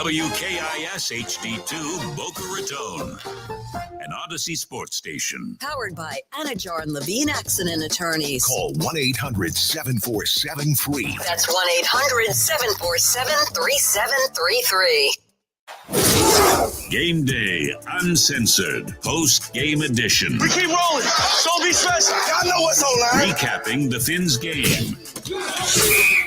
WKIS HD2 Boca Raton, an Odyssey sports station. Powered by Anajar and Levine Accident Attorneys. Call 1-800-747-FREE. That's 1-800-747-3733. Game Day Uncensored Post-Game Edition. We keep rolling. Don't be stressed. Y'all know what's online. Recapping the Fins game.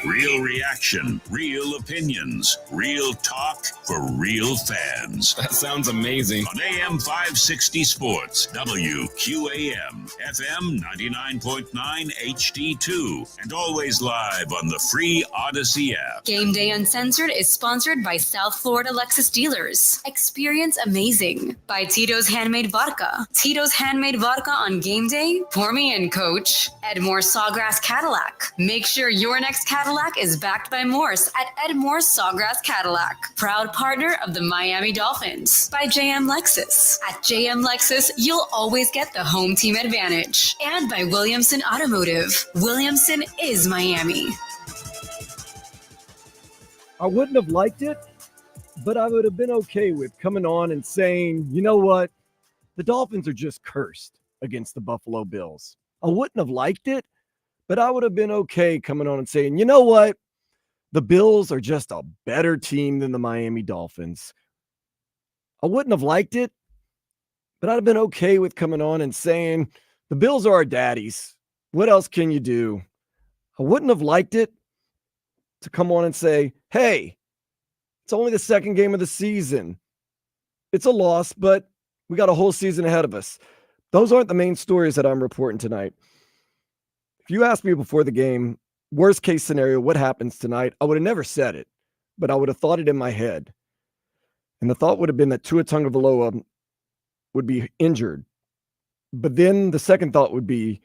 Real reaction, real opinions, real talk for real fans. That sounds amazing. On AM 560 Sports, WQAM, FM 99.9 HD2, and always live on the free Odyssey app. Game Day Uncensored is sponsored by South Florida Lexus Dealers. Experience amazing. By Tito's Handmade Vodka. Tito's Handmade Vodka on game day? Pour me in, coach. Edmore Sawgrass Cadillac. Make sure your next Cadillac is backed by Morse at Edmore Sawgrass Cadillac. Proud partner of the Miami Dolphins. By JM Lexus. At JM Lexus, you'll always get the home team advantage. And by Williamson Automotive. Williamson is Miami. I wouldn't have liked it, but I would have been okay with coming on and saying, you know what? The Dolphins are just cursed against the Buffalo Bills. I wouldn't have liked it, but I would have been okay coming on and saying, you know what? The Bills are just a better team than the Miami Dolphins. I wouldn't have liked it, but I'd have been okay with coming on and saying, the Bills are our daddies. What else can you do? I wouldn't have liked it to come on and say, hey, it's only the second game of the season. It's a loss, but we got a whole season ahead of us. Those aren't the main stories that I'm reporting tonight. If you asked me before the game, worst case scenario, what happens tonight? I would have never said it, but I would have thought it in my head. And the thought would have been that Tua Tagovailoa would be injured. But then the second thought would be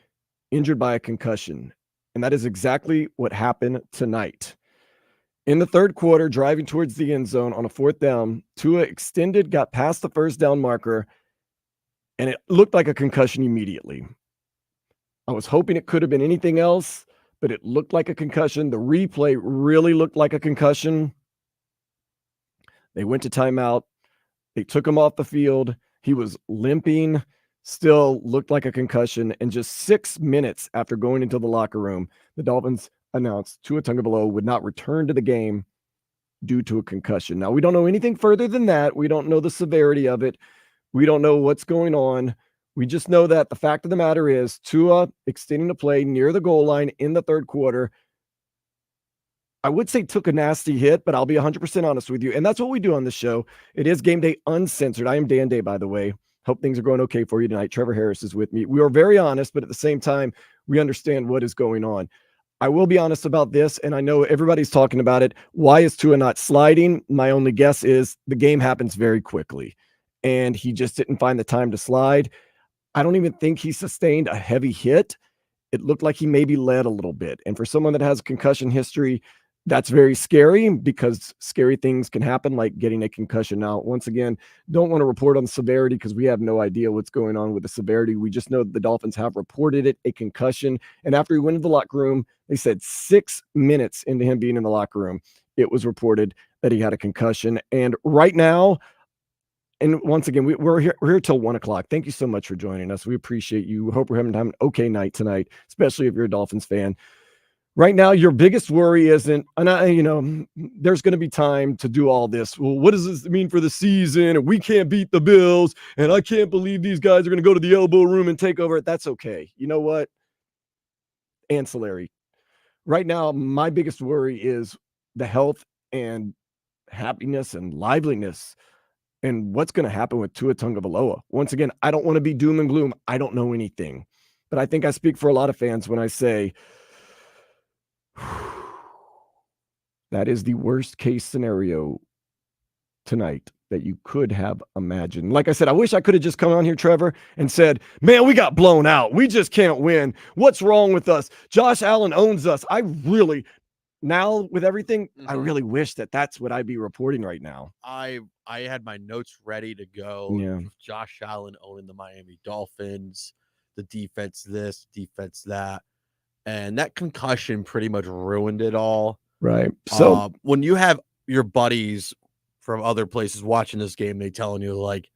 injured by a concussion. And that is exactly what happened tonight. In the third quarter, driving towards the end zone on a fourth down, Tua extended, got past the first down marker, and it looked like a concussion immediately. I was hoping it could have been anything else, but it looked like a concussion. The replay really looked like a concussion. They went to timeout. They took him off the field. He was limping, still looked like a concussion. And just 6 minutes after going into the locker room, the Dolphins announced Tua Tagovailoa would not return to the game due to a concussion. Now, we don't know anything further than that. We don't know the severity of it. We don't know what's going on. We just know that the fact of the matter is Tua extending the play near the goal line in the third quarter, I would say took a nasty hit, but I'll be 100% honest with you. And that's what we do on this show. It is Game Day Uncensored. I am Dan Day, by the way. Hope things are going okay for you tonight. Trevor Harris is with me. We are very honest, but at the same time, we understand what is going on. I will be honest about this, and I know everybody's talking about it. Why is Tua not sliding? My only guess is the game happens very quickly, and he just didn't find the time to slide. I don't even think he sustained a heavy hit. It looked like he maybe led a little bit. And for someone that has concussion history, that's very scary because scary things can happen, like getting a concussion. Now, once again, don't want to report on the severity because we have no idea what's going on with the severity. We just know that the Dolphins have reported it, a concussion. And after he went into the locker room, they said 6 minutes into him being in the locker room, it was reported that he had a concussion. And right now, and once again, we're here till 1 o'clock. Thank you so much for joining us. We appreciate you. Hope we're having an okay night tonight, especially if you're a Dolphins fan. Right now, your biggest worry isn't, and there's going to be time to do all this. Well, what does this mean for the season? And we can't beat the Bills. And I can't believe these guys are going to go to the elbow room and take over. That's okay. You know what? Ancillary. Right now, my biggest worry is the health and happiness and liveliness and what's going to happen with Tua Tagovailoa. Once again, I don't want to be doom and gloom. I don't know anything. But I think I speak for a lot of fans when I say, that is the worst case scenario tonight that you could have imagined. Like I said, I wish I could have just come on here, Trevor, and said, man, we got blown out. We just can't win. What's wrong with us? Josh Allen owns us. Now with everything, I really wish that that's what I'd be reporting right now. I had my notes ready to go. Yeah. Josh Allen owning the Miami Dolphins, the defense this, defense that. And that concussion pretty much ruined it all. Right. So when you have your buddies from other places watching this game, they telling you like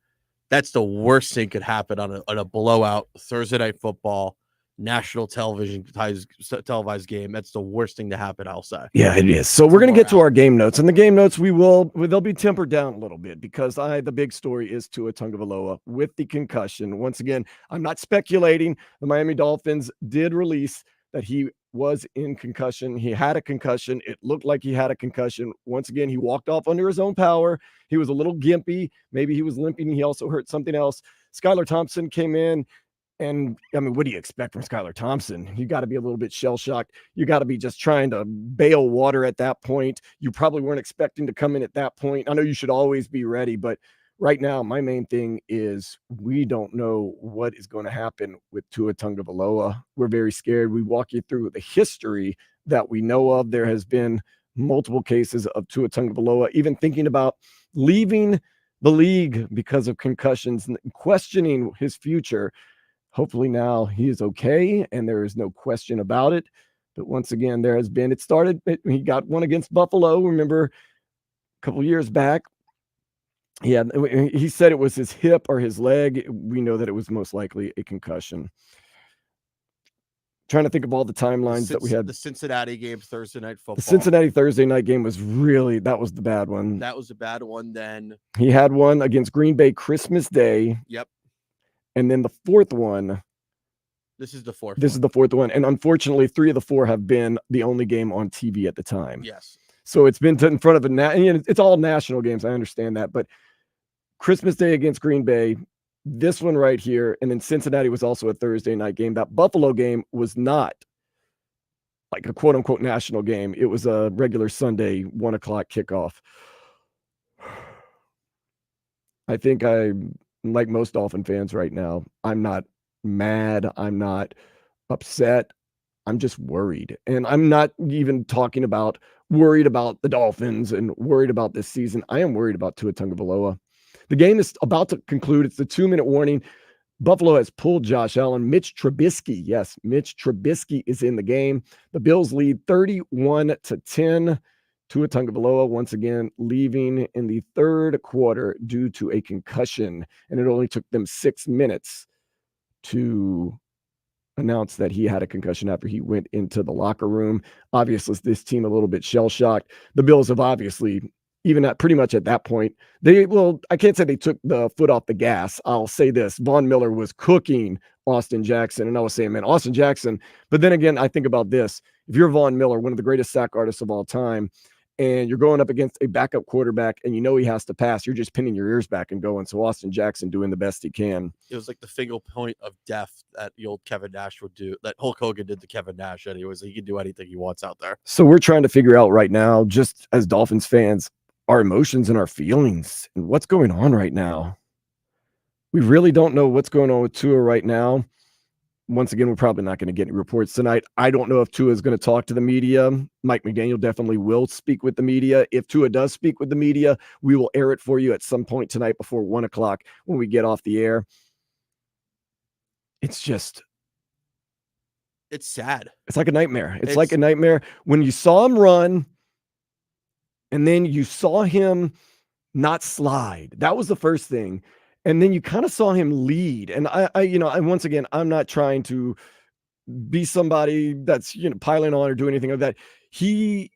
that's the worst thing could happen on a blowout Thursday night football, national televised game. That's the worst thing to happen, I'll say. Yeah, it is. So we're going to get to our game notes, and the game notes they'll be tempered down a little bit because the big story is Tua Tagovailoa with the concussion. Once again, I'm not speculating. The Miami Dolphins did release that he was in concussion. He had a concussion. It looked like he had a concussion. Once again, he walked off under his own power. He was a little gimpy. Maybe he was limping. He also hurt something else. Skyler Thompson came in. And I mean, what do you expect from Skyler Thompson? You got to be a little bit shell-shocked. You got to be just trying to bail water at that point. You probably weren't expecting to come in at that point. I know you should always be ready, but right now, my main thing is we don't know what is going to happen with Tua Tagovailoa. We're very scared. We walk you through the history that we know of. There has been multiple cases of Tua Tagovailoa, even thinking about leaving the league because of concussions and questioning his future. Hopefully now he is okay, and there is no question about it. But once again, he got one against Buffalo. Remember a couple years back, he said it was his hip or his leg. We know that it was most likely a concussion. Trying to think of all the timelines that we had. The Cincinnati game, Thursday night football. The Cincinnati Thursday night game was that was the bad one. That was a bad one then. He had one against Green Bay Christmas Day. Yep. And then the fourth one. This is the fourth. This is the fourth one. And unfortunately, 3 of the 4 have been the only game on TV at the time. Yes. So it's been in front of it's all national games. I understand that. But Christmas Day against Green Bay, this one right here, and then Cincinnati was also a Thursday night game. That Buffalo game was not like a quote-unquote national game. It was a regular Sunday 1:00 kickoff. I think like most Dolphin fans right now, I'm not mad. I'm not upset. I'm just worried. And I'm not even talking about worried about the Dolphins and worried about this season. I am worried about Tua Tagovailoa. The game is about to conclude. It's the 2-minute warning. Buffalo has pulled Josh Allen. Mitch Trubisky is in the game. The Bills lead 31-10. Tua Tagovailoa once again leaving in the third quarter due to a concussion, and it only took them 6 minutes to announce that he had a concussion after he went into the locker room. Obviously, this team a little bit shell-shocked. The Bills have obviously, even at pretty much at that point, I can't say they took the foot off the gas. I'll say this. Von Miller was cooking Austin Jackson, and I was saying, man, Austin Jackson. But then again, I think about this. If you're Von Miller, one of the greatest sack artists of all time, and you're going up against a backup quarterback and you know he has to pass, you're just pinning your ears back and going. So Austin Jackson doing the best he can. It was like the single point of death that the old Kevin Nash would do, that Hulk Hogan did to Kevin Nash. Anyways, he can do anything he wants out there. So we're trying to figure out right now, just as Dolphins fans, our emotions and our feelings and what's going on right now. We really don't know what's going on with Tua right now. Once again, we're probably not going to get any reports tonight. I don't know if Tua is going to talk to the media. Mike McDaniel definitely will speak with the media. If Tua does speak with the media, we will air it for you at some point tonight before 1:00 when we get off the air. It's sad. It's like a nightmare. It's like a nightmare when you saw him run and then you saw him not slide. That was the first thing. And then you kind of saw him lead. And I once again, I'm not trying to be somebody that's, piling on or do anything like that. He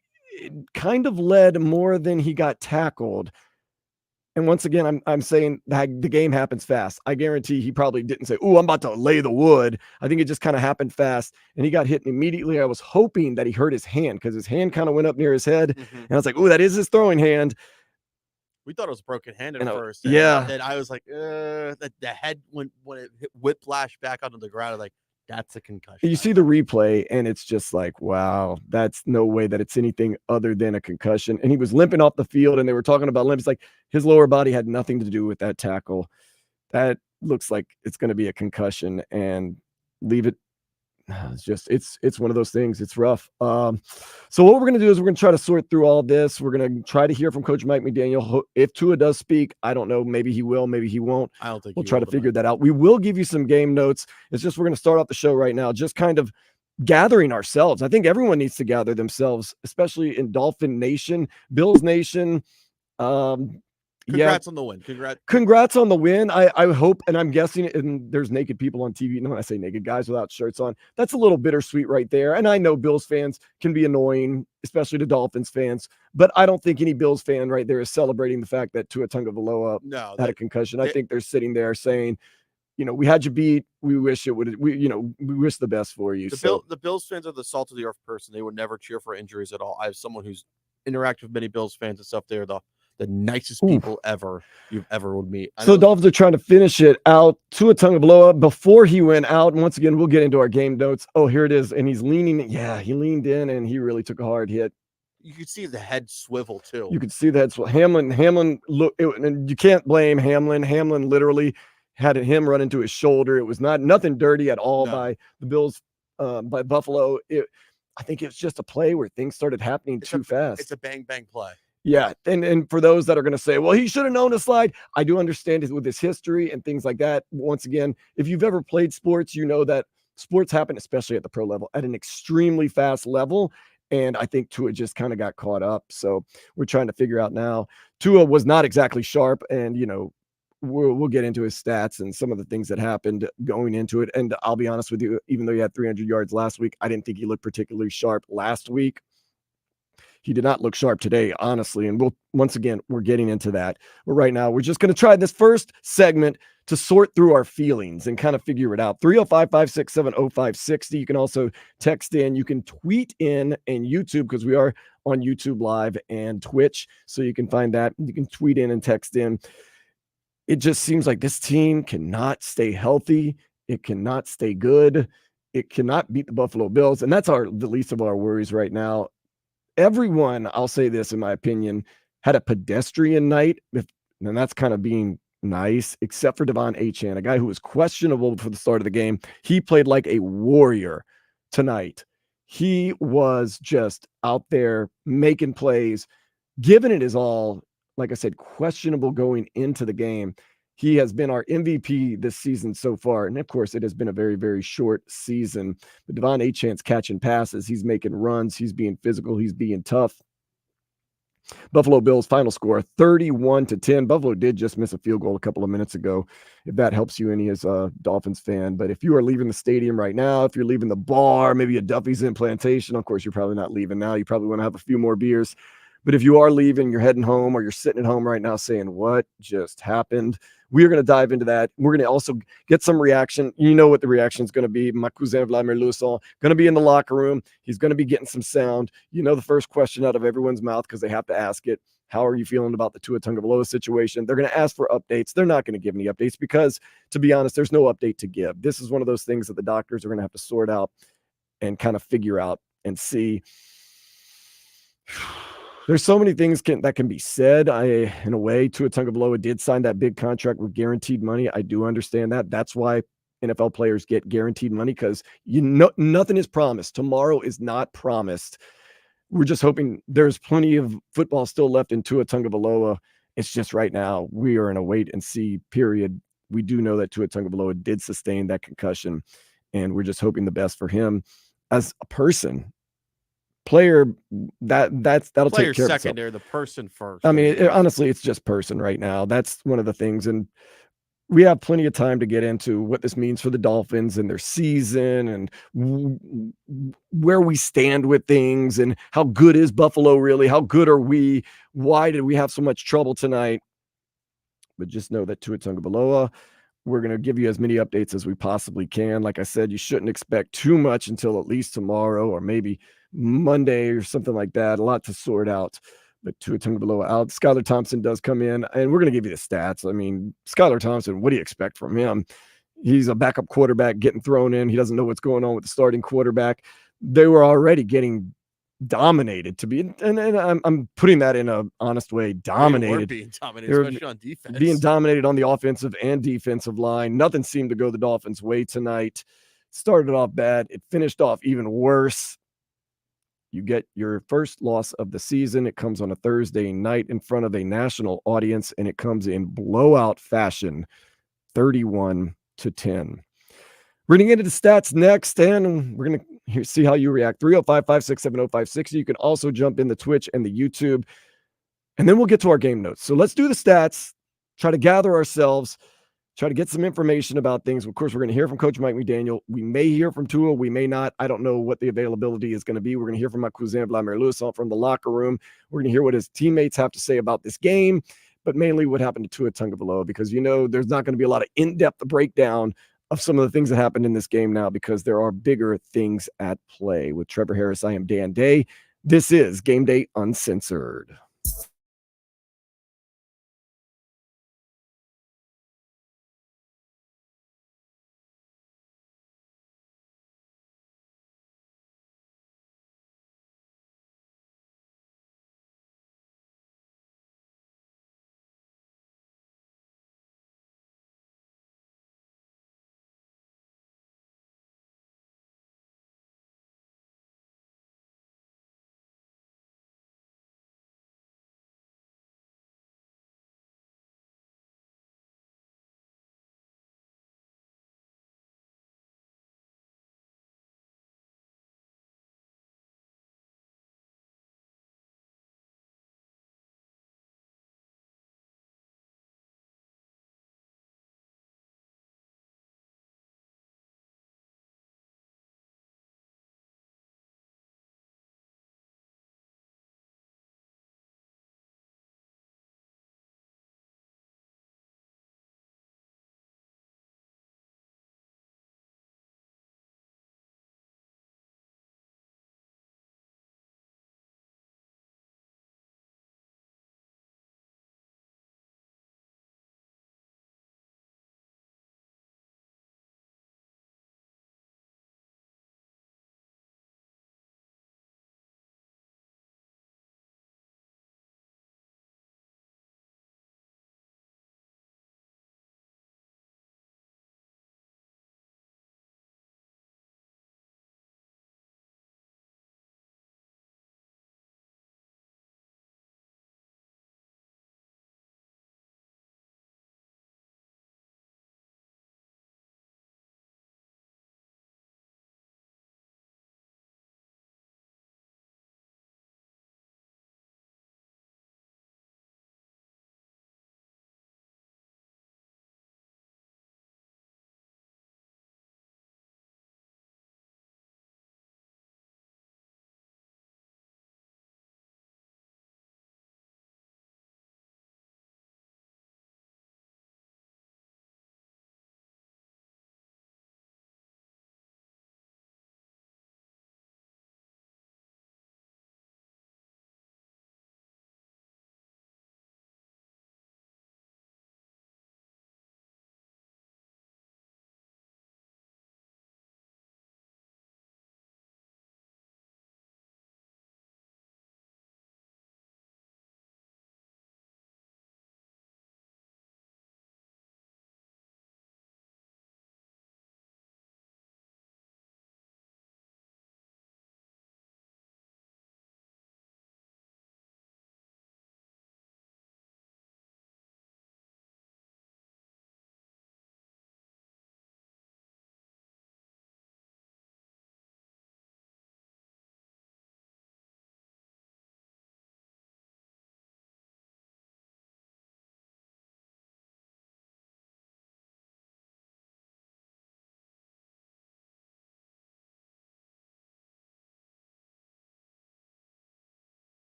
kind of led more than he got tackled. And once again, I'm saying that the game happens fast. I guarantee he probably didn't say, "Oh, I'm about to lay the wood." I think it just kind of happened fast and he got hit immediately. I was hoping that he hurt his hand because his hand kind of went up near his head. Mm-hmm. And I was like, "Oh, that is his throwing hand." We thought it was a broken hand at first. Yeah. And I was like, the head when it hit whiplash back onto the ground, like, that's a concussion. You see the replay, and it's just like, wow, that's no way that it's anything other than a concussion. And he was limping off the field, and they were talking about limps. Like, his lower body had nothing to do with that tackle. That looks like it's going to be a concussion, and leave it. It's one of those things. It's rough. So what we're going to do is we're going to try to sort through all this. We're going to try to hear from Coach Mike McDaniel. If Tua does speak, I don't know. Maybe he will. Maybe he won't. I don't think we'll try to figure that out. We will give you some game notes. It's just we're going to start off the show right now, just kind of gathering ourselves. I think everyone needs to gather themselves, especially in Dolphin Nation, Bills Nation. Congrats on the win. Congrats on the win. I hope, and I'm guessing, and there's naked people on TV. No, when I say naked, guys without shirts on, that's a little bittersweet right there. And I know Bills fans can be annoying, especially to Dolphins fans, but I don't think any Bills fan right there is celebrating the fact that Tua Tagovailoa had a concussion. I think they're sitting there saying, we had you beat. We wish it would. We wish the best for you. The Bills fans are the salt of the earth person. They would never cheer for injuries at all. I have someone who's interacted with many Bills fans and stuff. They're the nicest people you've ever would meet. So the Dolphins are trying to finish it out. Tua Tagovailoa before he went out. And once again, we'll get into our game notes. Oh, here it is. And he's leaning. Yeah, he leaned in and he really took a hard hit. You could see the head swivel too. You could see the head swivel. Hamlin look, and you can't blame Hamlin. Hamlin literally had him run into his shoulder. It was nothing dirty at all by the Bills, by Buffalo. I think it was just a play where things started happening too fast. It's a bang bang play. Yeah, and for those that are going to say, well, he should have known to slide, I do understand it with his history and things like that. Once again, if you've ever played sports, you know that sports happen, especially at the pro level, at an extremely fast level. And I think Tua just kind of got caught up. So we're trying to figure out now. Tua was not exactly sharp, and we'll get into his stats and some of the things that happened going into it. And I'll be honest with you, even though he had 300 yards last week, I didn't think he looked particularly sharp last week. He did not look sharp today, honestly. And we're getting into that. But right now, we're just going to try this first segment to sort through our feelings and kind of figure it out. 305-567-0560. You can also text in. You can tweet in and YouTube, because we are on YouTube Live and Twitch. So you can find that. You can tweet in and text in. It just seems like this team cannot stay healthy. It cannot stay good. It cannot beat the Buffalo Bills. And that's the least of our worries right now. Everyone, I'll say this in my opinion, had a pedestrian night, and that's kind of being nice, except for Devon Achane, a guy who was questionable for the start of the game. He played like a warrior tonight. He was just out there making plays, giving it his all. Like I said, questionable going into the game. He has been our MVP this season so far. And of course, it has been a very, very short season. But Devon Achane's catching passes. He's making runs. He's being physical. He's being tough. Buffalo Bills final score 31-10. Buffalo did just miss a field goal a couple of minutes ago, if that helps you any as a Dolphins fan. But if you are leaving the stadium right now, if you're leaving the bar, maybe a Duffy's in Plantation, of course, you're probably not leaving now. You probably want to have a few more beers. But if you are leaving, you're heading home, or you're sitting at home right now saying, what just happened? We are going to dive into that. We're going to also get some reaction. You know what the reaction is going to be. My cousin Vladimir Lusson going to be in the locker room. He's going to be getting some sound. You know the first question out of everyone's mouth, because they have to ask it. How are you feeling about the Tua Tagovailoa situation? They're going to ask for updates. They're not going to give any updates because, to be honest, there's no update to give. This is one of those things that the doctors are going to have to sort out and kind of figure out and see. There's so many things that can be said. In a way, Tua Tagovailoa did sign that big contract with guaranteed money. I do understand that. That's why NFL players get guaranteed money, because nothing is promised. Tomorrow is not promised. We're just hoping. There's plenty of football still left in Tua Tagovailoa. It's just right now we are in a wait and see period. We do know that Tua Tagovailoa did sustain that concussion, and we're just hoping the best for him as a person. Player, that'll Player take care secondary, of itself. the person first. I mean, honestly, it's just person right now. That's one of the things, and we have plenty of time to get into what this means for the Dolphins and their season, and where we stand with things, and how good is Buffalo really? How good are we? Why did we have so much trouble tonight? But just know that Tua Tagovailoa, we're going to give you as many updates as we possibly can. Like I said, you shouldn't expect too much until at least tomorrow, or maybe Monday or something like that. A lot to sort out. But Tua Tagovailoa out. Skyler Thompson does come in, and we're going to give you the stats. I mean, Skyler Thompson, what do you expect from him? He's a backup quarterback getting thrown in. He doesn't know what's going on with the starting quarterback. They were already getting dominated and I'm putting that in an honest way. Dominated. Being dominated, especially on defense. Being dominated on the offensive and defensive line. Nothing seemed to go the Dolphins' way tonight. Started off bad. It finished off even worse. You get your first loss of the season. It comes on a Thursday night in front of a national audience, and it comes in blowout fashion, 31-10. We're going to get into the stats next, and we're going to see how you react. 305-567-0560. You can also jump in the Twitch and the YouTube. And then we'll get to our game notes. So let's do the stats, try to gather ourselves, try to get some information about things. Of course, we're going to hear from Coach Mike McDaniel. We may hear from Tua. We may not. I don't know what the availability is going to be. We're going to hear from my cousin Vladimir Lewis from the locker room. We're going to hear what his teammates have to say about this game, but mainly what happened to Tua Tagovailoa, because, there's not going to be a lot of in-depth breakdown of some of the things that happened in this game now, because there are bigger things at play. With Trevor Harris, I am Dan Day. This is Game Day Uncensored.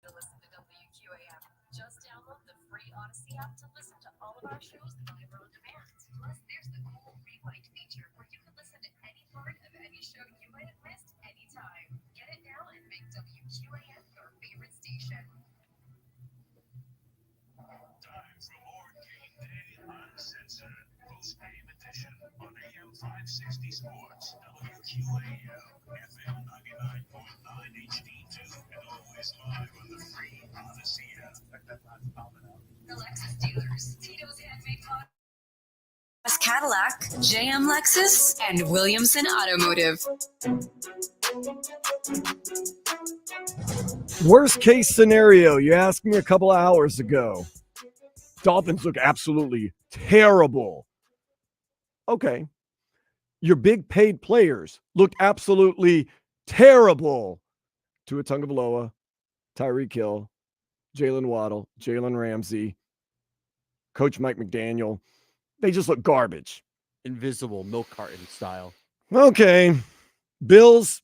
Listen to WQAM. Just download the free Odyssey app to listen to all of our shows live or on demand. Plus, there's the cool rewind feature where you can listen to any part of any show you might have missed anytime. Get it now and make WQAM your favorite station. Time for more Game Day Uncensored, Postgame edition on AM 560 Sports, WQAM, FM 99.9 HD2, and always live on the free Odyssey app. Alexis Dealers, Tito's Handmade Pot. Cadillac, JM Lexus, and Williamson Automotive. Worst case scenario, you asked me a couple of hours ago. Dolphins look absolutely terrible. Okay. Your big paid players look absolutely terrible. Tua Tagovailoa, Tyreek Hill, Jalen Waddle, Jalen Ramsey, Coach Mike McDaniel. They just look garbage. Invisible milk carton style. Okay. Bills,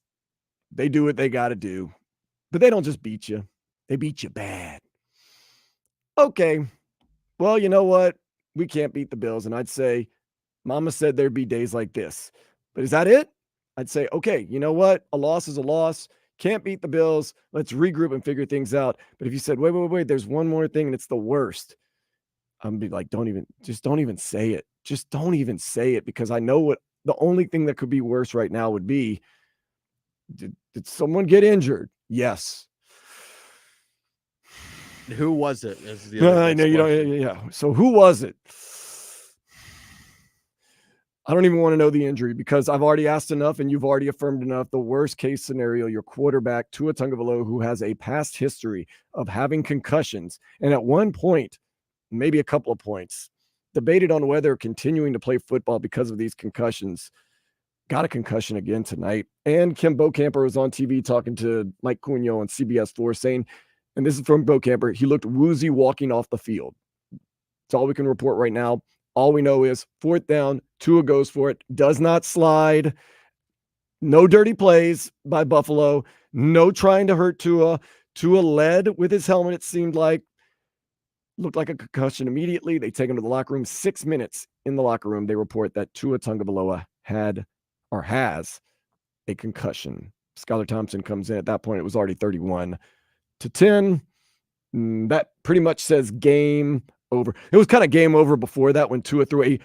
they do what they got to do. But they don't just beat you. They beat you bad. Okay. Well, you know what? We can't beat the Bills. And I'd say, Mama said there'd be days like this. But is that it? I'd say, okay, you know what? A loss is a loss. Can't beat the Bills. Let's regroup and figure things out. But if you said, wait, there's one more thing and it's the worst, I'm gonna be like, don't even say it. Just don't even say it, because I know what the only thing that could be worse right now would be, did someone get injured? Yes. Who was it? I know you don't. Yeah. So who was it? I don't even want to know the injury, because I've already asked enough and you've already affirmed enough. The worst case scenario, your quarterback, Tua Tagovailoa, who has a past history of having concussions, and at one point, maybe a couple of points, debated on whether continuing to play football because of these concussions, got a concussion again tonight. And Kim Bocamper was on TV talking to Mike Cugno on CBS 4 saying, and this is from Bocamper, he looked woozy walking off the field. That's all we can report right now. All we know is 4th down, Tua goes for it, does not slide. No dirty plays by Buffalo. No trying to hurt Tua. Tua led with his helmet, it seemed like. Looked like a concussion immediately. They take him to the locker room. 6 minutes in the locker room, they report that Tua Tagovailoa has a concussion. Skyler Thompson comes in. At that point, it was already 31-10. That pretty much says game over. It was kind of game over before that when Tua threw a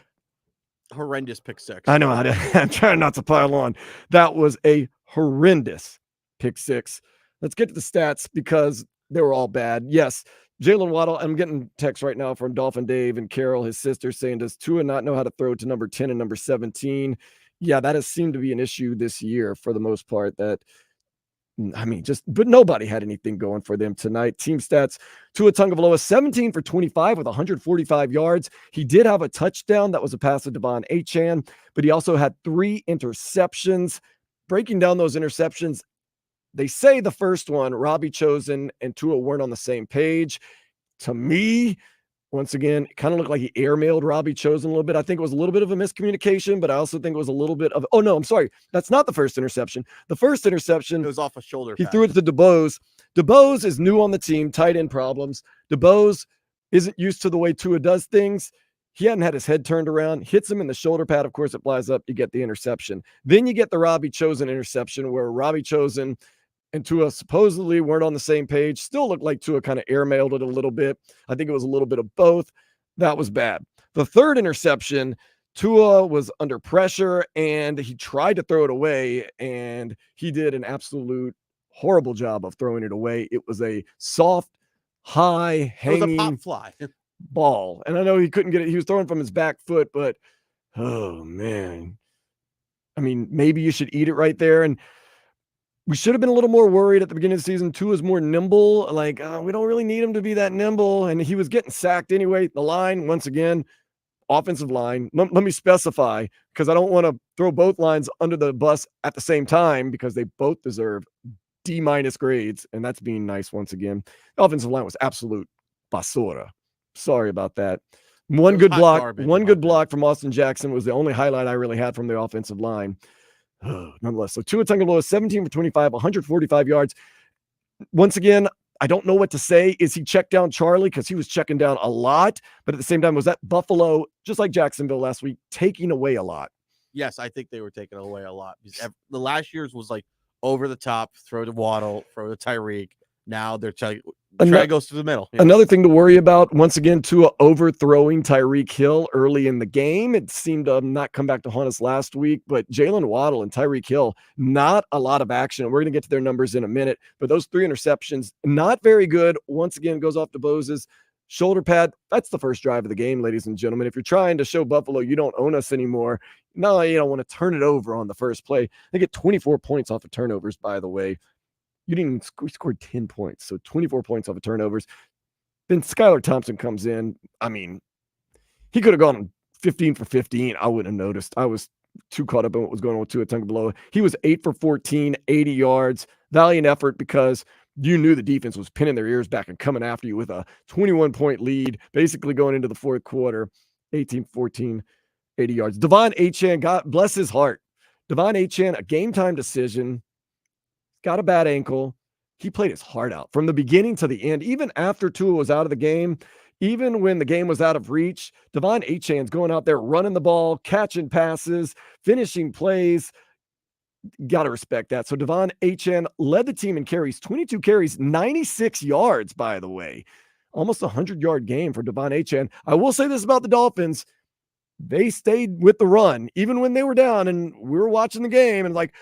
horrendous pick six. I know. I'm trying not to pile on. That was a horrendous pick six. Let's get to the stats because they were all bad. Yes, Jalen Waddle. I'm getting texts right now from Dolphin Dave and Carol, his sister, saying, does Tua not know how to throw to number 10 and number 17? Yeah, that has seemed to be an issue this year for the most part. But nobody had anything going for them tonight. Team stats, Tua Tagovailoa, 17 for 25 with 145 yards. He did have a touchdown. That was a pass to Devon Achane, but he also had 3 interceptions. Breaking down those interceptions, they say the first one, Robbie Chosen and Tua weren't on the same page. To me, once again, it kind of looked like he airmailed Robbie Chosen a little bit. I think it was a little bit of a miscommunication, but I also think it was a little bit of, oh no, I'm sorry. That's not the first interception. The first interception, it was off a shoulder. He threw it to DeBose. DeBose is new on the team, tight end problems. DeBose isn't used to the way Tua does things. He hadn't had his head turned around, hits him in the shoulder pad. Of course, it flies up. You get the interception. Then you get the Robbie Chosen interception where Robbie Chosen and Tua supposedly weren't on the same page. Still looked like Tua kind of airmailed it a little bit. I think it was a little bit of both. That was bad. The third interception, Tua was under pressure and he tried to throw it away, and he did an absolute horrible job of throwing it away. It was a soft, high, hanging pop fly ball. And I know he couldn't get it. He was throwing from his back foot, but oh man. I mean, maybe you should eat it right there. And we should have been a little more worried at the beginning of the season. Tua's more nimble. Like, we don't really need him to be that nimble. And he was getting sacked anyway. The line, once again, offensive line. Let me specify, because I don't want to throw both lines under the bus at the same time, because they both deserve D- grades. And that's being nice once again. The offensive line was absolute basura. Sorry about that. One good block from Austin Jackson was the only highlight I really had from the offensive line. Nonetheless, so Tua Tagovailoa, 17 for 25, 145 yards. Once again, I don't know what to say. Is he checked down Charlie? Because he was checking down a lot. But at the same time, was that Buffalo, just like Jacksonville last week, taking away a lot? Yes, I think they were taking away a lot. The last year's was like over the top, throw to Waddle, throw to Tyreek. Now they're trying goes to the middle. Another thing to worry about, once again, Tua overthrowing Tyreek Hill early in the game. It seemed to not come back to haunt us last week, but Jalen Waddle and Tyreek Hill, not a lot of action. We're going to get to their numbers in a minute, but those 3 interceptions, not very good. Once again, goes off to Bose's. shoulder pad. That's the first drive of the game, ladies and gentlemen. If you're trying to show Buffalo you don't own us anymore, no, you don't want to turn it over on the first play. They get 24 points off of turnovers, by the way. You didn't even score 10 points, so 24 points off of turnovers. Then Skyler Thompson comes in. I mean, he could have gone 15 for 15. I wouldn't have noticed. I was too caught up in what was going on with Tua Tagovailoa. He was 8 for 14, 80 yards. Valiant effort because you knew the defense was pinning their ears back and coming after you with a 21-point lead, basically going into the fourth quarter, 18-14, 80 yards. Devon Achane, God bless his heart. Devon Achane, a game-time decision, got a bad ankle. He played his heart out from the beginning to the end. Even after Tua was out of the game, even when the game was out of reach, Devon Achane's going out there running the ball, catching passes, finishing plays. Got to respect that. So Devon Achane led the team in carries, 22 carries, 96 yards, by the way. Almost a 100-yard game for Devon Achane. I will say this about the Dolphins. They stayed with the run, even when they were down, and we were watching the game, and like,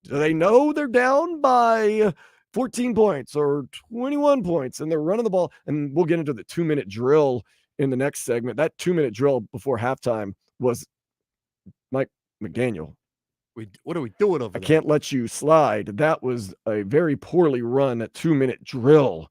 do they know they're down by 14 points or 21 points, and they're running the ball? And we'll get into the 2-minute drill in the next segment. That 2-minute drill before halftime was Mike McDaniel. What are we doing over I there? can't let you slide. That was a very poorly run, a 2-minute drill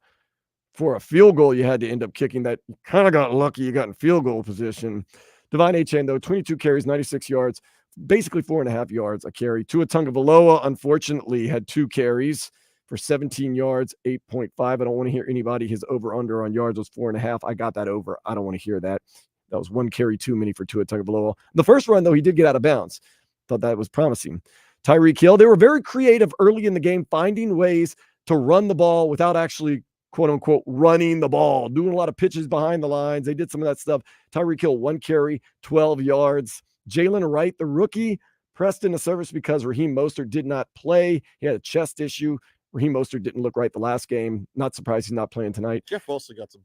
for a field goal. You had to end up kicking that. You kind of got lucky. You got in field goal position. Devon Achane, though, 22 carries, 96 yards, basically 4.5 yards a carry. Tua Tagovailoa, unfortunately, had 2 carries for 17 yards, 8.5. I don't want to hear anybody. His over-under on yards was 4.5. I got that over. I don't want to hear that. That was 1 carry too many for Tua Tagovailoa. The first run, though, he did get out of bounds. Thought that was promising. Tyreek Hill, they were very creative early in the game, finding ways to run the ball without actually, quote unquote, running the ball, doing a lot of pitches behind the lines. They did some of that stuff. Tyreek Hill, 1 carry, 12 yards. Jalen Wright, the rookie, pressed into service because Raheem Mostert did not play. He had a chest issue. Raheem Mostert didn't look right the last game. Not surprised he's not playing tonight. Jeff Wilson got some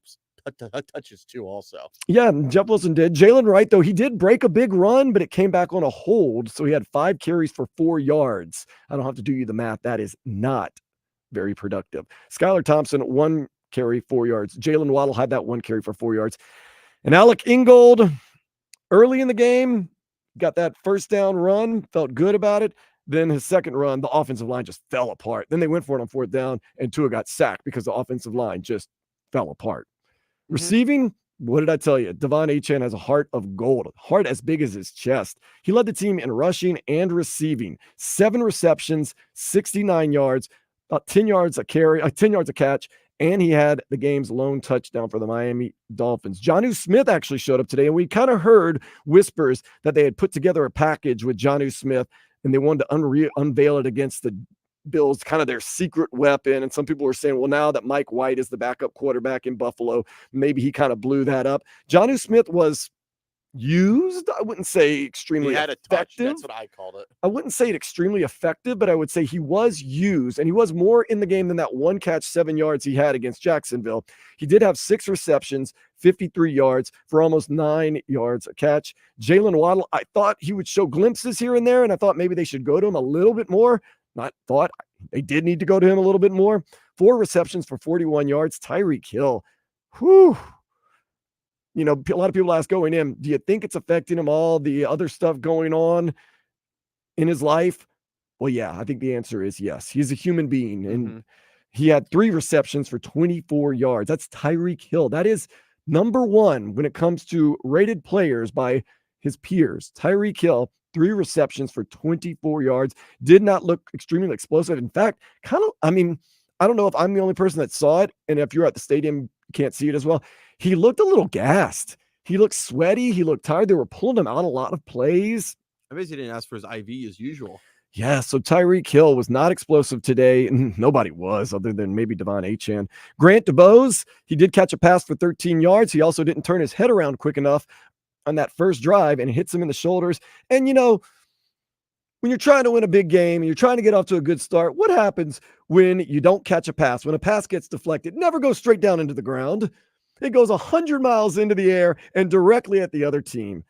touches too also. Yeah, Jeff Wilson did. Jalen Wright, though, he did break a big run, but it came back on a hold. So he had 5 carries for 4 yards. I don't have to do you the math. That is not very productive. Skyler Thompson, 1 carry, 4 yards. Jalen Waddle had that 1 carry for 4 yards. And Alec Ingold, early in the game, got that first down run, felt good about it. Then his second run, the offensive line just fell apart. Then they went for it on 4th down, and Tua got sacked because the offensive line just fell apart. Receiving, what did I tell you? Devon Achane has a heart of gold, heart as big as his chest. He led the team in rushing and receiving. 7 receptions, 69 yards, about 10 yards a carry, 10 yards a catch, and he had the game's lone touchdown for the Miami Dolphins. Jonnu Smith actually showed up today, and we kind of heard whispers that they had put together a package with Jonnu Smith, and they wanted to unveil it against the Bills, kind of their secret weapon. And some people were saying, well, now that Mike White is the backup quarterback in Buffalo, maybe he kind of blew that up. Jonnu Smith was used. I wouldn't say extremely effective. Touch. That's what I called it. I wouldn't say it extremely effective, but I would say he was used, and he was more in the game than that 1 catch, 7 yards he had against Jacksonville. He did have 6 receptions, 53 yards for almost 9 yards a catch. Jalen Waddle, I thought he would show glimpses here and there, and I thought maybe they should go to him a little bit more. They did need to go to him a little bit more. 4 receptions for 41 yards. Tyreek Hill, whew. You know, a lot of people ask going in, do you think it's affecting him, all the other stuff going on in his life? Well, yeah, I think the answer is yes. He's a human being, and he had 3 receptions for 24 yards. That's Tyreek Hill. That is number 1 when it comes to rated players by his peers. Tyreek Hill, 3 receptions for 24 yards. Did not look extremely explosive. In fact, I don't know if I'm the only person that saw it, and if you're at the stadium, you can't see it as well. He looked a little gassed. He looked sweaty. He looked tired. They were pulling him out a lot of plays. I bet he didn't ask for his IV as usual. Yeah, so Tyreek Hill was not explosive today. Nobody was, other than maybe Devon Achane. Grant DuBose, he did catch a pass for 13 yards. He also didn't turn his head around quick enough on that first drive, and it hits him in the shoulders. And, you know, when you're trying to win a big game and you're trying to get off to a good start, what happens when you don't catch a pass? When a pass gets deflected, it never goes straight down into the ground. It goes 100 miles into the air and directly at the other team.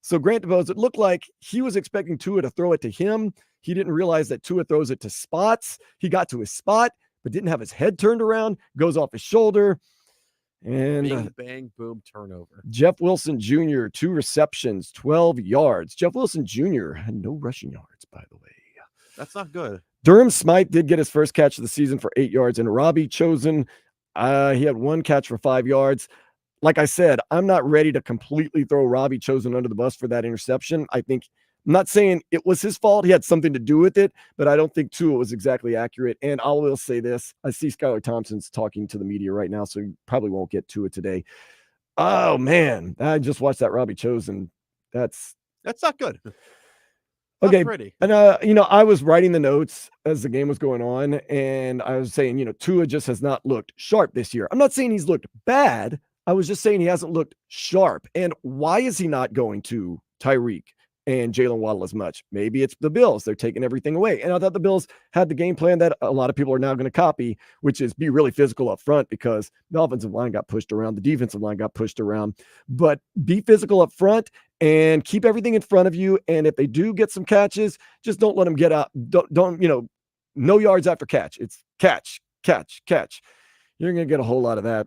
So Grant DuBose, it looked like he was expecting Tua to throw it to him. He didn't realize that Tua throws it to spots. He got to his spot, but didn't have his head turned around, goes off his shoulder. And Bing, bang, boom, turnover. Jeff Wilson Jr., 2 receptions, 12 yards. Jeff Wilson Jr. had no rushing yards, by the way. That's not good. Durham Smythe did get his first catch of the season for 8 yards, and Robbie Chosen, he had 1 catch for 5 yards. Like I said, I'm not ready to completely throw Robbie Chosen under the bus for that interception. I'm not saying it was his fault. He had something to do with it, but I don't think Tua was exactly accurate. And I will say this. I see Skyler Thompson's talking to the media right now, so he probably won't get to it today. Oh, man. I just watched that Robbie Chosen. That's not good. Okay. Pretty. And, I was writing the notes as the game was going on, and I was saying, Tua just has not looked sharp this year. I'm not saying he's looked bad. I was just saying he hasn't looked sharp. And why is he not going to Tyreek and Jalen Waddle as much? Maybe it's the Bills. They're taking everything away. And I thought the Bills had the game plan that a lot of people are now going to copy, which is be really physical up front, because the offensive line got pushed around. The defensive line got pushed around. But be physical up front and keep everything in front of you. And if they do get some catches, just don't let them get out. Don't no yards after catch. It's catch, catch, catch. You're going to get a whole lot of that.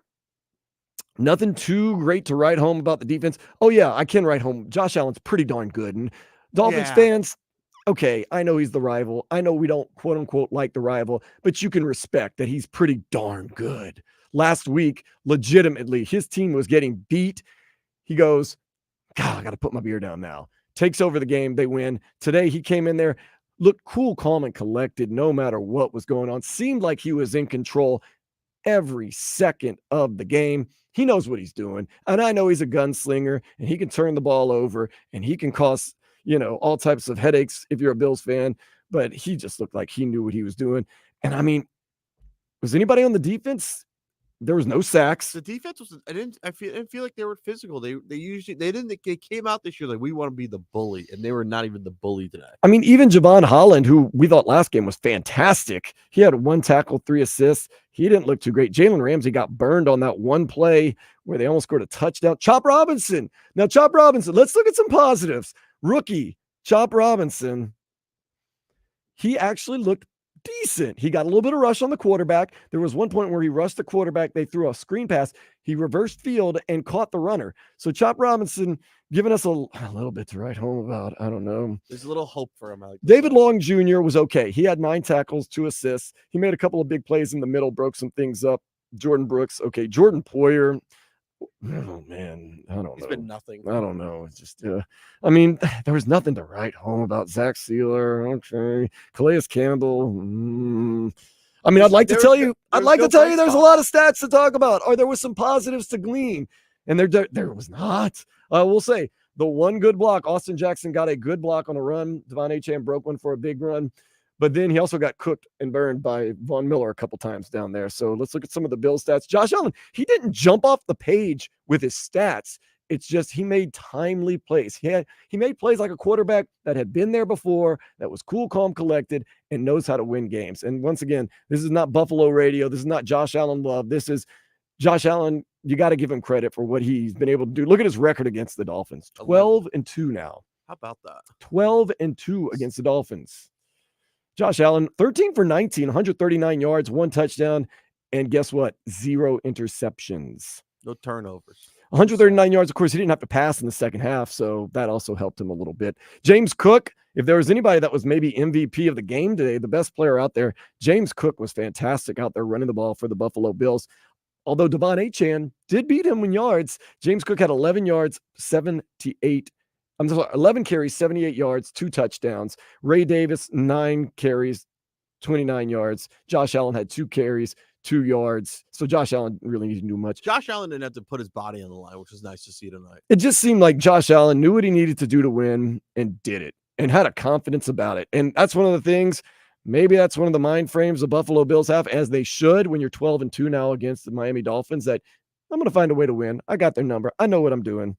Nothing too great to write home about the defense. Oh, yeah, I can write home. Josh Allen's pretty darn good. And Dolphins fans, okay, I know he's the rival. I know we don't, quote unquote, like the rival, but you can respect that he's pretty darn good. Last week, legitimately, his team was getting beat. He goes, God, I got to put my beer down now. Takes over the game. They win. Today, he came in there, looked cool, calm, and collected no matter what was going on. Seemed like he was in control every second of the game. He knows what he's doing. And I know he's a gunslinger, and he can turn the ball over, and he can cause, all types of headaches if you're a Bills fan. But he just looked like he knew what he was doing. And I mean, was anybody on the defense? There was no sacks. The defense was. I didn't feel like they were physical. They came out this year like we want to be the bully, and they were not even the bully today. I mean, even Javon Holland, who we thought last game was fantastic, he had 1 tackle, 3 assists. He didn't look too great. Jalen Ramsey got burned on that one play where they almost scored a touchdown. Chop Robinson. Now, Chop Robinson. Let's look at some positives. Rookie Chop Robinson. He actually looked decent. He got a little bit of rush on the quarterback. There was one point where he rushed the quarterback. They threw a screen pass. He reversed field and caught the runner. So Chop Robinson giving us a little bit to write home about. I don't know. There's a little hope for him. David Long Jr. was okay. He had 9 tackles, 2 assists. He made a couple of big plays in the middle, broke some things up. Jordan Brooks. Okay. Jordan Poyer. Oh, man. I don't know. It's been nothing. I don't know. It's just, I mean, there was nothing to write home about. Zach Sealer. Okay. Calais Campbell. I mean, I'd like to tell you there's a lot of stats to talk about, or there was some positives to glean, and there was not. I will say the one good block, Austin Jackson got a good block on a run. Devon Achane broke one for a big run. But then he also got cooked and burned by Von Miller a couple times down there. So let's look at some of the Bills stats. Josh Allen, he didn't jump off the page with his stats. It's just he made timely plays. He made plays like a quarterback that had been there before, that was cool, calm, collected, and knows how to win games. And once again, this is not Buffalo radio. This is not Josh Allen love. This is Josh Allen. You got to give him credit for what he's been able to do. Look at his record against the Dolphins. 12-2 now. How about that? 12-2 against the Dolphins. Josh Allen, 13 for 19, 139 yards, 1 touchdown, and guess what? 0 interceptions. No turnovers. 139 yards. Of course, he didn't have to pass in the second half, so that also helped him a little bit. James Cook, if there was anybody that was maybe MVP of the game today, the best player out there, James Cook was fantastic out there running the ball for the Buffalo Bills. Although Devon Achane did beat him in yards, James Cook had 11 yards, 11 carries, 78 yards, 2 touchdowns. Ray Davis, 9 carries, 29 yards. Josh Allen had 2 carries, 2 yards. So Josh Allen really didn't do much. Josh Allen didn't have to put his body on the line, which was nice to see tonight. It just seemed like Josh Allen knew what he needed to do to win and did it and had a confidence about it. And that's one of the things, maybe that's one of the mind frames the Buffalo Bills have, as they should when you're 12-2 now against the Miami Dolphins, that I'm going to find a way to win. I got their number. I know what I'm doing.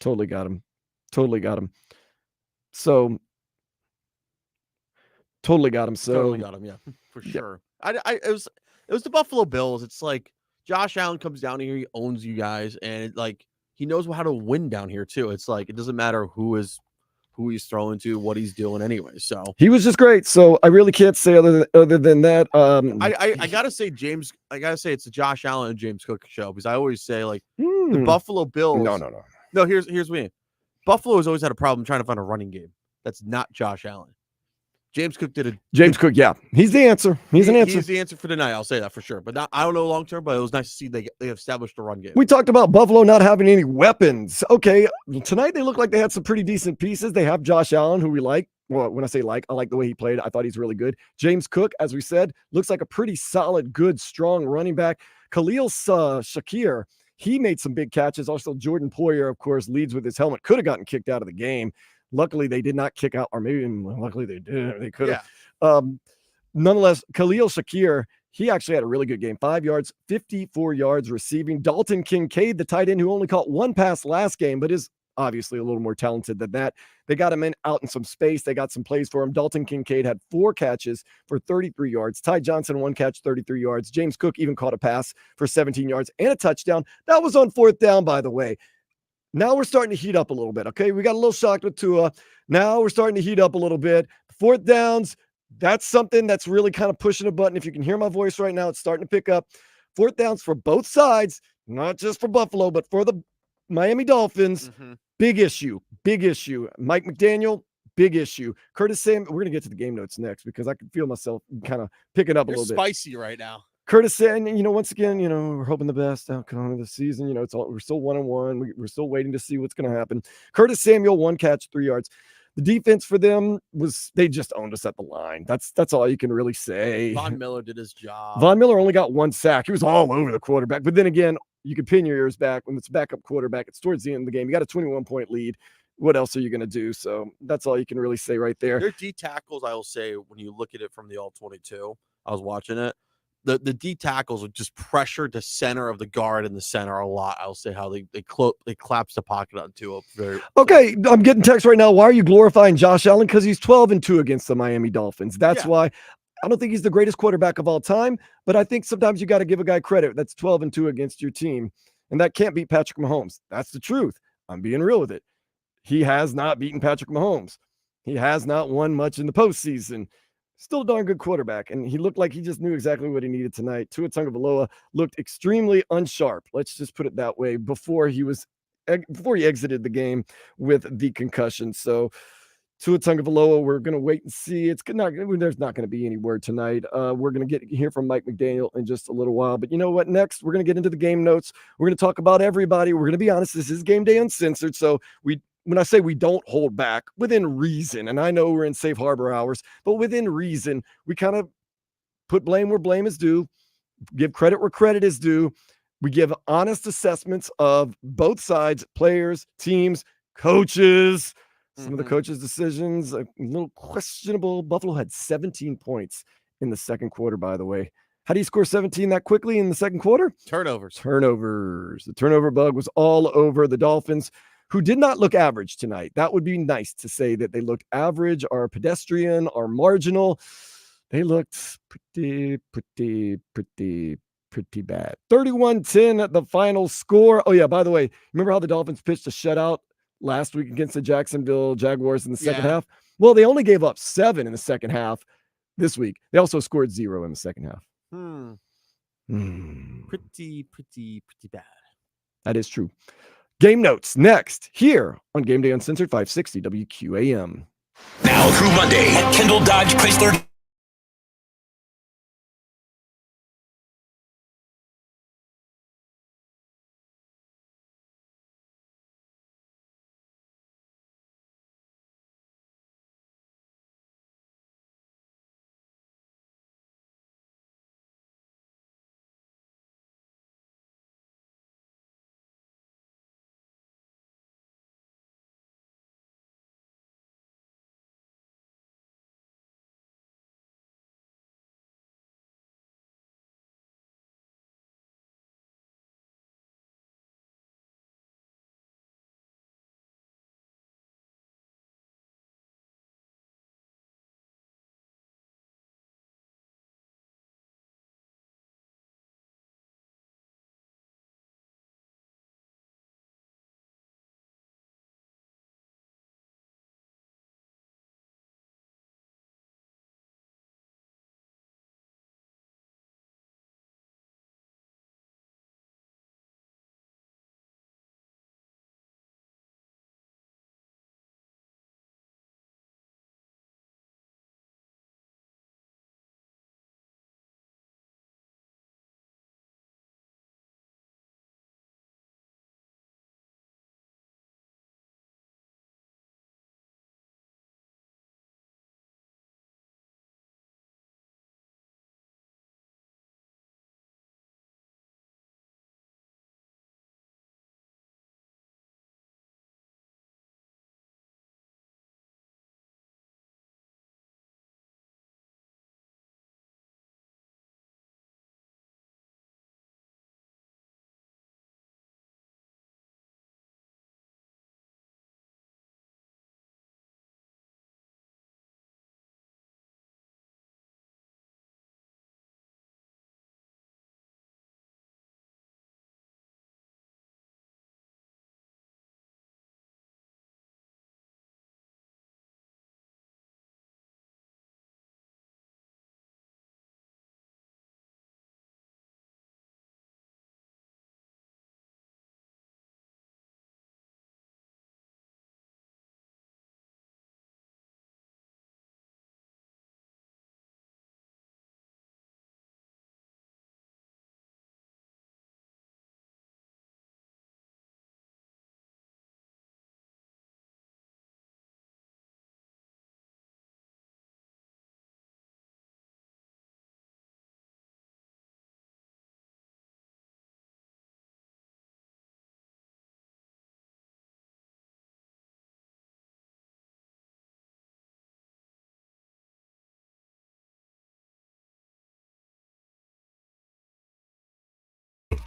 Totally got him. So totally got him. Yeah, for sure. It was the Buffalo Bills. It's like Josh Allen comes down here, he owns you guys, and he knows how to win down here too. It's like it doesn't matter who who he's throwing to, what he's doing anyway. So he was just great. So I really can't say other than that. I gotta say it's the Josh Allen and James Cook show, because I always say, like, the Buffalo Bills. No. Here's what I mean. Buffalo has always had a problem trying to find a running game that's not Josh Allen. James Cook, yeah, he's the answer. He's the answer for tonight. I'll say that for sure. But I don't know long term. But it was nice to see they established a run game. We talked about Buffalo not having any weapons. Okay, tonight they look like they had some pretty decent pieces. They have Josh Allen, who we like. Well, when I say like, I like the way he played. I thought he's really good. James Cook, as we said, looks like a pretty solid, good, strong running back. Khalil Shakir, he made some big catches. Also, Jordan Poyer, of course, leads with his helmet. Could have gotten kicked out of the game. Luckily, they did not kick out, or maybe luckily they did. They could have. Yeah. Nonetheless, Khalil Shakir, he actually had a really good game. 5 yards, 54 yards receiving. Dalton Kincaid, the tight end who only caught one pass last game, but is obviously a little more talented than that. They got him out in some space. They got some plays for him. Dalton Kincaid had 4 catches for 33 yards. Ty Johnson, 1 catch, 33 yards. James Cook even caught a pass for 17 yards and a touchdown. That was on 4th down, by the way. Now we're starting to heat up a little bit, okay? We got a little shocked with Tua. Now we're starting to heat up a little bit. 4th downs, that's something that's really kind of pushing a button. If you can hear my voice right now, it's starting to pick up. 4th downs for both sides, not just for Buffalo, but for the Miami Dolphins. Mm-hmm. Big issue. Mike McDaniel, big issue. Curtis Samuel, we're going to get to the game notes next because I can feel myself kind of picking up a little bit. Spicy right now. Curtis, and once again, we're hoping the best outcome of the season. We're still 1-1. We're still waiting to see what's going to happen. Curtis Samuel, 1 catch, 3 yards. The defense for them they just owned us at the line. That's all you can really say. Von Miller did his job. Von Miller only got 1 sack. He was all over the quarterback. But then again, you can pin your ears back when it's a backup quarterback. It's towards the end of the game. You got a 21-point lead. What else are you going to do? So that's all you can really say right there. Their D tackles, I will say, when you look at it from the all-22, I was watching it. The D tackles would just pressure the center of the guard in the center a lot. I'll say how they collapse the pocket onto a very. Okay, I'm getting text right now. Why are you glorifying Josh Allen? Because he's 12-2 against the Miami Dolphins. That's why. I don't think he's the greatest quarterback of all time, but I think sometimes you got to give a guy credit. That's 12-2 against your team, and that can't beat Patrick Mahomes. That's the truth. I'm being real with it. He has not beaten Patrick Mahomes. He has not won much in the postseason. Still a darn good quarterback, and he looked like he just knew exactly what he needed tonight. Tua Tagovailoa looked extremely unsharp. Let's just put it that way before he exited the game with the concussion. So Tua Tagovailoa, we're going to wait and see. There's not going to be any word tonight. We're going to hear from Mike McDaniel in just a little while. But you know what? Next, we're going to get into the game notes. We're going to talk about everybody. We're going to be honest. This is Game Day Uncensored, so when I say we don't hold back, within reason, and I know we're in safe harbor hours, but within reason, we kind of put blame where blame is due, give credit where credit is due. We give honest assessments of both sides, players, teams, coaches. Some of the coaches' decisions, a little questionable. Buffalo had 17 points in the second quarter, by the way. How do you score 17 that quickly in the second quarter? Turnovers. The turnover bug was all over the Dolphins, who did not look average tonight. That would be nice to say that they looked average or pedestrian or marginal. They looked pretty bad. 31-10 at the final score. Oh, yeah, by the way, remember how the Dolphins pitched a shutout last week against the Jacksonville Jaguars in the second half? Well, they only gave up 7 in the second half this week. They also scored 0 in the second half. Pretty bad. That is true. Game notes next here on Game Day Uncensored 560 WQAM. Now through Monday at Kendall Dodge Chrysler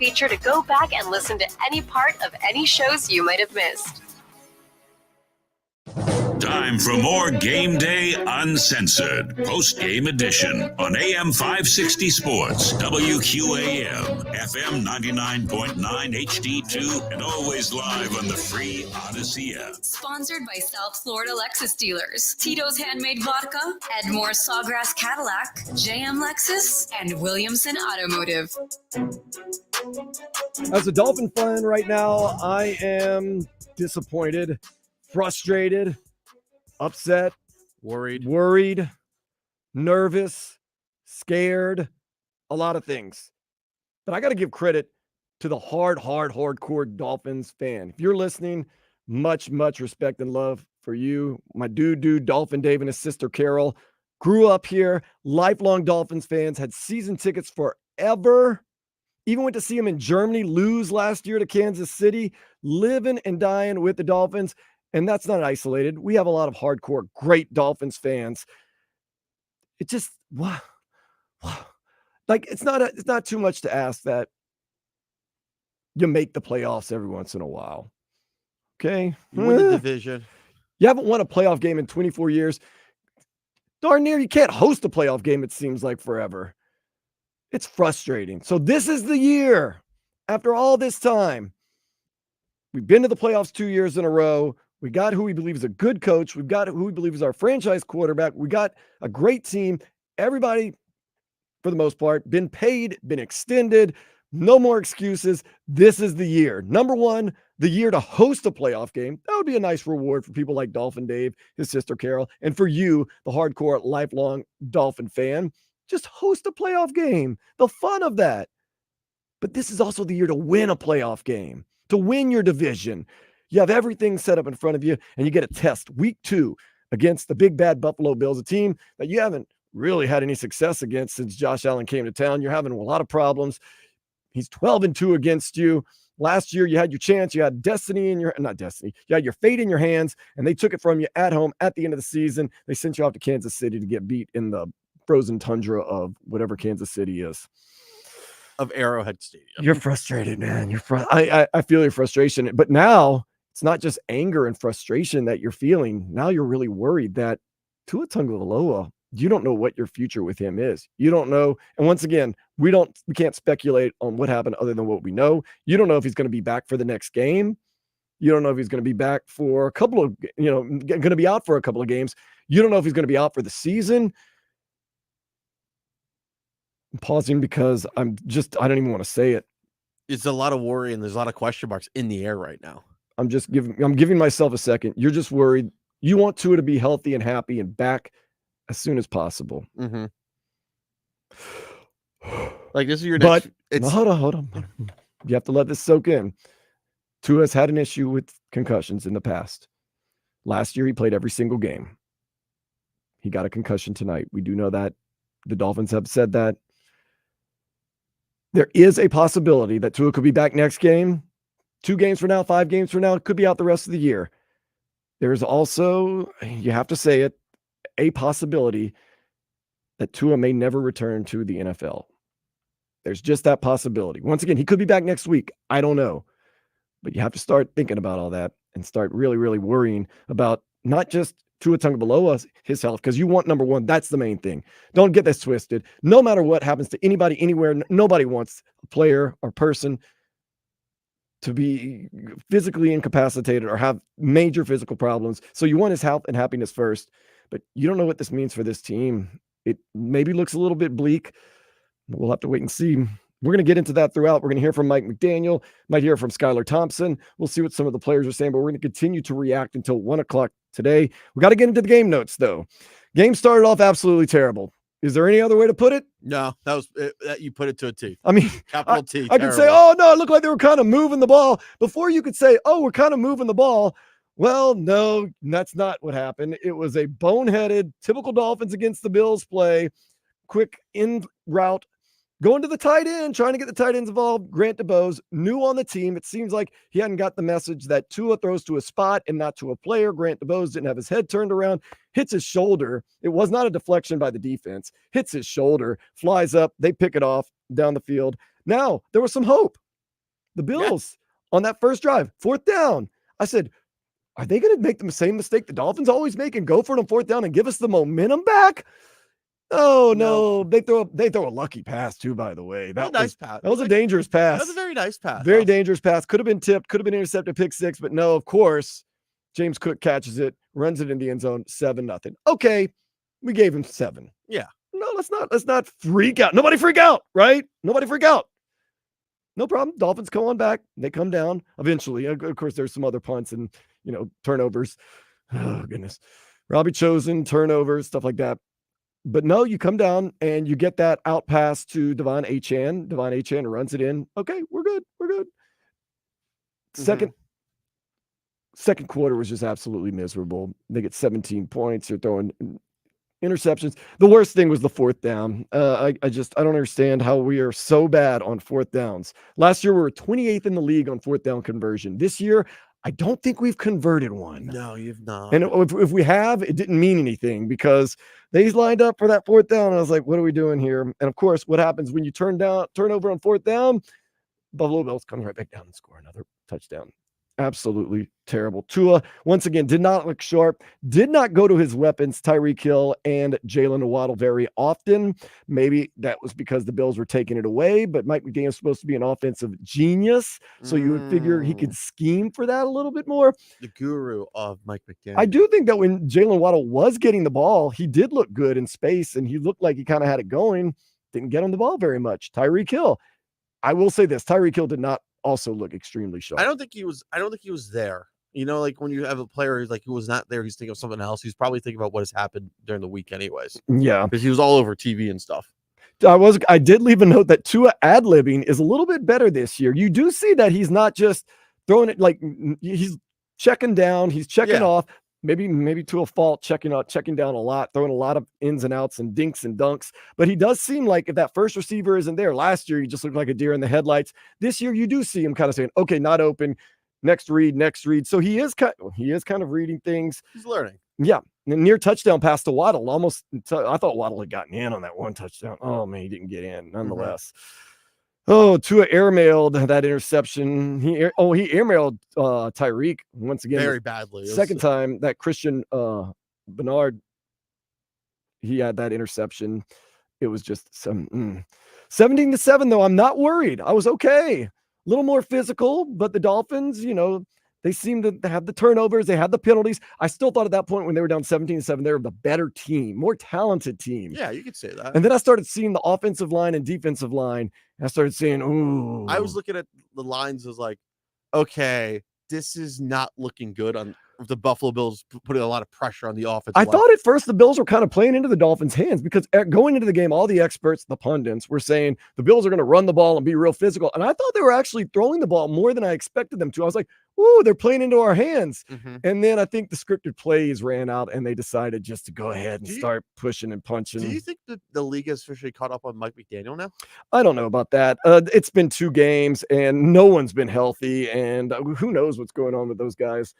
feature to go back and listen to any part of any shows you might have missed. Time for more Game Day Uncensored, Postgame edition on AM 560 Sports, WQAM, FM 99.9 HD2, and always live on the free Odyssey app. Sponsored by South Florida Lexus dealers, Tito's Handmade Vodka, Edmore Sawgrass Cadillac, JM Lexus, and Williamson Automotive. As a Dolphin fan right now, I am disappointed, frustrated, upset, worried, nervous, scared, a lot of things. But I got to give credit to the hardcore Dolphins fan. If you're listening, much respect and love for you. My dude, Dolphin Dave and his sister Carol grew up here, lifelong Dolphins fans, had season tickets forever. Even went to see him in Germany lose last year to Kansas City, living and dying with the Dolphins. And that's not isolated. We have a lot of hardcore, great Dolphins fans. It just, wow. Like, it's not too much to ask that you make the playoffs every once in a while. Okay? You win the division. You haven't won a playoff game in 24 years. Darn near you can't host a playoff game, it seems like forever. It's frustrating. So this is the year. After all this time, we've been to the playoffs 2 years in a row. We got who we believe is a good coach. We've got who we believe is our franchise quarterback. We got a great team. Everybody, for the most part, been paid, been extended. No more excuses. This is the year. Number one, the year to host a playoff game. That would be a nice reward for people like Dolphin Dave, his sister Carol, and for you, the hardcore, lifelong Dolphin fan. Just host a playoff game. The fun of that. But this is also the year to win a playoff game, to win your division. You have everything set up in front of you, and you get a test week 2 against the big bad Buffalo Bills, a team that you haven't really had any success against since Josh Allen came to town. You're having a lot of problems. He's 12-2 against you. Last year, you had your chance. You had destiny in your, not destiny. You had your fate in your hands, and they took it from you at home at the end of the season. They sent you off to Kansas City to get beat in the frozen tundra of whatever Kansas City is. Of Arrowhead Stadium. You're frustrated, man. I feel your frustration. But now, it's not just anger and frustration that you're feeling. Now you're really worried that Tua Tagovailoa, you don't know what your future with him is. You don't know. And once again, we can't speculate on what happened other than what we know. You don't know if he's going to be back for the next game. You don't know if he's going to be back for a couple of, going to be out for a couple of games. You don't know if he's going to be out for the season. I'm pausing because I don't even want to say it. It's a lot of worry and there's a lot of question marks in the air right now. I'm giving myself a second. You're just worried. You want Tua to be healthy and happy and back as soon as possible. Mm-hmm. Like this is your next. But hold on. You have to let this soak in. Tua has had an issue with concussions in the past. Last year, he played every single game. He got a concussion tonight. We do know that. The Dolphins have said that. There is a possibility that Tua could be back next game. 2 games from now, 5 games from now, it could be out the rest of the year. There's also, you have to say it, a possibility that Tua may never return to the NFL. There's just that possibility. Once again, he could be back next week. I don't know. But you have to start thinking about all that and start really, really worrying about not just Tua Tagovailoa, his health, because you want number one. That's the main thing. Don't get this twisted. No matter what happens to anybody, anywhere, nobody wants a player or person to be physically incapacitated or have major physical problems. So you want his health and happiness first, but you don't know what this means for this team. It maybe looks a little bit bleak. We'll have to wait and see. We're going to get into that throughout. We're going to hear from Mike McDaniel, might hear from Skyler Thompson. We'll see what some of the players are saying, but we're going to continue to react until 1 o'clock today. We got to get into the game notes, though. Game started off absolutely terrible. Is there any other way to put it? No, that was you put it to a T. I mean, capital T. I could say, oh, no, it looked like they were kind of moving the ball. Before you could say, oh, we're kind of moving the ball. Well, no, that's not what happened. It was a boneheaded, typical Dolphins against the Bills play. Quick in route, going to the tight end, trying to get the tight ends involved. Grant DeBose, new on the team. It seems like he hadn't got the message that Tua throws to a spot and not to a player. Grant DeBose didn't have his head turned around, hits his shoulder. It was not a deflection by the defense. Hits his shoulder, flies up. They pick it off down the field. Now, there was some hope. The Bills on that first drive, 4th down. I said, are they going to make the same mistake the Dolphins always make and go for it on 4th down and give us the momentum back? Oh no, they throw a lucky pass too, by the way. That was a nice pass. That was a dangerous pass. That was a very nice pass. Very dangerous pass. Could have been tipped, could have been intercepted, pick 6, but no, of course, James Cook catches it, runs it in the end zone, 7-0. Okay, we gave him 7. Yeah. No, let's not freak out. Nobody freak out, right? Nobody freak out. No problem. Dolphins come on back. They come down eventually. Of course, there's some other punts and, turnovers. Oh, goodness. Robbie Chosen, turnovers, stuff like that. But no, you come down and you get that out pass to Devon Achane. Devon Achane runs it in. Okay, we're good. We're good. Second quarter was just absolutely miserable. They get 17 points. They're throwing interceptions. The worst thing was the 4th down. I don't understand how we are so bad on 4th downs. Last year, we were 28th in the league on 4th down conversion. This year, I don't think we've converted one. No, you've not. And if we have, it didn't mean anything because they lined up for that 4th down. And I was like, what are we doing here? And of course, what happens when you turn over on 4th down? Buffalo Bills come right back down and score another touchdown. Absolutely terrible. Tua, once again, did not look sharp, did not go to his weapons, Tyreek Hill and Jalen Waddle very often. Maybe that was because the Bills were taking it away, but Mike McDaniel is supposed to be an offensive genius. So you would figure he could scheme for that a little bit more. The guru of Mike McDaniel. I do think that when Jalen Waddle was getting the ball, he did look good in space and he looked like he kind of had it going. Didn't get on the ball very much. Tyreek Hill. I will say this, Tyreek Hill did not also look extremely sharp. I don't think he was there. Like when you have a player who's like who was not there, he's thinking of something else. He's probably thinking about what has happened during the week anyways. Yeah. Because he was all over TV and stuff. I did leave a note that Tua ad-libbing is a little bit better this year. You do see that he's not just throwing it like he's checking down, he's checking off. Maybe to a fault, checking down a lot, throwing a lot of ins and outs and dinks and dunks. But he does seem like if that first receiver isn't there, last year he just looked like a deer in the headlights. This year you do see him kind of saying, okay, not open, next read. So he is kind of reading things. He's learning. Yeah. Near touchdown pass to Waddle. I thought Waddle had gotten in on that one touchdown. Oh man, he didn't get in nonetheless. Oh, Tua airmailed that interception. He airmailed Tyreek once again. Very badly. Second time that Christian Bernard, he had that interception. It was just 17-7 though. I'm not worried. I was okay. A little more physical, but the Dolphins, they seemed to have the turnovers. They had the penalties. I still thought at that point when they were down 17-7, they were the better team, more talented team. Yeah, you could say that. And then I started seeing the offensive line and defensive line. And I started saying, ooh. I was looking at the lines as like, okay, this is not looking good on the Buffalo Bills putting a lot of pressure on the offense. I thought at first the Bills were kind of playing into the Dolphins' hands because going into the game, all the experts, the pundits were saying the Bills are going to run the ball and be real physical. And I thought they were actually throwing the ball more than I expected them to. I was like, ooh, they're playing into our hands. And then I think the scripted plays ran out and they decided just to go ahead and start pushing and punching. Do you think that the league has officially caught up on Mike McDaniel now? I don't know about that. It's been 2 games and no one's been healthy. And who knows what's going on with those guys.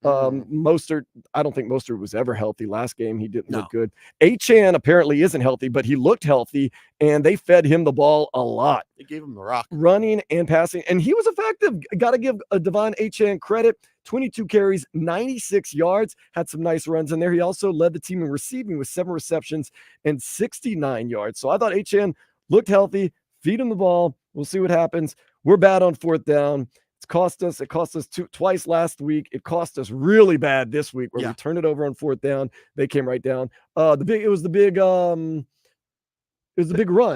Mostert, I don't think Mostert was ever healthy. Last game, he didn't look good. Achane apparently isn't healthy, but he looked healthy, and they fed him the ball a lot. They gave him the rock. Running and passing, and he was effective. Got to give Devon Achane credit. 22 carries, 96 yards, had some nice runs in there. He also led the team in receiving with 7 receptions and 69 yards. So I thought Achane looked healthy, feed him the ball. We'll see what happens. We're bad on 4th down. It cost us twice last week. It cost us really bad this week where we turned it over on 4th down. They came right down. It was the big run.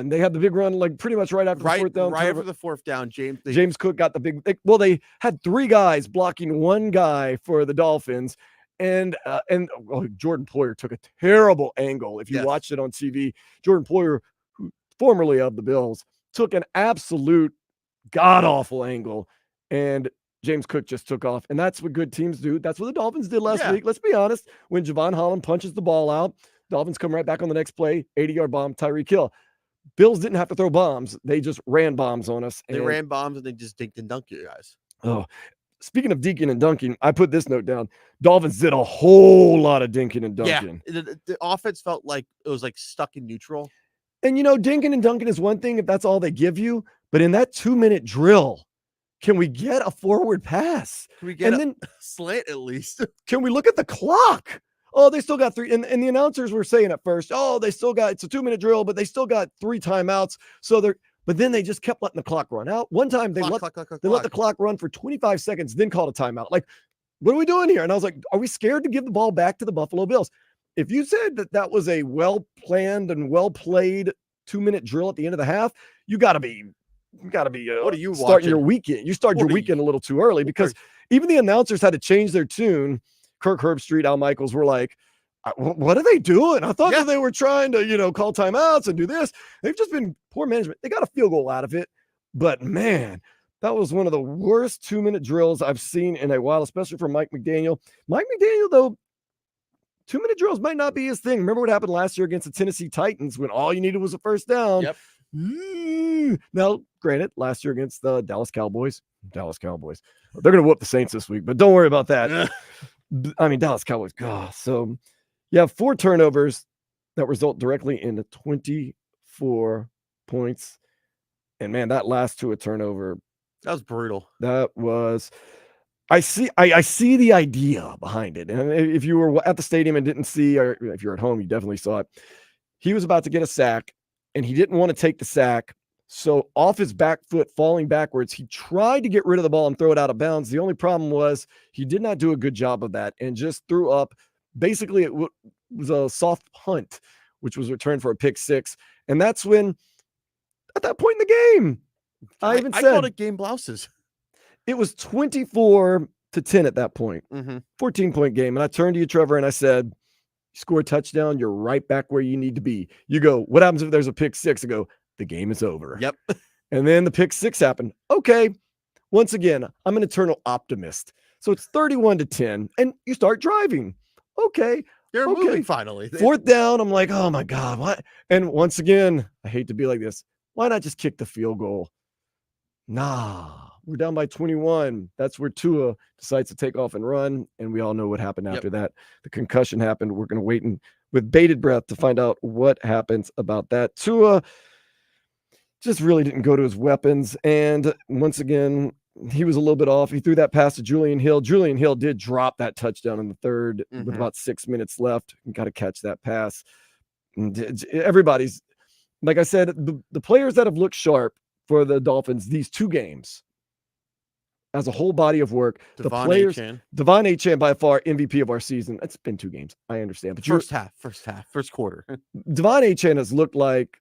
They had the big run like pretty much right after the 4th down. Right after the 4th down, James Cook got the big. They had 3 guys blocking 1 guy for the Dolphins. And Jordan Poyer took a terrible angle. If you watched it on TV, Jordan Poyer, formerly of the Bills, took an absolute god-awful angle. And James Cook just took off. And that's what good teams do. That's what the Dolphins did last week. Let's be honest. When Javon Holland punches the ball out, Dolphins come right back on the next play, 80-yard bomb, Tyreek Hill. Bills didn't have to throw bombs. They just ran bombs on us. They ran bombs and they just dinked and dunked you guys. Oh, speaking of dinking and dunking, I put this note down. Dolphins did a whole lot of dinking and dunking. Yeah, the offense felt like it was like stuck in neutral. And, dinking and dunking is one thing if that's all they give you. But in that 2-minute drill, Can we get a forward pass? Can we get And a then slant at least? can we look at the clock? Oh, they still got 3. And the announcers were saying at first, oh, they still got, it's a 2-minute drill, but they still got 3 timeouts. But then they just kept letting the clock run out. One time they let the clock run for 25 seconds, then called a timeout. Like, what are we doing here? And I was like, are we scared to give the ball back to the Buffalo Bills? If you said that was a well-planned and well-played 2-minute drill at the end of the half, you got to be what are you starting watching? Your weekend? You start your weekend a little too early because even the announcers had to change their tune. Kirk Herbstreit, Al Michaels were like, what are they doing? I thought that they were trying to, call timeouts and do this. They've just been poor management. They got a field goal out of it. But man, that was one of the worst 2-minute drills I've seen in a while, especially for Mike McDaniel. Mike McDaniel, though, 2-minute drills might not be his thing. Remember what happened last year against the Tennessee Titans when all you needed was a first down? Yep. Now, granted, last year against the Dallas Cowboys, they're going to whoop the Saints this week, but don't worry about that. I mean, Dallas Cowboys, God. So you have 4 turnovers that result directly into 24 points. And man, that last to a turnover. That was brutal. That was, I see the idea behind it. And if you were at the stadium and didn't see, or if you're at home, you definitely saw it. He was about to get a sack and he didn't want to take the sack. So off his back foot, falling backwards, he tried to get rid of the ball and throw it out of bounds. The only problem was he did not do a good job of that and just threw up. Basically, it was a soft punt, which was returned for a pick 6. And that's when, at that point in the game, I called it game blouses. It was 24-10 at that point. 14-point game. And I turned to you, Trevor, and I said, you score a touchdown, you're right back where you need to be. You go, what happens if there's a pick 6? I go, the game is over. Yep. And then the pick 6 happened. Okay. Once again, I'm an eternal optimist. So it's 31-10 and you start driving. Okay. They're moving finally. 4th down. I'm like, oh my God. What? And once again, I hate to be like this. Why not just kick the field goal? Nah, we're down by 21. That's where Tua decides to take off and run. And we all know what happened after that. The concussion happened. We're going to wait with bated breath to find out what happens about that. Tua just really didn't go to his weapons. And once again, he was a little bit off. He threw that pass to Julian Hill. Julian Hill did drop that touchdown in the 3rd with about 6 minutes left. You got to catch that pass. And everybody's, like I said, the players that have looked sharp for the Dolphins these 2 games as a whole body of work. Devon Achane by far MVP of our season. It's been 2 games. I understand. But first quarter. Devon Achane has looked like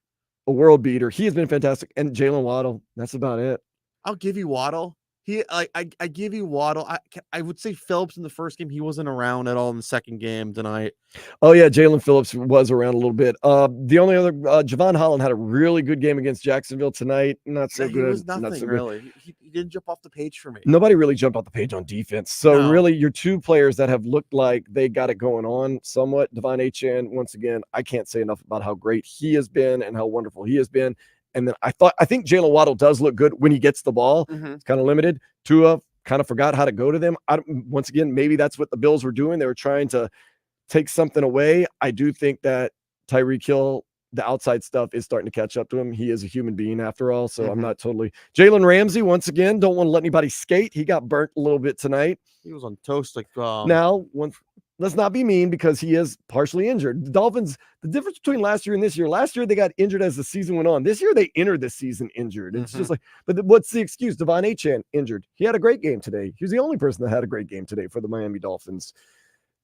a world beater. He has been fantastic. And Jalen Waddle, that's about it. I'll give you Waddle. I give you Waddle. I would say Phillips in the first game. He wasn't around at all in the second game tonight. Oh yeah, Jalen Phillips was around a little bit. The only other Javon Holland had a really good game against Jacksonville tonight. Not so good. He was nothing really. He didn't jump off the page for me. Nobody really jumped off the page on defense. So really, your 2 players that have looked like they got it going on somewhat. Devon Achane, once again, I can't say enough about how great he has been and how wonderful he has been. And then I think Jalen Waddle does look good when he gets the ball. It's kind of limited. Tua kind of forgot how to go to them. Once again, maybe that's what the Bills were doing. They were trying to take something away. I do think that Tyreek Hill, the outside stuff is starting to catch up to him. He is a human being after all. So I'm not totally. Jalen Ramsey, once again, don't want to let anybody skate. He got burnt a little bit tonight. He was on toast. Let's not be mean because he is partially injured. The Dolphins, the difference between last year and this year, last year they got injured as the season went on. This year they entered the season injured. It's just like, but what's the excuse? Devon Achane injured. He had a great game today. He was the only person that had a great game today for the Miami Dolphins.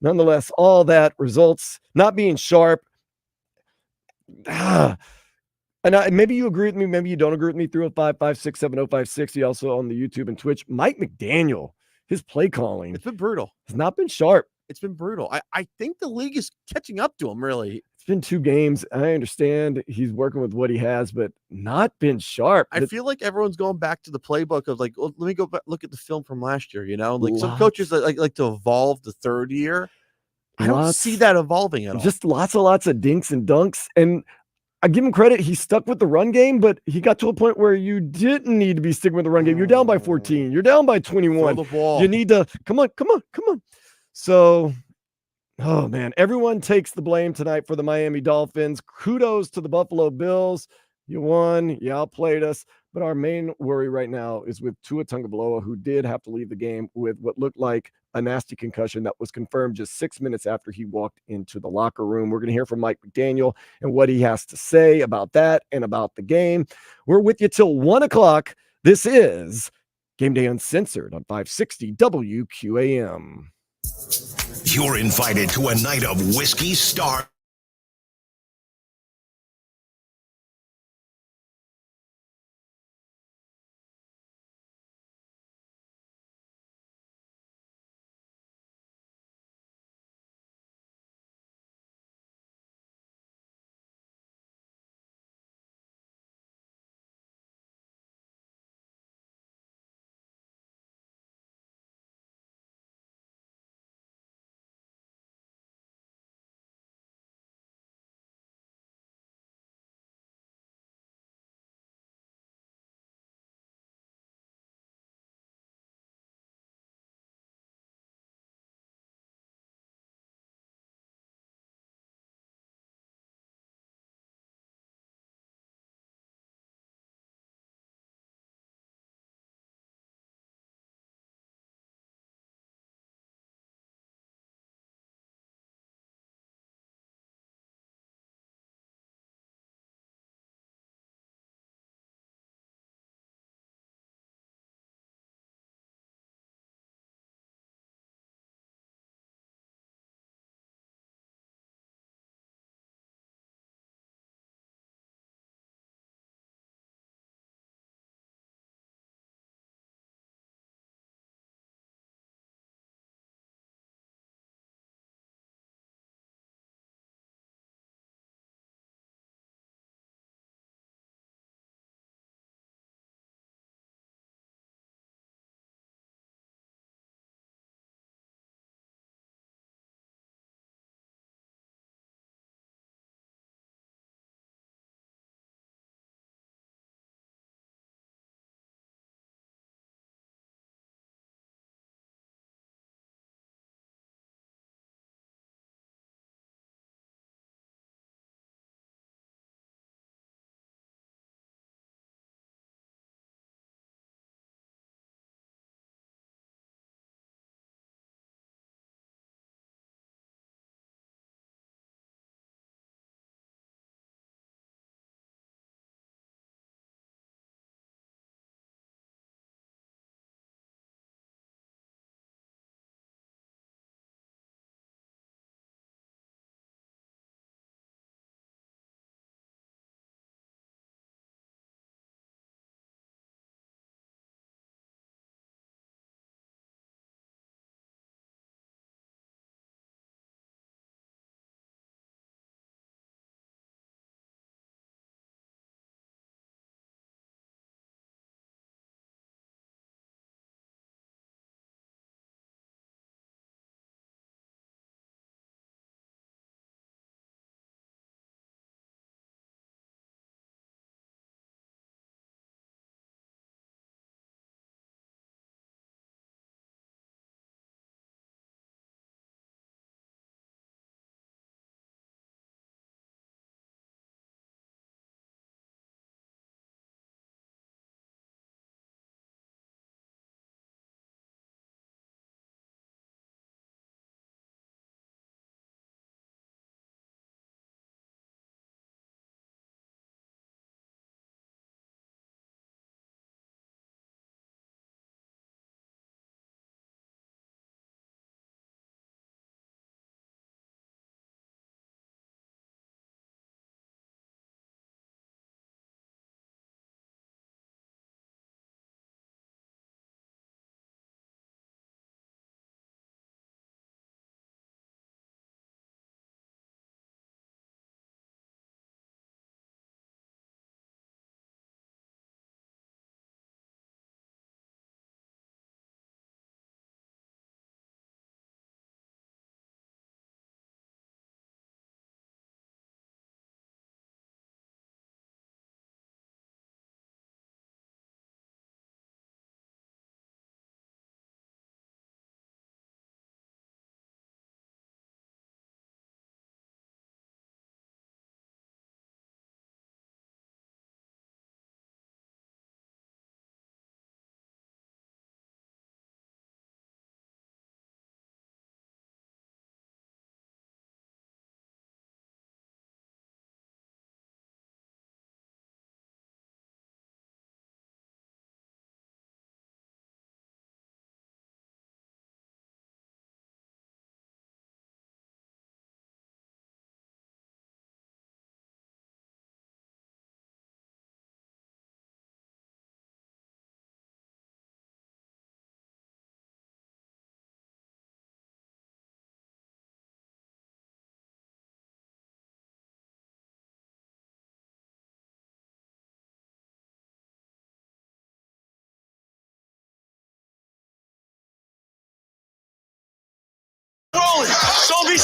Nonetheless, all that results not being sharp. And maybe you agree with me, maybe you don't agree with me. 305-567-056. He also on the YouTube and Twitch. Mike McDaniel, his play calling. It's been brutal. Has not been sharp. It's been brutal. I think the league is catching up to him, really. It's been 2 games. I understand he's working with what he has, but not been sharp. I feel like everyone's going back to the playbook of like, well, let me go back, look at the film from last year, Like some coaches that like to evolve the 3rd year. I don't see that evolving at all. Just lots of dinks and dunks. And I give him credit. He stuck with the run game, but he got to a point where you didn't need to be sticking with the run game. You're down by 14. You're down by 21. Throw the ball. You need to come on. So, oh man, everyone takes the blame tonight for the Miami Dolphins. Kudos to the Buffalo Bills. You won. You outplayed us. But our main worry right now is with Tua Tagovailoa, who did have to leave the game with what looked like a nasty concussion that was confirmed just 6 minutes after he walked into the locker room. We're going to hear from Mike McDaniel and what he has to say about that and about the game. We're with you till 1 o'clock. This is Game Day Uncensored on 560 WQAM. You're invited to a night of whiskey, star,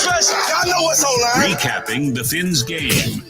stress. Y'all know what's online. Recapping the Fins game.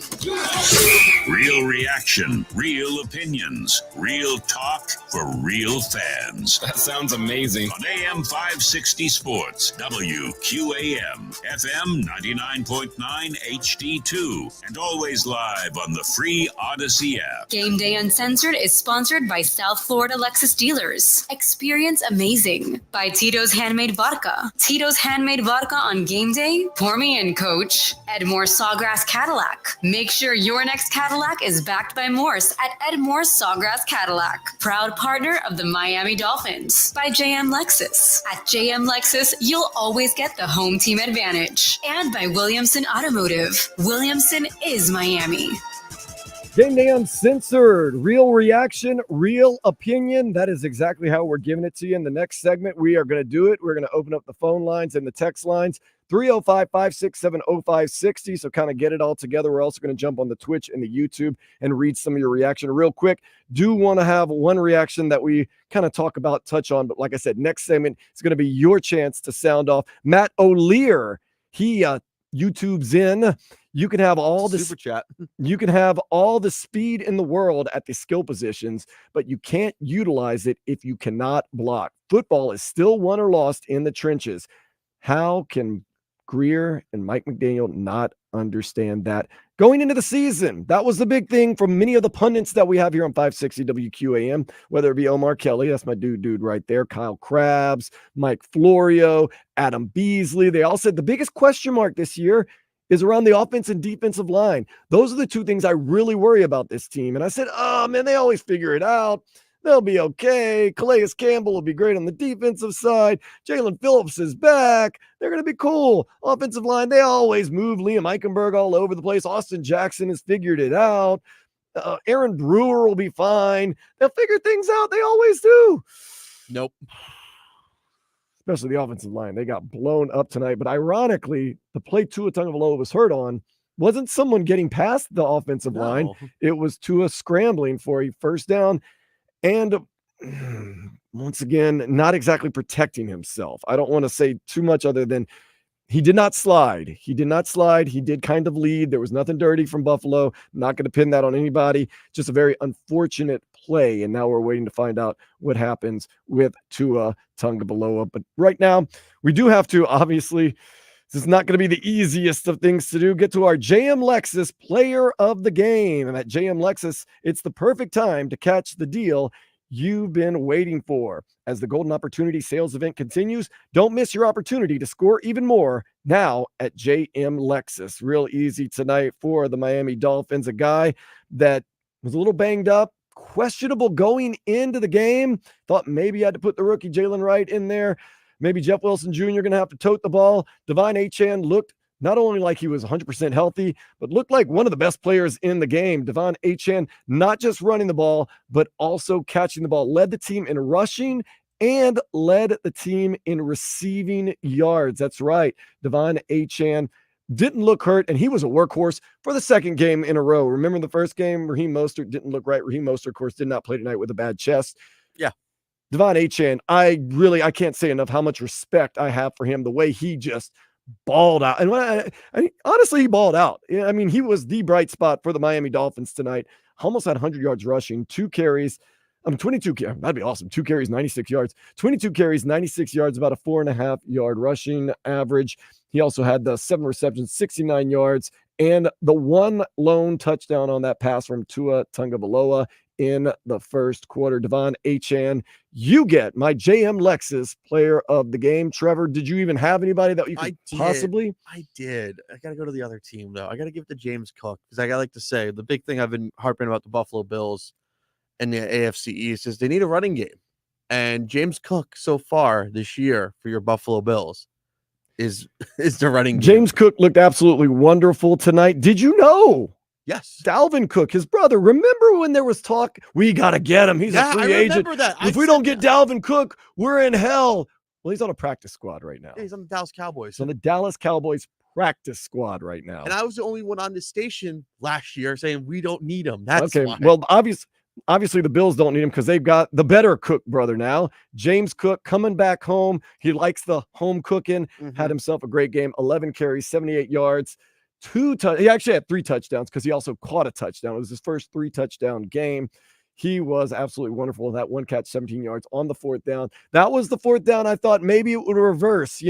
Real reaction, real opinions, real talk for real fans. That sounds amazing. On AM 560 Sports, WQAM, FM 99.9 HD2, and always live on the free Odyssey app. Gameday Uncensored is sponsored by South Florida Lexus Dealers. Experience amazing by Tito's Handmade Vodka. Tito's Handmade Vodka on game day. Pour me in, coach. Edmore Sawgrass Cadillac. Make sure your next Cadillac is backed by Morse at Edmore Sawgrass Cadillac. Proud partner of the Miami Dolphins. By JM Lexus. At JM Lexus, you'll always get the home team advantage. And by Williamson Automotive. Williamson is Miami. Gameday Uncensored, real reaction, real opinion. That is exactly how we're giving it to you. In the next segment, we are going to do it. We're going to open up the phone lines and the text lines, 305-567-0560. So kind of get it all together. We're also going to jump on the Twitch and the YouTube and read some of your reaction real quick. Do want to have one reaction that we kind of touch on. But like I said, next segment is going to be your chance to sound off. Matt O'Lear, he YouTube's in. You can have all the super chat. You can have all the speed in the world at the skill positions, but you can't utilize it if you cannot block. Football is still won or lost in the trenches. How can Greer and Mike McDaniel not understand that? Going into the season, that was the big thing from many of the pundits that we have here on 560 WQAM, whether it be Omar Kelly, that's my dude right there, Kyle Krabs, Mike Florio, Adam Beasley. They all said the biggest question mark this year is around the offense and defensive line. Those are the two things I really worry about this team. And I said, oh, man, they always figure it out. They'll be okay. Calais Campbell will be great on the defensive side. Jalen Phillips is back. They're going to be cool. Offensive line, they always move Liam Eichenberg all over the place. Austin Jackson has figured it out. Aaron Brewer will be fine. They'll figure things out. They always do. Nope. Especially the offensive line. They got blown up tonight. But ironically, the play Tua Tagovailoa was hurt on wasn't someone getting past the offensive line. It was Tua scrambling for a first down and once again, not exactly protecting himself. I don't want to say too much other than he did not slide. He did not slide. He did kind of lead. There was nothing dirty from Buffalo. Not going to pin that on anybody. Just a very unfortunate play. And now we're waiting to find out what happens with Tua Tagovailoa. But right now, we do have to, obviously, this is not going to be the easiest of things to do. Get to our JM Lexus player of the game. And at JM Lexus, it's the perfect time to catch the deal you've been waiting for. As the Golden Opportunity sales event continues, don't miss your opportunity to score even more now at JM Lexus. Real easy tonight for the Miami Dolphins. A guy that was a little banged up, questionable going into the game. Thought maybe I had to put the rookie Jalen Wright in there. Maybe Jeff Wilson Jr. going to have to tote the ball. Devon Achane looked not only like he was 100% healthy, but looked like one of the best players in the game. Devon Achane, not just running the ball, but also catching the ball. Led the team in rushing and led the team in receiving yards. That's right. Devon Achane didn't look hurt, and he was a workhorse for the second game in a row. Remember the first game, Raheem Mostert didn't look right. Raheem Mostert, of course, did not play tonight with a bad chest. Yeah. Devon Achane, I can't say enough how much respect I have for him, the way he just balled out. And honestly, he balled out. I mean, he was the bright spot for the Miami Dolphins tonight. Almost had 100 yards rushing, 2 carries. 22 carries. That'd be awesome. 2 carries, 96 yards. 22 carries, 96 yards, about a 4.5 yard rushing average. He also had the 7 receptions, 69 yards, and the 1 lone touchdown on that pass from Tua Tagovailoa in the first quarter. Devon Achane, you get my JM Lexus player of the game. Trevor, did you even have anybody that you could possibly? I did. I got to go to the other team, though. I got to give it to James Cook because I like to say the big thing I've been harping about the Buffalo Bills and the AFC East is they need a running game. And James Cook so far this year for your Buffalo Bills is the running game. James Cook looked absolutely wonderful tonight. Did you know? Yes. Dalvin Cook, his brother. Remember when there was talk, we got to get him. He's a free agent. If we don't get Dalvin Cook, we're in hell. Well, he's on a practice squad right now. Yeah, he's on the Dallas Cowboys. He's on the Dallas Cowboys practice squad right now. And I was the only one on the station last year saying we don't need him. That's okay. why. Well, obviously, Obviously, the Bills don't need him because they've got the better Cook brother now. James Cook coming back home. He likes the home cooking. Had himself a great game. 11 carries, 78 yards. He actually had 3 touchdowns because he also caught a touchdown. It was his first 3-touchdown game. He was absolutely wonderful. That one catch, 17 yards on the 4th down. That was the 4th down. I thought maybe it would reverse,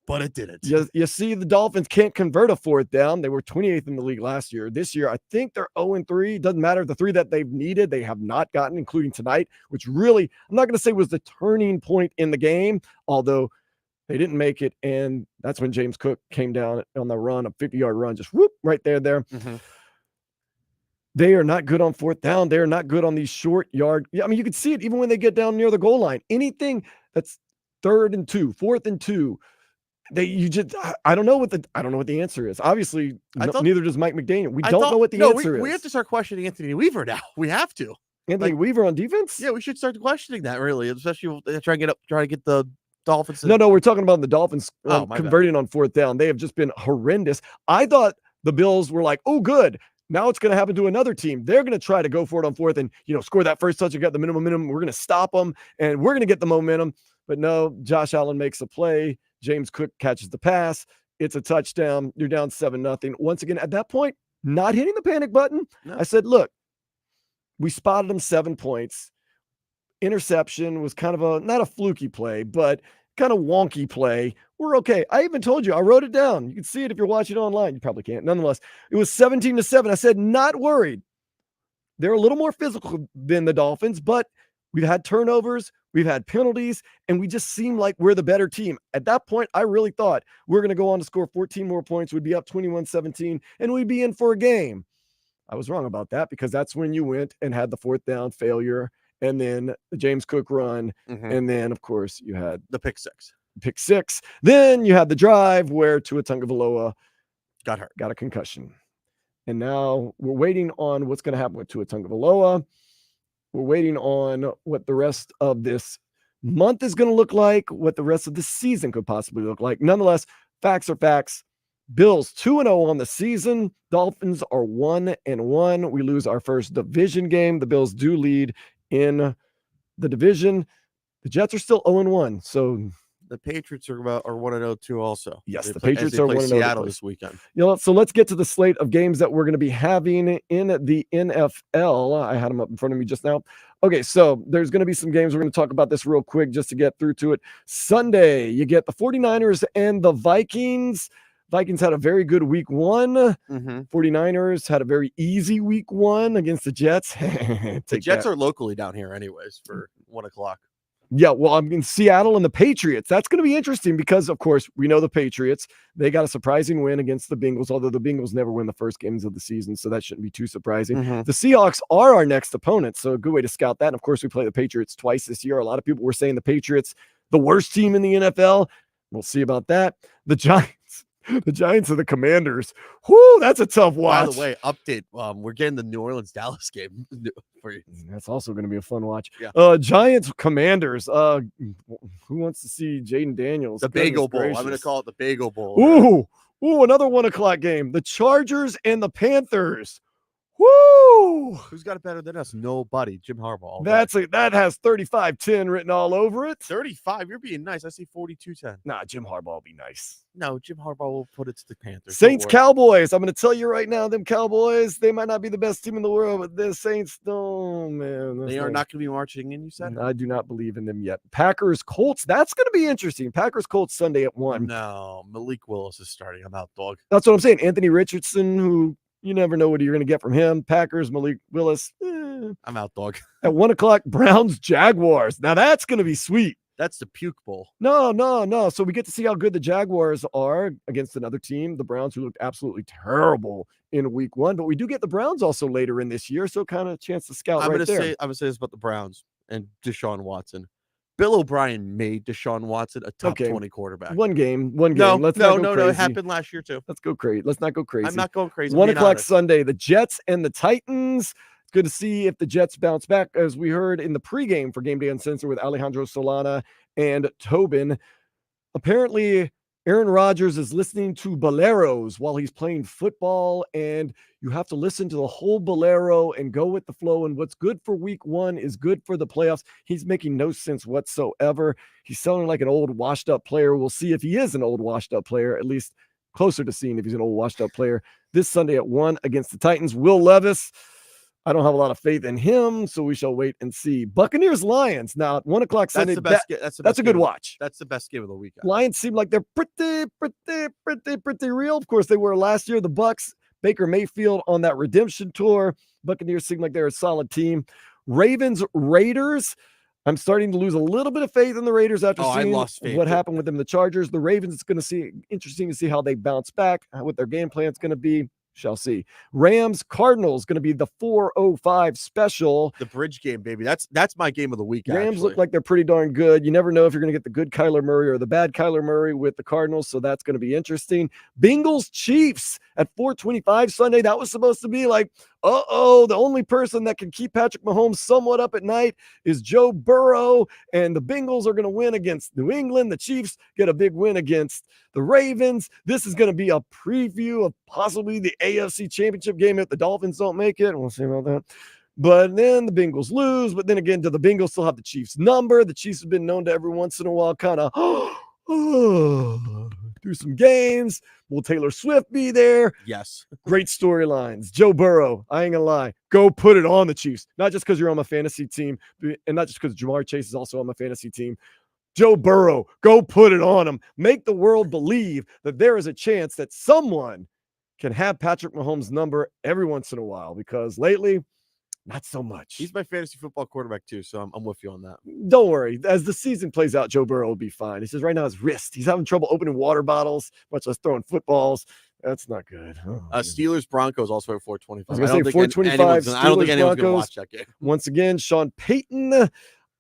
but it didn't. You see, the Dolphins can't convert a 4th down. They were 28th in the league last year. This year, I think they're 0-3. Doesn't matter. The 3 that they've needed, they have not gotten, including tonight, which really, I'm not going to say was the turning point in the game, although they didn't make it. And that's when James Cook came down on the run, a 50-yard run, just whoop, right there. They are not good on 4th down. They are not good on these short yard. I mean, you could see it even when they get down near the goal line. Anything that's 3rd and 2, 4th and 2, I don't know what the answer is. Obviously, neither does Mike McDaniel. We don't know what the answer is. We have to start questioning Anthony Weaver now. We have to. Anthony Weaver on defense? Yeah, we should start questioning that, really, especially try to get the Dolphins. No, we're talking about the Dolphins converting on 4th down. They have just been horrendous. I thought the Bills were like, oh, good. Now it's going to happen to another team. They're going to try to go for it on 4th and, score that first touch and get the minimum. We're going to stop them, and we're going to get the momentum. But no, Josh Allen makes a play. James Cook catches the pass. It's a touchdown. You're down 7-0. Once again, at that point, not hitting the panic button. No. I said, look, we spotted them 7 points. Interception was kind of not a fluky play, but kind of wonky play. We're okay. I even told you, I wrote it down. You can see it if you're watching online. You probably can't. Nonetheless, it was 17-7. I said, not worried. They're a little more physical than the Dolphins, but we've had turnovers, we've had penalties, and we just seem like we're the better team. At that point, I really thought we're going to go on to score 14 more points. We'd be up 21-17, and we'd be in for a game. I was wrong about that because that's when you went and had the 4th down failure, and then the James Cook run, and then, of course, you had the pick six. Then you had the drive where Tua Tagovailoa got hurt, got a concussion. And now we're waiting on what's going to happen with Tua Tagovailoa. We're waiting on what the rest of this month is going to look like, what the rest of the season could possibly look like. Nonetheless, facts are facts. Bills 2-0 on the season. Dolphins are 1-1. We lose our first division game. The Bills do lead in the division. The Jets are still 0-1. So the Patriots are 1-0 too also. Yes, the Patriots are 1-0 Seattle this weekend. So let's get to the slate of games that we're going to be having in the NFL. I had them up in front of me just now. Okay, so there's going to be some games. We're going to talk about this real quick just to get through to it. Sunday, you get the 49ers and the Vikings. Vikings had a very good week 1. 49ers had a very easy week 1 against the Jets. The Jets are locally down here anyways for 1 o'clock. Yeah, well, I'm in Seattle and the Patriots. That's going to be interesting because, of course, we know the Patriots. They got a surprising win against the Bengals, although the Bengals never win the first games of the season, so that shouldn't be too surprising. The Seahawks are our next opponent, so a good way to scout that. And, of course, we play the Patriots twice this year. A lot of people were saying the Patriots, the worst team in the NFL. We'll see about that. The Giants are the Commanders. Whoo, that's a tough watch. By the way, update. We're getting the New Orleans-Dallas game for you. That's also going to be a fun watch. Yeah. Giants, Commanders. Who wants to see Jaden Daniels? The Bagel Bowl. I'm going to call it the Bagel Bowl. Ooh, another 1 o'clock game. The Chargers and the Panthers. Woo! Who's got it better than us? Nobody. Jim Harbaugh. That has 35-10 written all over it. 35. You're being nice. I see 42-10. Nah, Jim Harbaugh will be nice. No, Jim Harbaugh will put it to the Panthers. Saints, Cowboys. I'm going to tell you right now, them Cowboys, they might not be the best team in the world, but the Saints, oh, man. They are not going to be marching in, you said? I do not believe in them yet. Packers, Colts. That's going to be interesting. Packers, Colts Sunday at 1. No, Malik Willis is starting. I'm out, dog. That's what I'm saying. Anthony Richardson, who you never know what you're going to get from him. Packers, Malik Willis. I'm out, dog. At 1 o'clock, Browns, Jaguars. Now that's going to be sweet. That's the puke bowl. No. So we get to see how good the Jaguars are against another team, the Browns, who looked absolutely terrible in week 1. But we do get the Browns also later in this year, so kind of a chance to scout I'm right gonna there. I'm going to say this about the Browns and Deshaun Watson. Bill O'Brien made Deshaun Watson a top 20 quarterback. One game. No, it happened last year too. Let's go crazy. Let's not go crazy. I'm not going crazy. 1 o'clock Sunday, the Jets and the Titans. It's good to see if the Jets bounce back, as we heard in the pregame for Gameday Uncensored with Alejandro Solana and Tobin. Apparently, Aaron Rodgers is listening to boleros while he's playing football, and you have to listen to the whole bolero and go with the flow. And what's good for week one is good for the playoffs. He's making no sense whatsoever. He's sounding like an old washed up player. We'll see if he is an old washed up player, at least closer to seeing if he's an old washed up player this Sunday at 1 against the Titans. Will Levis, I don't have a lot of faith in him, so we shall wait and see. Buccaneers Lions now at 1 o'clock Sunday. That's a good watch. That's the best game of the week. Lions seem like they're pretty real. Of course, they were last year. The Bucs, Baker Mayfield on that redemption tour. Buccaneers seem like they're a solid team. Ravens Raiders. I'm starting to lose a little bit of faith in the Raiders after seeing what happened with them. The Chargers, the Ravens. It's going to be interesting to see how they bounce back, what their game plan is going to be. Shall see. Rams Cardinals going to be the 4:05 special. The bridge game, baby. That's my game of the week. Rams look like they're pretty darn good. You never know if you're going to get the good Kyler Murray or the bad Kyler Murray with the Cardinals, so that's going to be interesting. Bengals Chiefs at 4:25 Sunday. That was supposed to be like, the only person that can keep Patrick Mahomes somewhat up at night is Joe Burrow, and the Bengals are going to win against New England. The Chiefs get a big win against the Ravens. This is going to be a preview of possibly the AFC Championship game if the Dolphins don't make it. We'll see about that. But then the Bengals lose. But then again, do the Bengals still have the Chiefs number? The Chiefs have been known to every once in a while kind of through some games. Will Taylor Swift be there? Yes. Great storylines. Joe Burrow, I ain't gonna lie. Go put it on the Chiefs. Not just because you're on my fantasy team, and not just because Jamar Chase is also on my fantasy team. Joe Burrow, go put it on him. Make the world believe that there is a chance that someone can have Patrick Mahomes' number every once in a while, because lately, not so much. He's my fantasy football quarterback too, so I'm with you on that. Don't worry. As the season plays out, Joe Burrow will be fine. He says right now his wrist. He's having trouble opening water bottles, much less throwing footballs. That's not good. Steelers Broncos also at 4:25. I was going to say 4:25. I don't think anyone's going to watch that game. Once again, Sean Payton.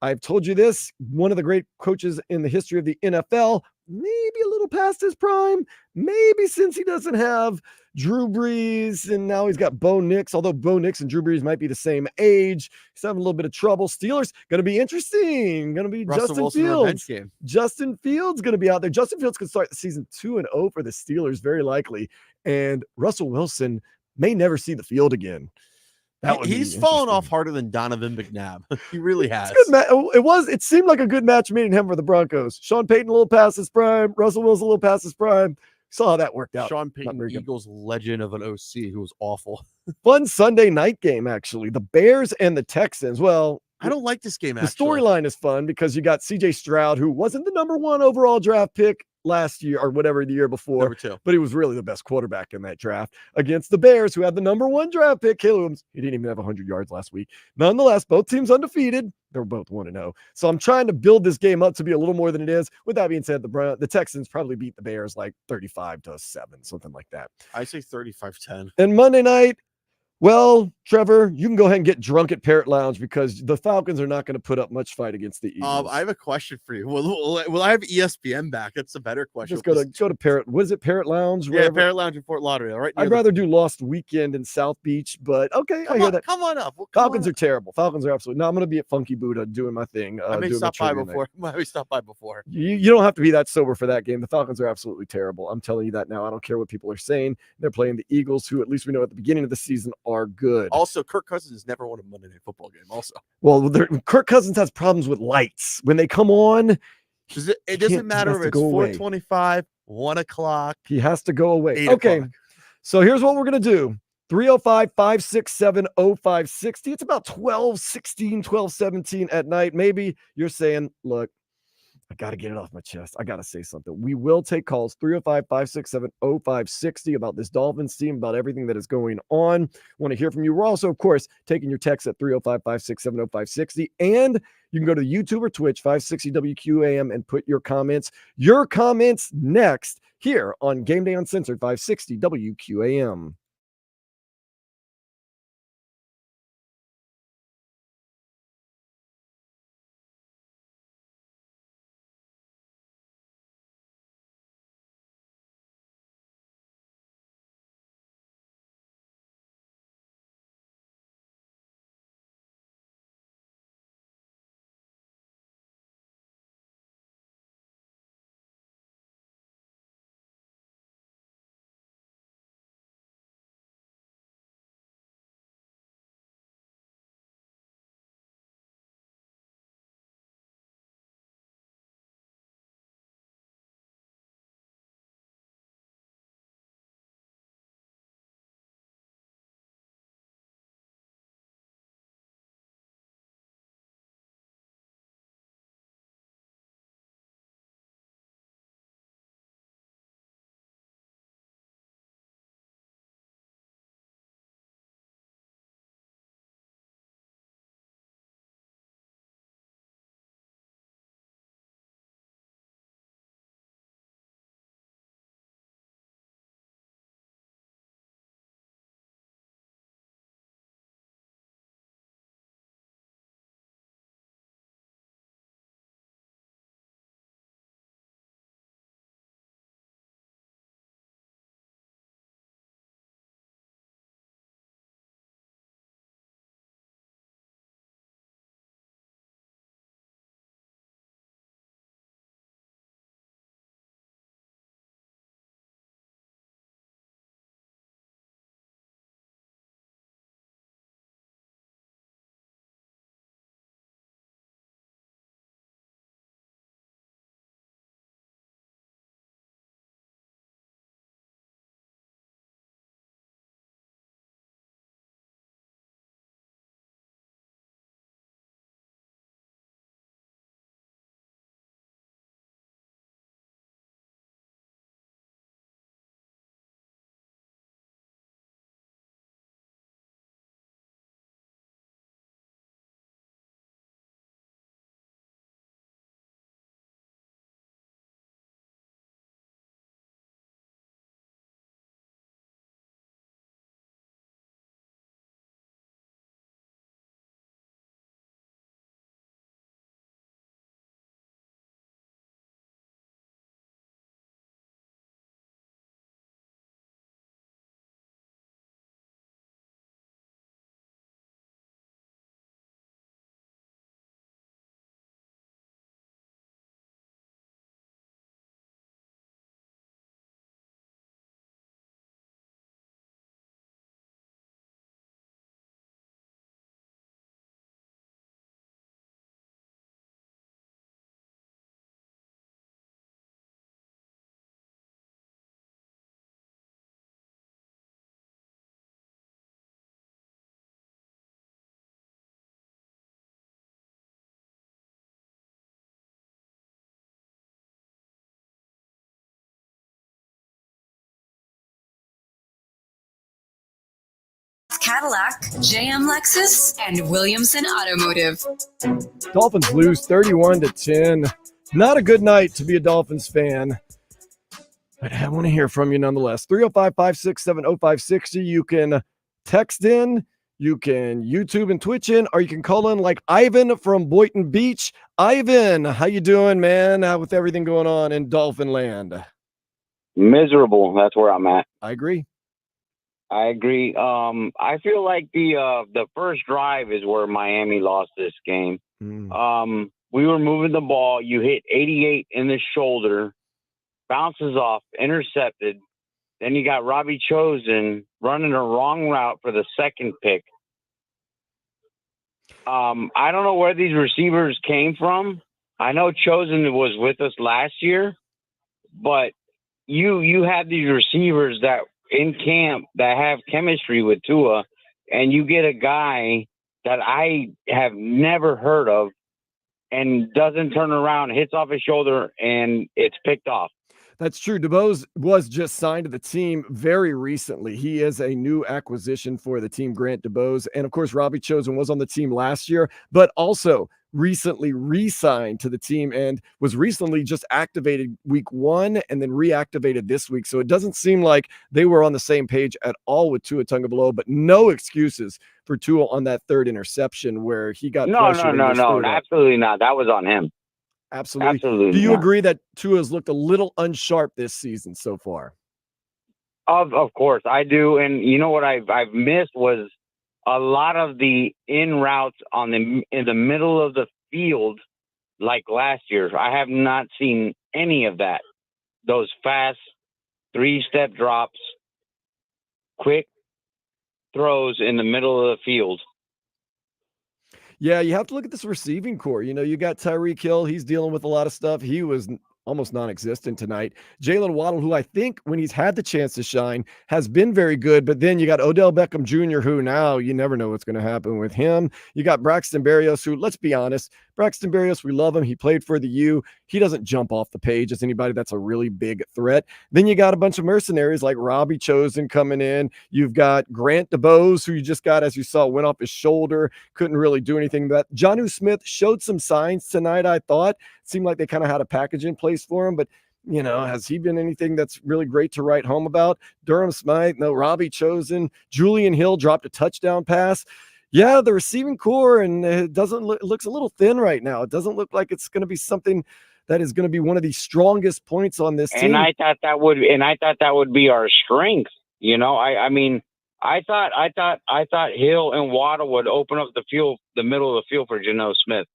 I've told you this. One of the great coaches in the history of the NFL. Maybe a little past his prime. Maybe since he doesn't have Drew Brees, and now he's got Bo Nix, although Bo Nix and Drew Brees might be the same age. He's having a little bit of trouble. Steelers going to be interesting. Going to be Russell Justin Wilson Fields. Game. Justin Fields going to be out there. Justin Fields could start the season 2-0 for the Steelers, very likely. And Russell Wilson may never see the field again. He's fallen off harder than Donovan McNabb. He really has. It seemed like a good match made in him for the Broncos. Sean Payton a little past his prime. Russell Wilson a little past his prime. Saw how that worked out. Sean Payton, Eagles legend of an OC who was awful. Fun Sunday night game, actually. The Bears and the Texans. Well, I don't like this game, actually. The storyline is fun because you got CJ Stroud, who wasn't the number 1 overall draft pick last year or whatever the year before, number 2, but he was really the best quarterback in that draft against the Bears, who had the number 1 draft pick. Caleb Williams, he didn't even have 100 yards last week. Nonetheless, both teams undefeated. They were both 1-0. So I'm trying to build this game up to be a little more than it is. With that being said, the Texans probably beat the Bears like 35-7, something like that. I say 35-10. And Monday night, well, Trevor, you can go ahead and get drunk at Parrot Lounge because the Falcons are not going to put up much fight against the Eagles. I have a question for you. Will I have ESPN back? That's a better question. Just go to Parrot. What is it? Parrot Lounge? Yeah, Parrot Lounge in Fort Lauderdale, right? I'd rather do Lost Weekend in South Beach, but okay, I hear that. Come on up. Falcons are terrible. Falcons are absolutely. No, I'm going to be at Funky Buddha doing my thing. I may stop by before. You don't have to be that sober for that game. The Falcons are absolutely terrible. I'm telling you that now. I don't care what people are saying. They're playing the Eagles, who at least we know at the beginning of the season are good. Also, Kirk Cousins has never won a Monday Night Football game. Also, well, Kirk Cousins has problems with lights when they come on. It doesn't matter if it's 4:25, 1 o'clock. He has to go away. 8 okay, o'clock. So here's what we're gonna do: 305-567-0560. It's about 12:16, 12:17 at night. Maybe you're saying, "Look, I got to get it off my chest. I got to say something." We will take calls 305-567-0560 about this Dolphins team, about everything that is going on. Want to hear from you. We're also, of course, taking your text at 305-567-0560. And you can go to YouTube or Twitch, 560 WQAM, and put your comments. Your comments next here on Game Day Uncensored, 560 WQAM. Cadillac, JM Lexus, and Williamson Automotive. Dolphins lose 31-10. Not a good night to be a Dolphins fan. But I want to hear from you nonetheless. 305-567-0560. You can text in, you can YouTube and Twitch in, or you can call in like Ivan from Boynton Beach. Ivan, how you doing, man? With everything going on in Dolphin land? Miserable. That's where I'm at. I agree. I feel like the first drive is where Miami lost this game. We were moving the ball. You hit 88 in the shoulder, bounces off, intercepted. Then you got Robbie Chosen running a wrong route for the second pick. I don't know where these receivers came from. I know Chosen was with us last year, but you have these receivers that in camp that have chemistry with Tua, and you get a guy that I have never heard of and doesn't turn around, hits off his shoulder, and it's picked off. That's true. DeBose was just signed to the team very recently. He is a new acquisition for the team, Grant DeBose. And of course, Robbie Chosen was on the team last year, but also recently re-signed to the team and was recently just activated week 1 and then reactivated this week. So it doesn't seem like they were on the same page at all with Tua Tagovailoa, but no excuses for Tua on that third interception where he got No, absolutely not. That was on him. Absolutely. Do you agree that Tua's looked a little unsharp this season so far? Of course I do. And you know what I've missed was a lot of the in routes in the middle of the field like last year. I have not seen any of that. Those fast 3-step drops, quick throws in the middle of the field. Yeah, you have to look at this receiving core. You know, you got Tyreek Hill. He's dealing with a lot of stuff. He was almost non-existent tonight. Jalen Waddle, who I think when he's had the chance to shine, has been very good. But then you got Odell Beckham Jr., who now you never know what's going to happen with him. You got Braxton Berrios, who, let's be honest, Braxton Berrios, we love him. He played for the U. He doesn't jump off the page as anybody that's a really big threat. Then you got a bunch of mercenaries like Robbie Chosen coming in. You've got Grant DeBose, who you just got, as you saw, went off his shoulder, couldn't really do anything. But Jonnu Smith showed some signs tonight, I thought. It seemed like they kind of had a package in place for him, but you know, has he been anything that's really great to write home about? Durham Smythe, no. Robbie Chosen, Julian Hill dropped a touchdown pass. Yeah, the receiving core, and it looks a little thin right now. It doesn't look like it's going to be something that is going to be one of the strongest points on this team. And I thought that would be our strength. You know, I mean, I thought Hill and Waddle would open up the middle of the field for Jonnu Smith.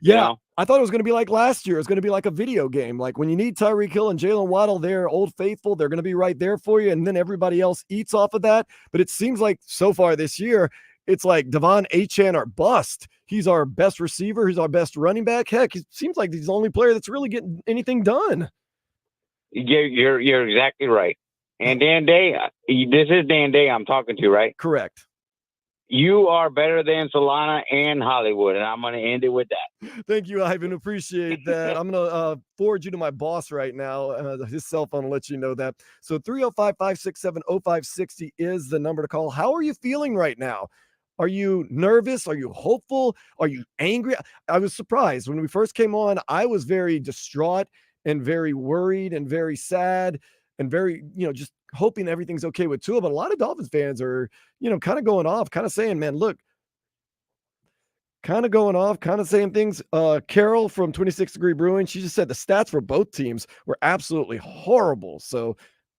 Yeah, you know? I thought it was going to be like last year. It's going to be like a video game. Like when you need Tyreek Hill and Jalen Waddle, they're Old Faithful. They're going to be right there for you. And then everybody else eats off of that. But it seems like so far this year, it's like Devon Achane or bust. He's our best receiver. He's our best running back. Heck, it seems like he's the only player that's really getting anything done. You're exactly right. And Dan Day, this is Dan Day I'm talking to, right? Correct. You are better than Solana and Hollywood, and I'm going to end it with that. Thank you, Ivan. Appreciate that. I'm going to forward you to my boss right now. His cell phone will let you know that. So 305-567-0560 is the number to call. How are you feeling right now? Are you nervous? Are you hopeful? Are you angry? I was surprised. When we first came on, I was very distraught and very worried and very sad and very, just hoping everything's okay with Tua. But a lot of Dolphins fans are, kind of going off, kind of saying, man, look, kind of going off, kind of saying things. Carol from 26 Degree Brewing, she just said the stats for both teams were absolutely horrible. So,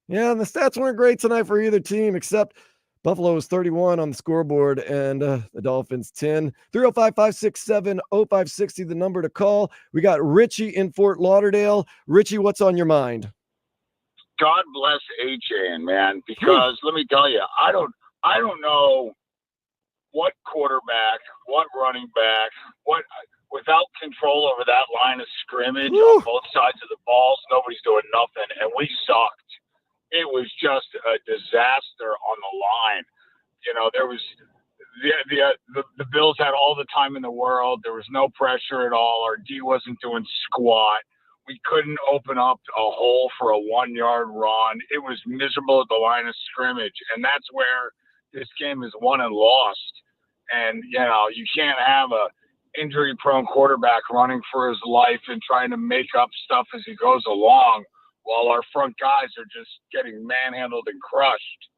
yeah, the stats weren't great tonight for either team, except Buffalo was 31 on the scoreboard and the Dolphins 10. 305-567-0560, the number to call. We got Richie in Fort Lauderdale. Richie, what's on your mind? God bless Achane, man, because let me tell you, I don't know what quarterback, what running back, without control over that line of scrimmage on both sides of the balls, nobody's doing nothing, and we sucked. It was just a disaster on the line. There was the Bills had all the time in the world. There was no pressure at all. Our D wasn't doing squat. We couldn't open up a hole for a 1-yard run. It was miserable at the line of scrimmage, and that's where this game is won and lost. And, you can't have a injury-prone quarterback running for his life and trying to make up stuff as he goes along while our front guys are just getting manhandled and crushed.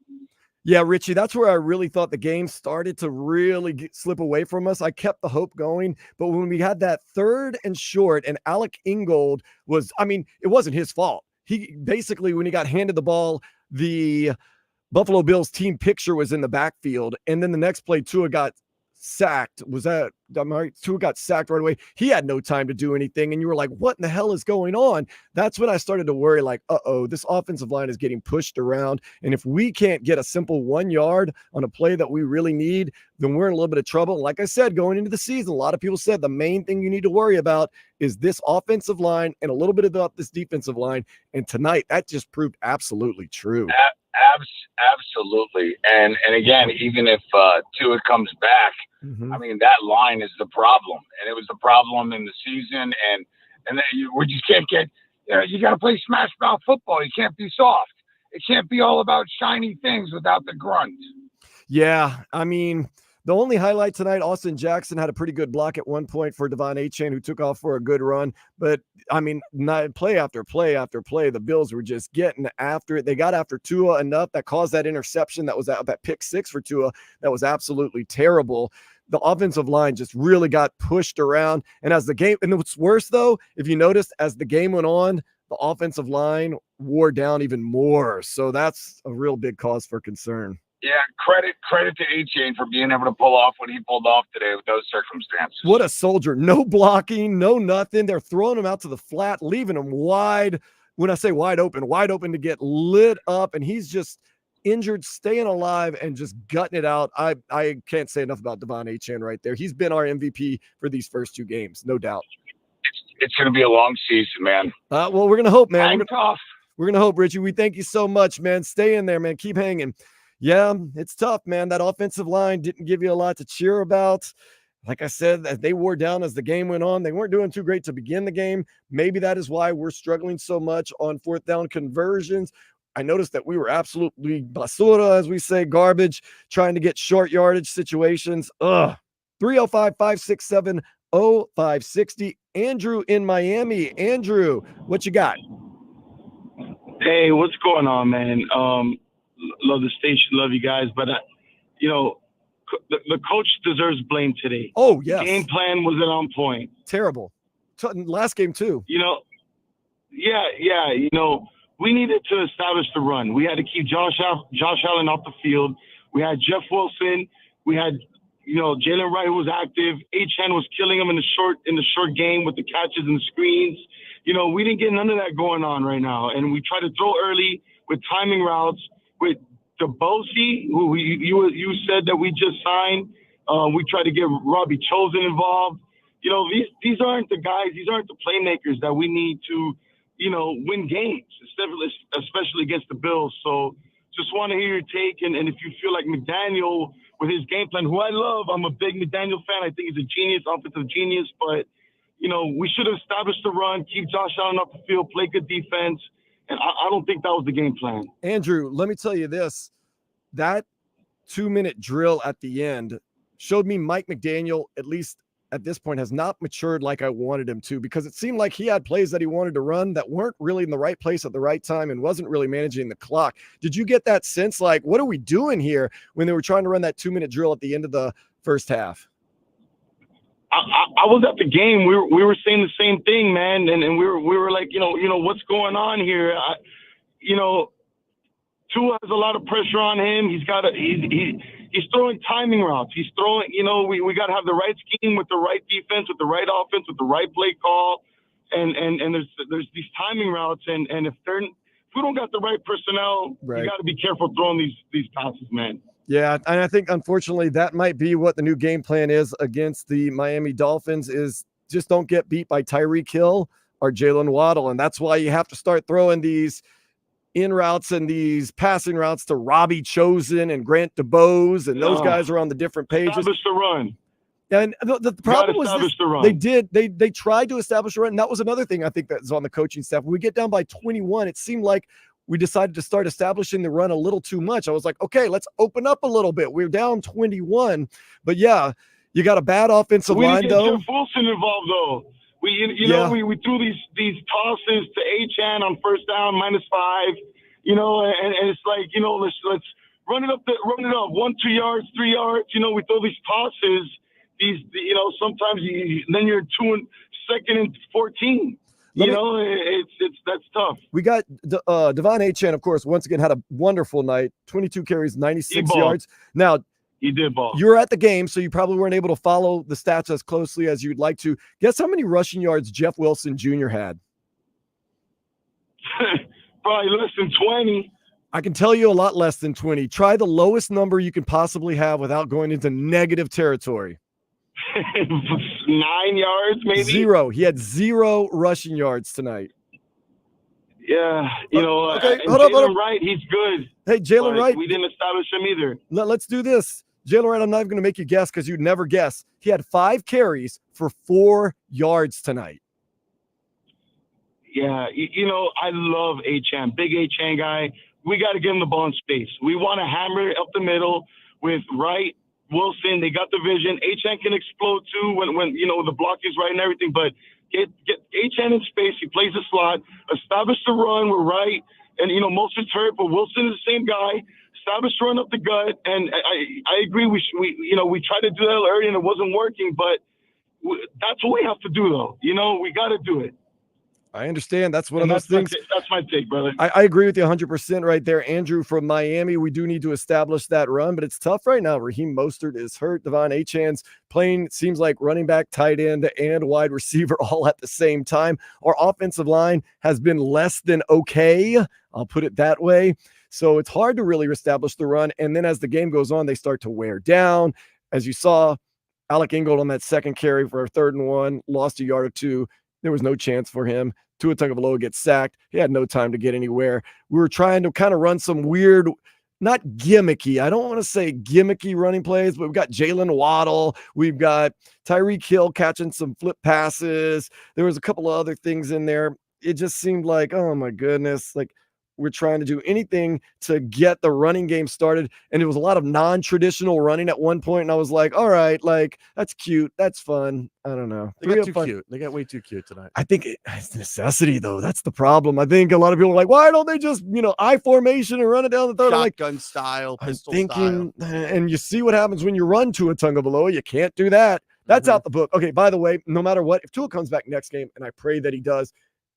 Yeah, Richie, that's where I really thought the game started to really slip away from us. I kept the hope going, but when we had that 3rd and short and Alec Ingold it wasn't his fault. He basically, when he got handed the ball, the Buffalo Bills team picture was in the backfield, and then the next play, Tua got sacked. Tua got sacked right away. He had no time to do anything, and you were like, what in the hell is going on? That's when I started to worry, like, this offensive line is getting pushed around, and if we can't get a simple 1 yard on a play that we really need, then we're in a little bit of trouble. Like I said, going into the season, a lot of people said the main thing you need to worry about is this offensive line and a little bit about this defensive line, and tonight that just proved absolutely true. Absolutely. And again, even if Tua comes back, that line is the problem. And it was the problem in the season. And we just can't get, you got to play smash mouth football. You can't be soft. It can't be all about shiny things without the grunt. Yeah. The only highlight tonight, Austin Jackson had a pretty good block at one point for Devon Achane, who took off for a good run. But, not play after play after play, the Bills were just getting after it. They got after Tua enough that caused that interception that was that pick 6 for Tua. That was absolutely terrible. The offensive line just really got pushed around. And what's worse, though, if you noticed, as the game went on, the offensive line wore down even more. So that's a real big cause for concern. Yeah, credit to Achane for being able to pull off what he pulled off today with those circumstances. What a soldier. No blocking, no nothing. They're throwing him out to the flat, leaving him wide. When I say wide open to get lit up, and he's just injured, staying alive, and just gutting it out. I can't say enough about Devon Achane right there. He's been our MVP for these first 2 games, no doubt. It's going to be a long season, man. Well, we're going to hope, man. We're going to hope, Richie. We thank you so much, man. Stay in there, man. Keep hanging. Yeah, it's tough, man. That offensive line didn't give you a lot to cheer about. Like I said, as they wore down as the game went on, they weren't doing too great to begin the game. Maybe that is why we're struggling so much on 4th down conversions. I noticed that we were absolutely basura, as we say, garbage, trying to get short yardage situations. 305-567-0560. Andrew in Miami. Andrew, what you got? Hey, what's going on, man? Love the station, love you guys, but the coach deserves blame today. Oh, yes. The game plan wasn't on point. Terrible. Last game too. We needed to establish the run. We had to keep Josh Allen off the field. We had Jeff Wilson. We had Jalen Wright, who was active. Achane was killing him in the short game with the catches and the screens. We didn't get none of that going on right now, and we tried to throw early with timing routes. With DeBosi, who you said that we just signed, we tried to get Robbie Chosen involved. These aren't the guys, these aren't the playmakers that we need to, win games, especially against the Bills. So just want to hear your take, and if you feel like McDaniel with his game plan, who I love, I'm a big McDaniel fan. I think he's a genius, offensive genius, but we should have established the run, keep Josh Allen off the field, play good defense. And I don't think that was the game plan. Andrew, let me tell you this. That 2-minute drill at the end showed me Mike McDaniel, at least at this point, has not matured like I wanted him to, because it seemed like he had plays that he wanted to run that weren't really in the right place at the right time and wasn't really managing the clock. Did you get that sense, like, what are we doing here, when they were trying to run that 2-minute drill at the end of the first half? I was at the game. We were saying the same thing, man, and we were like, what's going on here? Tua has a lot of pressure on him. He's throwing timing routes. He's throwing, we got to have the right scheme with the right defense, with the right offense, with the right play call, and there's these timing routes, and if we don't got the right personnel, right, you got to be careful throwing these passes, man. Yeah, and I think, unfortunately, that might be what the new game plan is against the Miami Dolphins, is just don't get beat by Tyreek Hill or Jalen Waddle. And that's why you have to start throwing these in routes and these passing routes to Robbie Chosen and Grant DeBose, and those guys are on the different pages. Establish the run. And the problem was they tried to establish a run, and that was another thing I think that's on the coaching staff. When we get down by 21, it seemed like we decided to start establishing the run a little too much. I was like, okay, let's open up a little bit. We're down 21. But yeah, you got a bad offensive line, We though. didn't get Jeff Wilson involved, though. You know, we threw these tosses to Achane on first down, -5, you know, and it's like, you know, let's run it up 1, 2 yards, 3 yards. You know, we throw these tosses. You know, sometimes then you're 2nd and 14. That's tough. We got Devon Achane, of course, once again had a wonderful night. 22 carries, 96 yards. Now, he did ball. You were at the game, so you probably weren't able to follow the stats as closely as you'd like to. Guess how many rushing yards Jeff Wilson Jr. had? Probably less than 20. I can tell you a lot less than 20. Try the lowest number you can possibly have without going into negative territory. 9 yards, maybe? 0. He had 0 rushing yards tonight. Yeah, you know, okay, hold up. Wright, he's good. Hey, Jalen Wright. We didn't establish him either. Let's do this. Jalen Wright, I'm not even going to make you guess because you'd never guess. He had 5 carries for 4 yards tonight. Yeah, you know, I love Achane, big Achane guy. We got to give him the ball in space. We want to hammer it up the middle with Wright, Wilson. They got the vision. Achane can explode too when you know the blocking's right and everything. But get Achane in space. He plays the slot. Establish the run. We're right, and you know Mostert's hurt, but Wilson is the same guy. Establish run up the gut, and I agree. We tried to do that early and it wasn't working, but that's what we have to do, though. You know, we got to do it. I understand. That's one of those things. That's my take, brother. I agree with you 100% right there. Andrew from Miami, we do need to establish that run, but it's tough right now. Raheem Mostert is hurt. Devon Achane's playing, it seems like running back, tight end, and wide receiver all at the same time. Our offensive line has been less than okay. I'll put it that way. So it's hard to really establish the run. And then as the game goes on, they start to wear down. As you saw, Alec Ingold on that second carry for a 3rd and 1, lost a yard or 2. There was no chance for him. Tua Tagovailoa gets sacked. He had no time to get anywhere. We were trying to kind of run some weird, not gimmicky. I don't want to say gimmicky running plays, but we've got Jalen Waddle. We've got Tyreek Hill catching some flip passes. There was a couple of other things in there. It just seemed like, oh my goodness, like we're trying to do anything to get the running game started. And it was a lot of non-traditional running at one point. And I was like, all right, like that's cute. That's fun. I don't know. They got too cute. They got way too cute tonight. I think it's necessity though. That's the problem. I think a lot of people are like, why don't they just, I formation and run it down the third? Shotgun style, pistol style. And you see what happens when you run to a Tagovailoa. You can't do that. That's out the book. Okay, by the way, no matter what, if Tua comes back next game, and I pray that he does,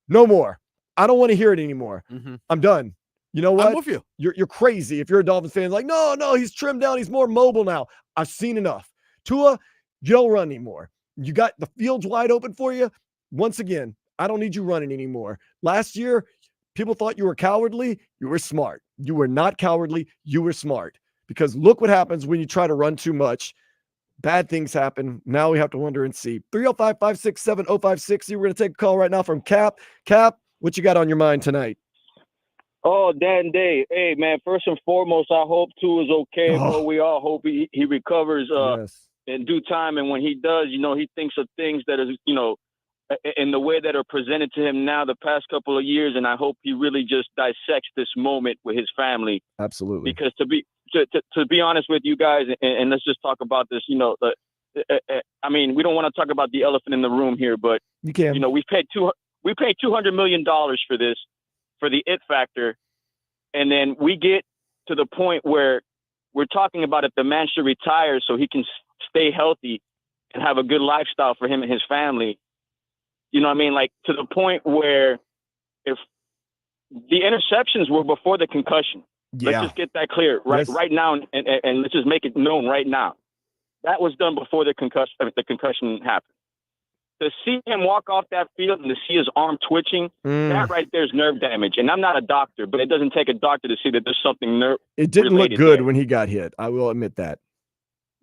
no more. I don't want to hear it anymore. I'm done. You know what? I'm with you. You're crazy. If you're a Dolphins fan, like, no, he's trimmed down. He's more mobile now. I've seen enough. Tua, you don't run anymore. You got the fields wide open for you. Once again, I don't need you running anymore. Last year, people thought you were cowardly. You were smart. You were not cowardly. You were smart. Because look what happens when you try to run too much. Bad things happen. Now we have to wonder and see. 305-567-0560. We're going to take a call right now from Cap. Cap, what you got on your mind tonight? Oh, Dan Day. Hey, man, first and foremost, I hope Tua is okay. Bro. We all hope he recovers in due time. And when he does, he thinks of things that is, in the way that are presented to him now the past couple of years. And I hope he really just dissects this moment with his family. Absolutely. Because to be honest with you guys, and let's just talk about this, I mean, we don't want to talk about the elephant in the room here, but, you can. We paid $200 million for this, for the it factor. And then we get to the point where we're talking about if the man should retire so he can stay healthy and have a good lifestyle for him and his family. You know what I mean? Like to the point where if the interceptions were before the concussion, let's just get that clear right now. And let's just make it known right now. That was done before the concussion happened. To see him walk off that field and to see his arm twitching, that right there is nerve damage. And I'm not a doctor, but it doesn't take a doctor to see that there's something nerve. It didn't look good when he got hit. I will admit that.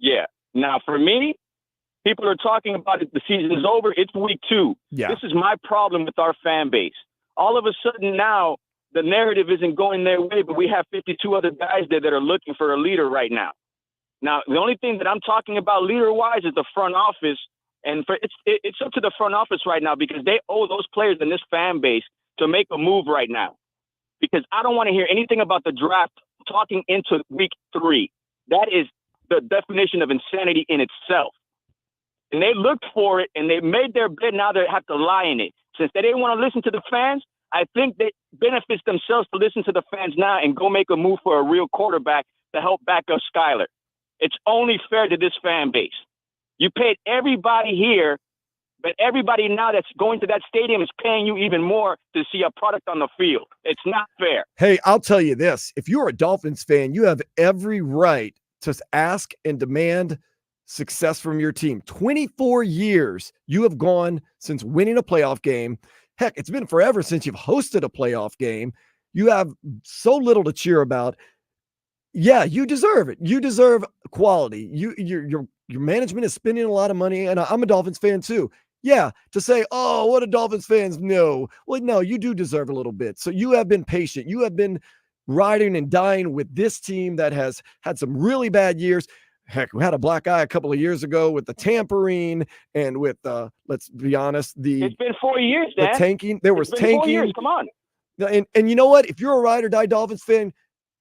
Yeah. Now, for me, people are talking about it. The season is over. It's week 2. Yeah. This is my problem with our fan base. All of a sudden now, the narrative isn't going their way, but we have 52 other guys there that are looking for a leader right now. Now, the only thing that I'm talking about leader-wise is the front office. And it's up to the front office right now because they owe those players in this fan base to make a move right now. because I don't want to hear anything about the draft talking into week 3. That is the definition of insanity in itself. And they looked for it, and they made their bed. Now they have to lie in it. Since they didn't want to listen to the fans, I think it benefits themselves to listen to the fans now and go make a move for a real quarterback to help back up Skyler. It's only fair to this fan base. You paid everybody here, but everybody now that's going to that stadium is paying you even more to see a product on the field. It's not fair. Hey, I'll tell you this. If you're a Dolphins fan, you have every right to ask and demand success from your team. 24 years you have gone since winning a playoff game. Heck, it's been forever since you've hosted a playoff game. You have so little to cheer about. Yeah, you deserve it. You deserve quality. Your management is spending a lot of money, and I'm a Dolphins fan too. Yeah, to say, oh, what do Dolphins fans know? Well, no, you do deserve a little bit. So you have been patient. You have been riding and dying with this team that has had some really bad years. Heck, we had a black eye a couple of years ago with the tampering and with, let's be honest, it's been 4 years, Dan. The tanking. There was tanking. 4 years. Come on. And you know what? If you're a ride or die Dolphins fan,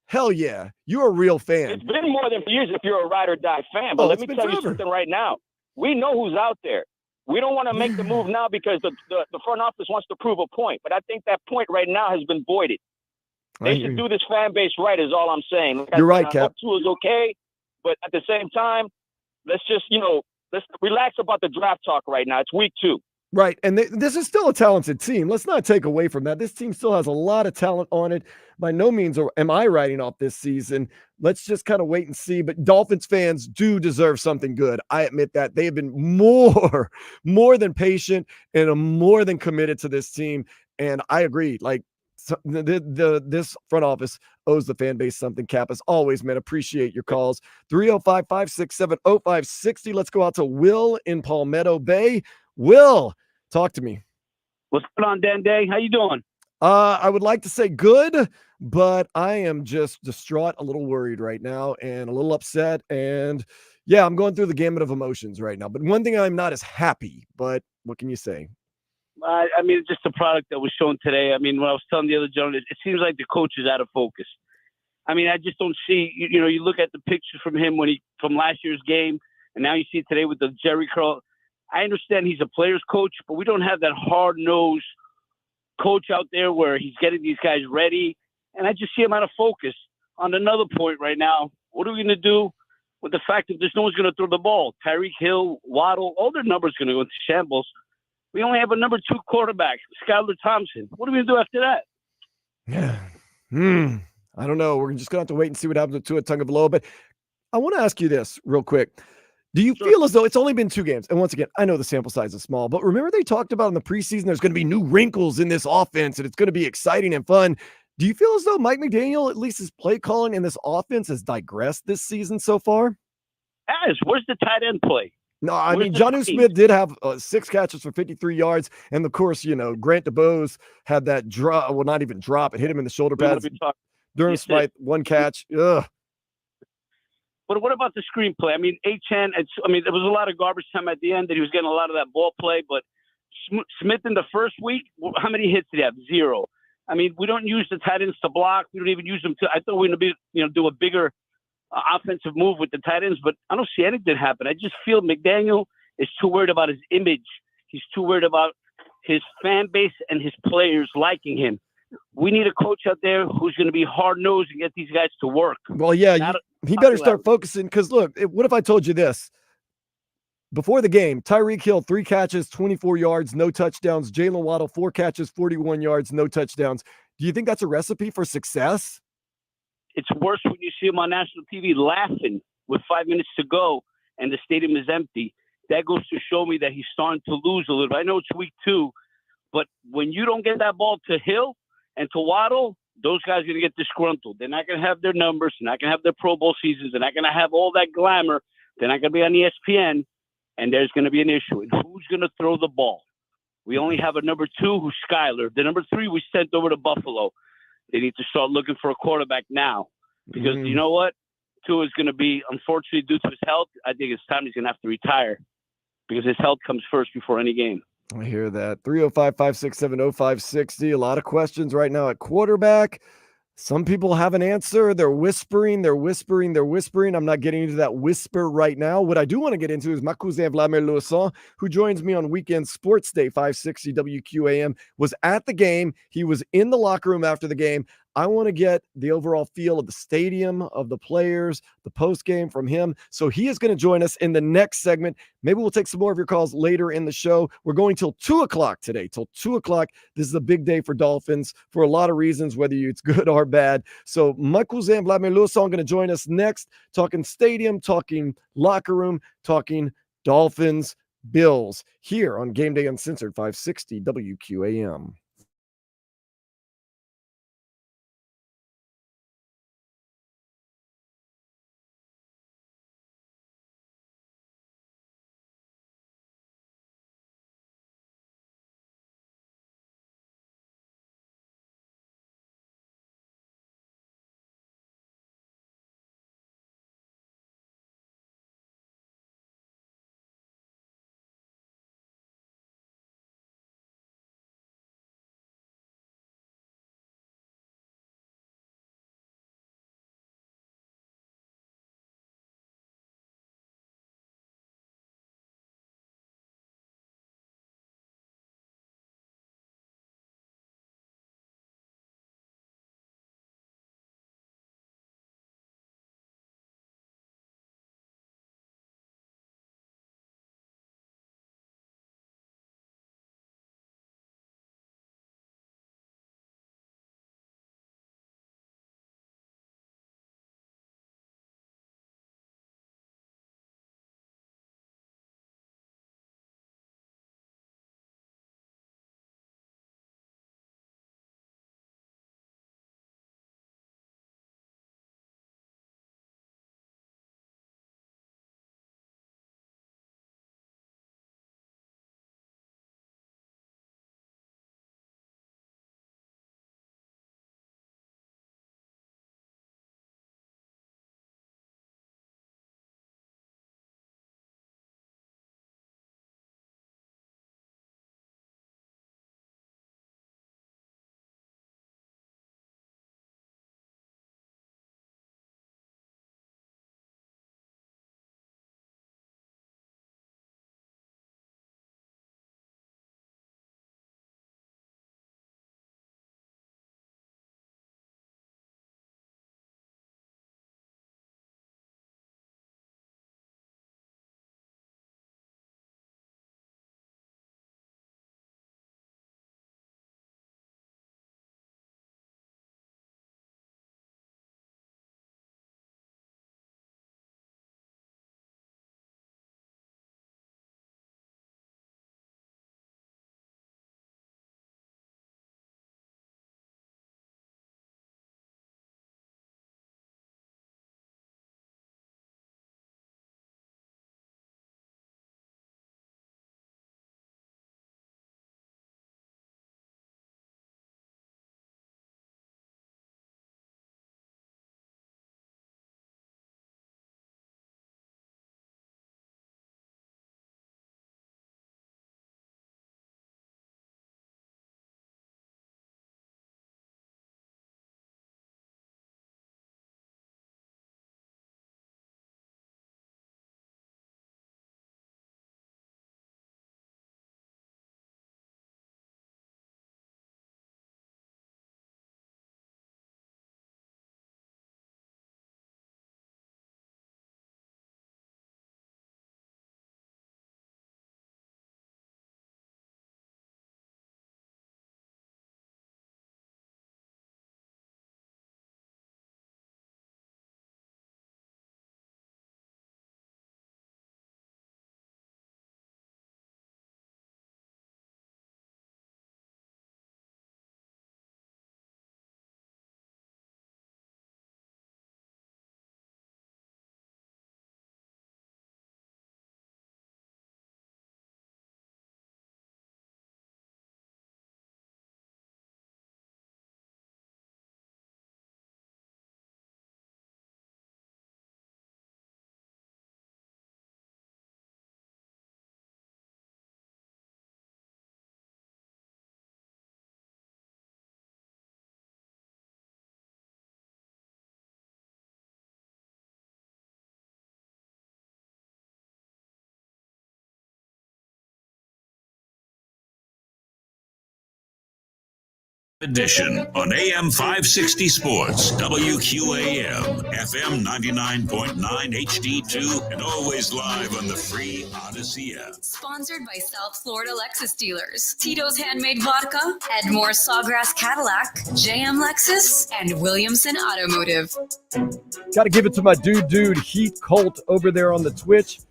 hell yeah, you're a real fan. It's been more than 4 years if you're a ride or die fan. But let me tell you something right now. We know who's out there. We don't want to make the move now because the front office wants to prove a point. But I think that point right now has been voided. They should do this fan base right is all I'm saying. You're right, Cap. Tua is okay. But at the same time, let's just, let's relax about the draft talk right now. It's week 2. Right. And this is still a talented team. Let's not take away from that. This team still has a lot of talent on it. By no means am I writing off this season. Let's just kind of wait and see. But Dolphins fans do deserve something good. I admit that. They have been more than patient and more than committed to this team. And I agree. Like, this front office owes the fan base something. Cap, as always, man, appreciate your calls. 305-567-0560. Let's go out to Will in Palmetto Bay. Will, talk to me. What's going on, Day? How you doing? I would like to say good, but I am just distraught, a little worried right now, and a little upset. And yeah, I'm going through the gamut of emotions right now. But one thing I'm not is happy. But what can you say? I mean, just the product that was shown today. I mean, when I was telling the other gentleman, it seems like the coach is out of focus. I mean, I just don't see, you look at the pictures from him from last year's game, and now you see today with the Jerry curl. I understand he's a player's coach, but we don't have that hard-nosed coach out there where he's getting these guys ready. And I just see him out of focus. On another point right now, what are we going to do with the fact that there's no one's going to throw the ball? Tyreek Hill, Waddle, all their numbers are going to go into shambles. We only have a number 2 quarterback, Skyler Thompson. What are we going to do after that? Yeah. I don't know. We're just going to have to wait and see what happens with Tua Tagovailoa. But I want to ask you this real quick. Do you feel as though it's only been 2 games? And once again, I know the sample size is small, but remember they talked about in the preseason there's going to be new wrinkles in this offense and it's going to be exciting and fun. Do you feel as though Mike McDaniel, at least his play calling in this offense, has digressed this season so far? Yes. Where's the tight end play? No, I mean, Jonnu Smith did have 6 catches for 53 yards. And of course, Grant DeBose had that drop. Well, not even drop. It hit him in the shoulder pads. Durham Smythe, 1 catch. Ugh. But what about the screenplay? I mean, Achane, there was a lot of garbage time at the end that he was getting a lot of that ball play. But Smith in the first week, how many hits did he have? 0. I mean, we don't use the tight ends to block. We don't even use them to. I thought we were going to do a bigger offensive move with the tight ends, but I don't see anything happen. I just feel McDaniel is too worried about his image. He's too worried about his fan base and his players liking him. We need a coach out there who's going to be hard-nosed and get these guys to work. Well, yeah, he better start focusing because, look, what if I told you this? Before the game, Tyreek Hill, 3 catches, 24 yards, no touchdowns. Jalen Waddle, 4 catches, 41 yards, no touchdowns. Do you think that's a recipe for success? It's worse when you see him on national TV laughing with 5 minutes to go and the stadium is empty. That goes to show me that he's starting to lose a little bit. I know it's week 2, but when you don't get that ball to Hill and to Waddle, those guys are going to get disgruntled. They're not going to have their numbers. They're not going to have their Pro Bowl seasons. They're not going to have all that glamour. They're not going to be on ESPN, and there's going to be an issue. And who's going to throw the ball? We only have a number 2 who's Skyler. The number 3 we sent over to Buffalo. They need to start looking for a quarterback now because you know what? Tua is going to be, unfortunately, due to his health, I think it's time he's going to have to retire because his health comes first before any game. I hear that. 305-567-0560. A lot of questions right now at quarterback. Some people have an answer. They're whispering. I'm not getting into that whisper right now. What I do want to get into is my cousin Vladimir Louison, who joins me on Weekend Sports Day, 560 WQAM, was at the game. He was in the locker room after the game. I want to get the overall feel of the stadium, of the players, the post game from him. So he is going to join us in the next segment. Maybe we'll take some more of your calls later in the show. We're going till 2 o'clock today, till 2 o'clock. This is a big day for Dolphins for a lot of reasons, whether it's good or bad. So my cousin Vladimir Louison going to join us next, talking stadium, talking locker room, talking Dolphins, Bills, here on Game Day Uncensored, 560 WQAM. Edition on AM 560 Sports, WQAM, FM 99.9 HD2, and always live on the free Odyssey app. Sponsored by South Florida Lexus dealers, Tito's Handmade Vodka, Edmore Sawgrass Cadillac, JM Lexus, and Williamson Automotive. Got to give it to my dude, Heath Colt over there on the Twitch.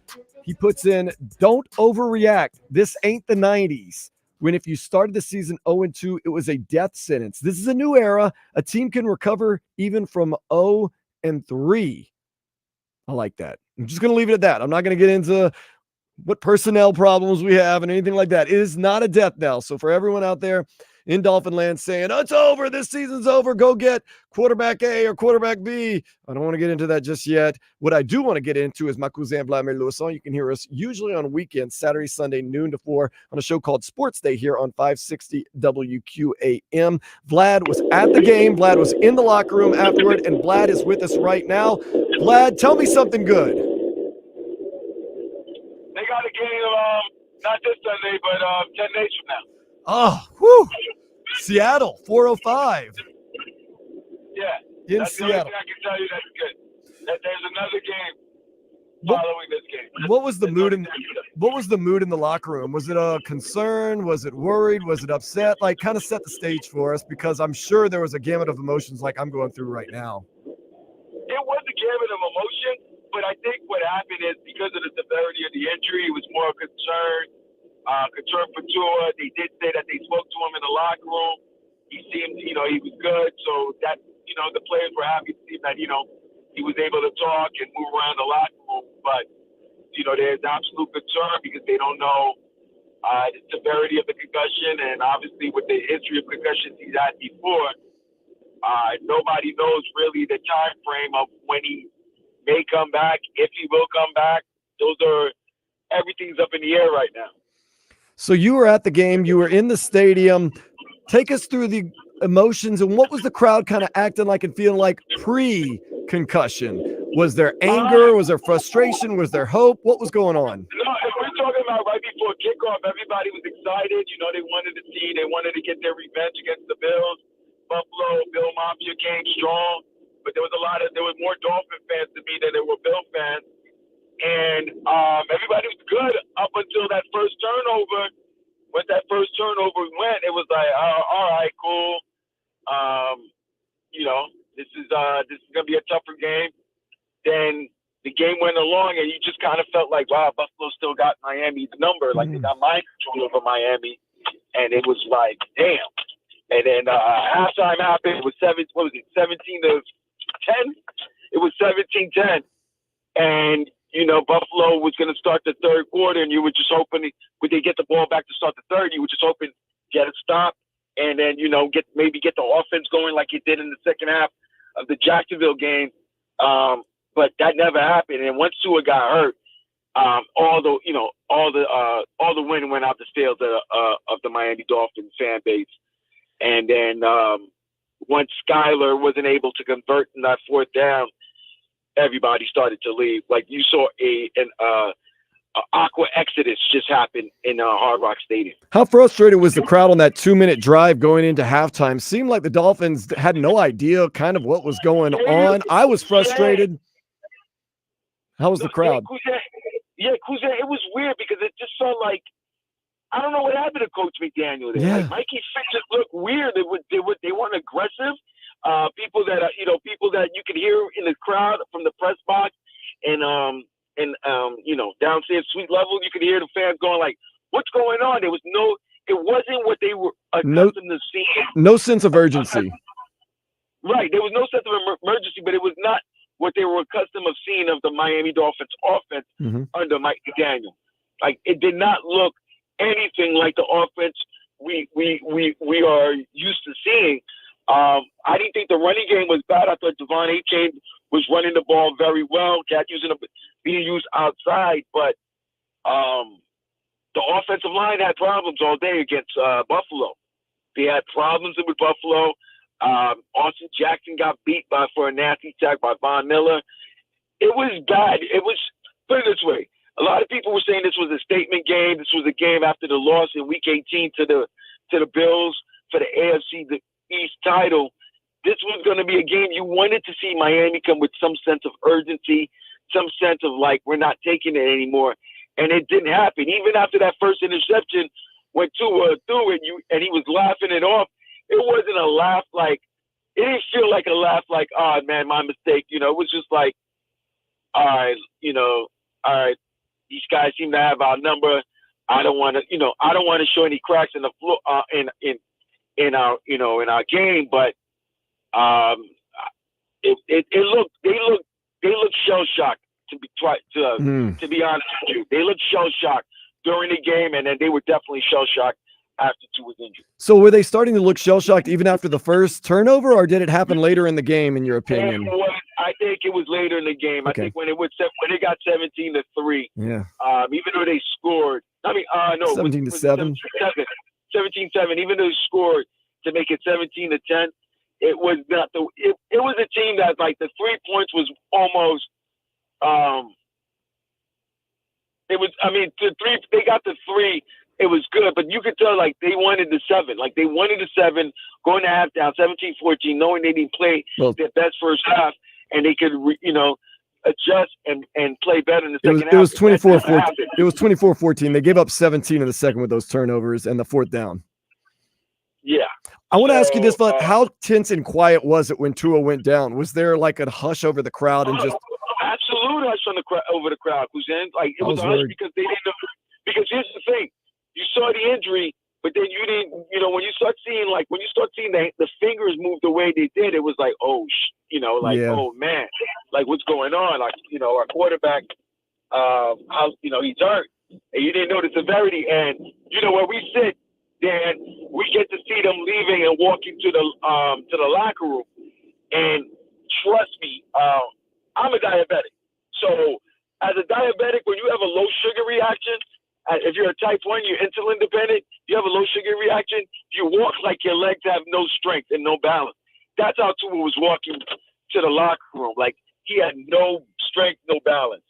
He puts in, don't overreact. This ain't the 90s. When if you started the season 0-2, it was a death sentence. This is a new era. A team can recover even from 0-3. I like that. I'm just going to leave it at that. I'm not going to get into what personnel problems we have and anything like that. It is not a death knell. So for everyone out there in Dolphin land saying, oh, it's over, this season's over, go get quarterback A or quarterback B, I don't want to get into that just yet. What I do want to get into is my cousin Vladimir Lewisson. You can hear us usually on weekends, Saturday, Sunday, noon to 4, on a show called Sports Day here on 560 WQAM. Vlad was at the game. Vlad was in the locker room afterward, and Vlad is with us right now. Vlad, tell me something good. They got a game, not this Sunday, but 10 days from now. Oh, whew. Seattle, 4:05. Yeah. In that's Seattle. The only thing I can tell you that's good. That there's another game following this game. What was the mood in the locker room? Was it a concern? Was it worried? Was it upset? Like, kind of set the stage for us, because I'm sure there was a gamut of emotions like I'm going through right now. It was a gamut of emotion, but I think what happened is because of the severity of the injury, it was more concern for Tua. They did say that they spoke to him in the locker room. He seemed, he was good. So that, the players were happy to see that, he was able to talk and move around the locker room. But, there's absolute concern because they don't know the severity of the concussion. And obviously with the history of concussions he's had before, nobody knows really the time frame of when he may come back, if he will come back. Everything's up in the air right now. So you were at the game, you were in the stadium. Take us through the emotions, and what was the crowd kind of acting like and feeling like pre-concussion? Was there anger? Was there frustration? Was there hope? What was going on? No, if we're talking about right before kickoff, everybody was excited. They wanted to get their revenge against the Bills. Buffalo, Bill Mafia came strong, but there was more Dolphin fans to me than there were Bill fans. And everybody was good up until that first turnover. Once that first turnover went, it was like, all right, cool. This is gonna be a tougher game. Then the game went along, and you just kind of felt like, wow, Buffalo still got Miami's number. Like they got mind control over Miami, and it was like, damn. And then halftime happened. It was 17-10. It was 17-10, and Buffalo was going to start the third quarter, and you were just hoping when they get the ball back to start the third, you were just hoping get a stop, and then get the offense going like it did in the second half of the Jacksonville game. But that never happened. And once Tua got hurt, all the wind went out the sails of the Miami Dolphins fan base. And then once Skyler wasn't able to convert in that fourth down, everybody started to leave. Like you saw an aqua exodus just happen in Hard Rock Stadium. How frustrated was the crowd on that 2-minute drive going into halftime? Seemed like the Dolphins had no idea kind of what was going on. I was frustrated. How was the crowd? Cousin, it was weird because it just felt like, I don't know what happened to Coach McDaniel there. Yeah. Like Mikey Fick just looked weird. They weren't aggressive. People that you could hear in the crowd from the press box and downstairs suite level, you could hear the fans going like, "What's going on?" It wasn't what they were accustomed to seeing. No sense of urgency. Right, there was no sense of emergency, but it was not what they were accustomed of seeing of the Miami Dolphins offense under Mike McDaniel. Like it did not look anything like the offense we are used to seeing. I didn't think the running game was bad. I thought Devon Achane was running the ball very well, being used outside, but the offensive line had problems all day against Buffalo. They had problems with Buffalo. Austin Jackson got beat for a nasty sack by Von Miller. It was bad. It was, put it this way, a lot of people were saying this was a statement game. This was a game after the loss in Week 18 to the Bills for the AFC East title, this was going to be a game you wanted to see Miami come with some sense of urgency, some sense of like, we're not taking it anymore. And it didn't happen. Even after that first interception, when Tua threw it, and he was laughing it off, it wasn't a laugh like, it didn't feel like a laugh like, oh, man, my mistake. You know, it was just like, all right, these guys seem to have our number. I don't want to show any cracks in the floor, in our game, but they looked shell shocked to be honest with you. They looked shell shocked during the game, and then they were definitely shell shocked after Tua was injured. So were they starting to look shell shocked even after the first turnover, or did it happen later in the game? In your opinion? I think it was later in the game. Okay. I think when it got 17-3. Yeah. Even though they scored, 17-7. 17-7. Even though they scored to make it 17-10, it was not it was a team that like the 3 points was almost they got the 3. It was good, but you could tell like they wanted the 7. Like they wanted the 7 going to halftime, 17-14, knowing they didn't play their best first half, and they could adjust and play better in the second half. It was 24-14. It was 24-14. They gave up 17 in the second with those turnovers and the fourth down. Yeah. I want to ask you this, Bud. How tense and quiet was it when Tua went down? Was there like a hush over the crowd and just absolute hush over the crowd? Like it was a hush because they didn't know. Because here's the thing: you saw the injury, but then you didn't. When you start seeing the fingers move the way they did, it was like, oh, oh man, like what's going on? Like our quarterback, he's hurt, and you didn't know the severity. And where we sit, Dan, we get to see them leaving and walking to the locker room. And trust me, I'm a diabetic. So as a diabetic, when you have a low sugar reaction, if you're a type 1, you're insulin dependent, you have a low sugar reaction, you walk like your legs have no strength and no balance. That's how Tua was walking to the locker room. Like he had no strength, no balance.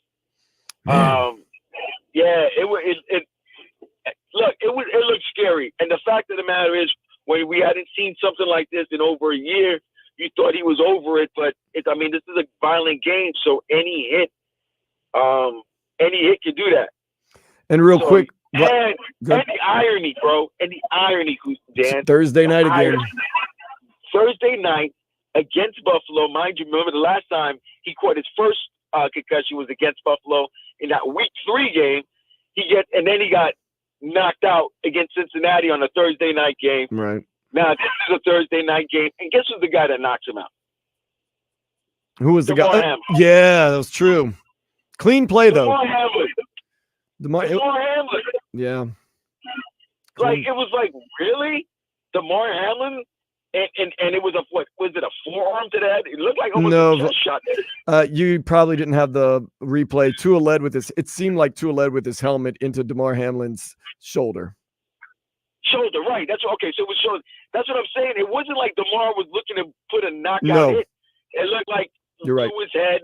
It looked scary. And the fact of the matter is, when we hadn't seen something like this in over a year, you thought he was over it. But this is a violent game, so any hit can do that. And real quick, and the irony, bro, Dan. Thursday night again. Thursday night against Buffalo. Mind you, remember the last time he caught his first concussion was against Buffalo in that Week 3 game. And then he got knocked out against Cincinnati on a Thursday night game. Right. Now this is a Thursday night game, and guess who's the guy that knocks him out? Who was the DeMar guy? Hamlin. Yeah, that was true. Clean play though. DeMar Hamlin. DeMar Hamlin. Yeah. Like it was like, really? DeMar Hamlin? And it was a forearm to that? It looked like almost a shot. You probably didn't have the replay. It seemed like Tua led with his helmet into DeMar Hamlin's shoulder. Shoulder, right. So it was shoulder. That's what I'm saying. It wasn't like DeMar was looking to put a knockout hit. It looked like Tua's head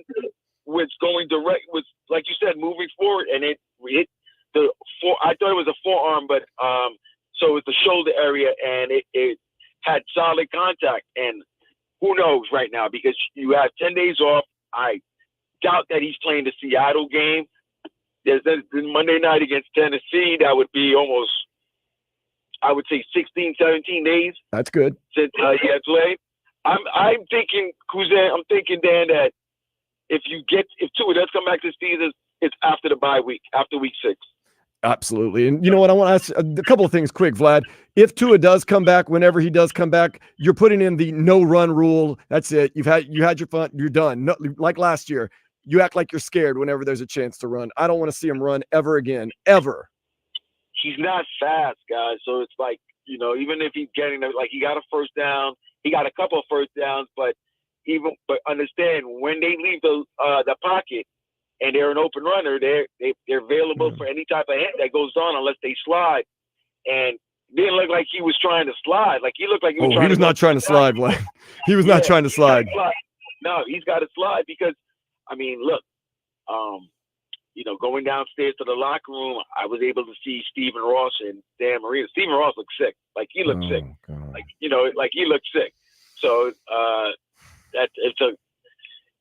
was going direct, was like you said, moving forward, and it hit I thought it was a forearm, but so it's the shoulder area, and it had solid contact. And who knows right now, because you have 10 days off. I doubt that he's playing the Seattle game. There's Monday night against Tennessee. That would be almost, I would say, 16, 17 days. That's good. Since he had played. I'm thinking, Dan, that if Tua does come back this season, it's after the bye week, after Week 6. Absolutely. And you know what? I want to ask a couple of things quick, Vlad. If Tua does come back, whenever he does come back, you're putting in the no run rule. That's it. You had your fun. You're done. No, like last year, you act like you're scared whenever there's a chance to run. I don't want to see him run ever again, ever. He's not fast, guys. So it's like, even if he's getting like he got a first down, he got a couple of first downs, but understand when they leave the pocket, and they're an open runner, they're available for any type of hit that goes on unless they slide. And it didn't look like he was trying to slide. Like he looked like he was trying to not trying to slide. He was not trying to slide. No, he's got to slide because, look, going downstairs to the locker room, I was able to see Stephen Ross and Dan Marino. Stephen Ross looked sick. Like, he looked sick. God. Like he looked sick. So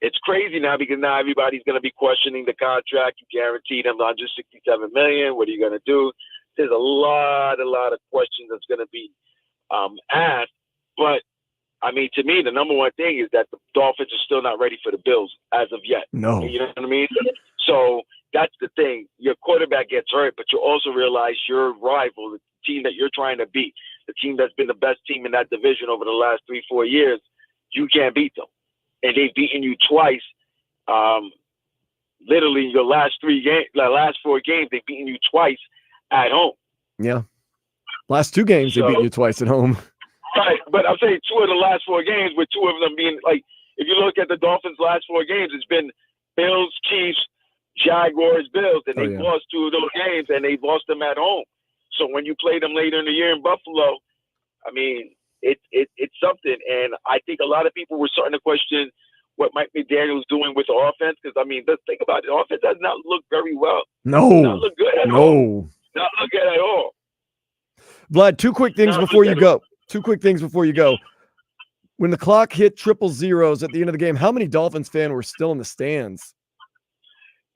it's crazy now, because now everybody's going to be questioning the contract. You guaranteed him $167 million. What are you going to do? There's a lot of questions that's going to be asked. But I mean, to me, the number one thing is that the Dolphins are still not ready for the Bills as of yet. No. You know what I mean? So that's the thing. Your quarterback gets hurt, but you also realize your rival, the team that you're trying to beat, the team that's been the best team in that division over the last 3-4 years, you can't beat them. And they've beaten you twice. Literally, your last 4 games, they've beaten you twice at home. Yeah. Last 2 games, they beat you twice at home. Right, but I'm saying 2 of the last 4 games, with 2 of them being, like, if you look at the Dolphins' last 4 games, it's been Bills, Chiefs, Jaguars, Bills, and they've lost 2 of those games, and they've lost them at home. So when you play them later in the year in Buffalo, I mean, it's something. And I think a lot of people were starting to question what Mike McDaniel was doing with the offense, because, I mean, let's think about it. The offense does not look very well. No. Not look good at all. Not look good at all. Vlad, 2 quick things before you go. 2 quick things before you go. When the clock hit 000s at the end of the game, how many Dolphins fans were still in the stands?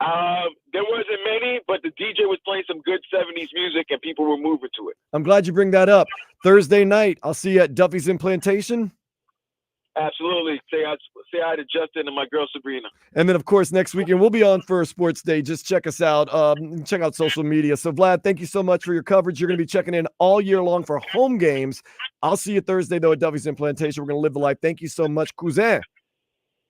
There wasn't many, but the DJ was playing some good 70s music, and people were moving to it. I'm glad you bring that up. Thursday night, I'll see you at Duffy's Implantation. Absolutely. Say hi to Justin and my girl Sabrina. And then, of course, next weekend, we'll be on for a sports day. Just check us out. Check out social media. So, Vlad, thank you so much for your coverage. You're going to be checking in all year long for home games. I'll see you Thursday, though, at Duffy's Implantation. We're going to live the life. Thank you so much, cousin.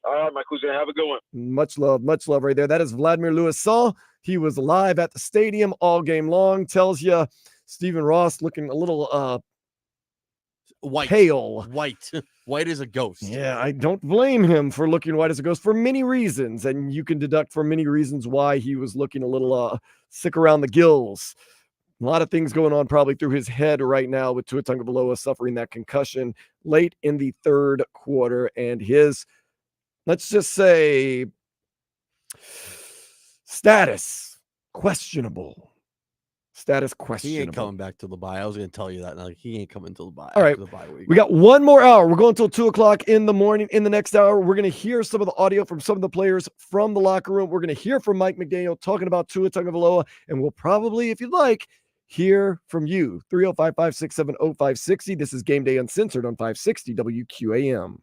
All right, my cousin. Have a good one. Much love right there. That is Vladimir Louis-Saul. He was live at the stadium all game long. Tells you Stephen Ross looking a little white, pale. White as a ghost. Yeah, I don't blame him for looking white as a ghost for many reasons. And you can deduct for many reasons why he was looking a little sick around the gills. A lot of things going on probably through his head right now with Tua Tagovailoa suffering that concussion late in the 3rd quarter. And his, let's just say, status questionable. He ain't coming back to the bye. I was going to tell you that. Now, he ain't coming to the bye. All right. The bye week. We got 1 more hour. We're going until 2:00 in the morning. In the next hour, we're going to hear some of the audio from some of the players from the locker room. We're going to hear from Mike McDaniel talking about Tua Tagovailoa, and we'll probably, if you'd like, hear from you. 305-567-0560. This is Game Day Uncensored on 560 WQAM.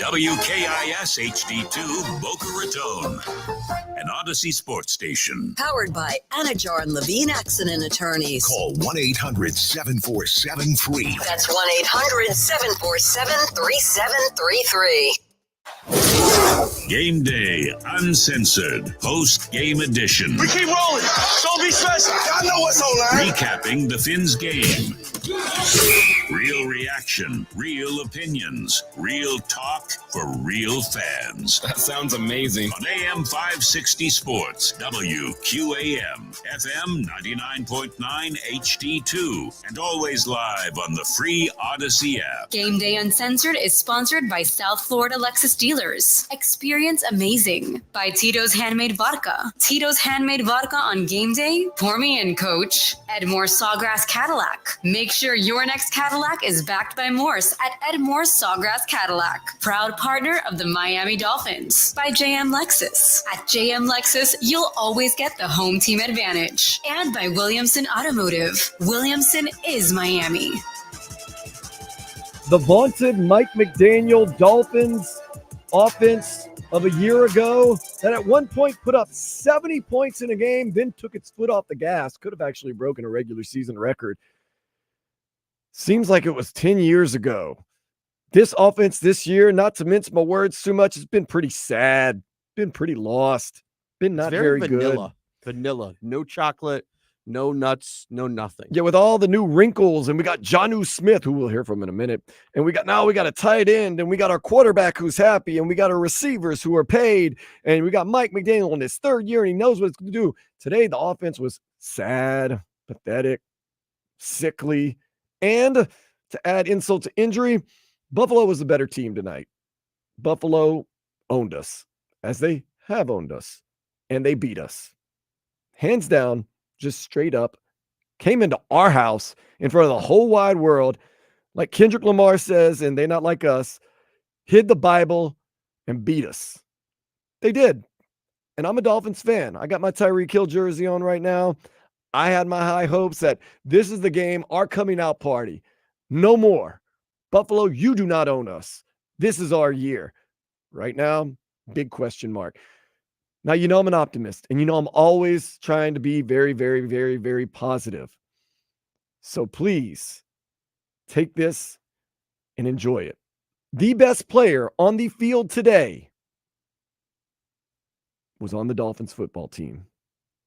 WKIS HD2 Boca Raton, an Odyssey sports station. Powered by Anajar and Levine Accident Attorneys. Call 1-800-747-FREE. That's 1-800-747-3733. Game Day Uncensored Post-Game Edition. We keep rolling. Don't be stressed. I know what's online. Recapping the Fins game. Real reaction, real opinions, real talk for real fans. That sounds amazing. On AM 560 Sports, WQAM, FM 99.9 HD2, and always live on the free Odyssey app. Game Day Uncensored is sponsored by South Florida Lexus Dealers. Experience amazing by Tito's Handmade Vodka. Tito's Handmade Vodka on game day. Pour me in, coach. Edmore Sawgrass Cadillac. Make sure your next Cadillac is backed by Morse at Edmore Sawgrass Cadillac. Proud partner of the Miami Dolphins. By JM Lexus. At JM Lexus, you'll always get the home team advantage. And by Williamson Automotive. Williamson is Miami. The vaunted Mike McDaniel Dolphins offense of a year ago that at one point put up 70 points in a game, then took its foot off the gas, could have actually broken a regular season record. Seems like it was 10 years ago. This offense this year, not to mince my words too much, has been pretty sad, been pretty lost, been not very vanilla. good. Vanilla. No chocolate, no nuts, no nothing. Yeah, with all the new wrinkles, and we got Jonnu Smith, who we'll hear from in a minute, and we got a tight end, and we got our quarterback who's happy, and we got our receivers who are paid, and we got Mike McDaniel in his third year, and he knows what it's going to do. Today, the offense was sad, pathetic, sickly, and to add insult to injury, Buffalo was the better team tonight. Buffalo owned us, as they have owned us, and they beat us. Hands down, just straight up, came into our house in front of the whole wide world, like Kendrick Lamar says, and they're not like us, hid the Bible and beat us. They did. And I'm a Dolphins fan. I got my Tyreek Hill jersey on right now. I had my high hopes that this is the game, our coming out party. No more. Buffalo, you do not own us. This is our year. Right now, big question mark. Now, you know I'm an optimist, and you know I'm always trying to be very, very, very, very positive. So please take this and enjoy it. The best player on the field today was on the Dolphins football team.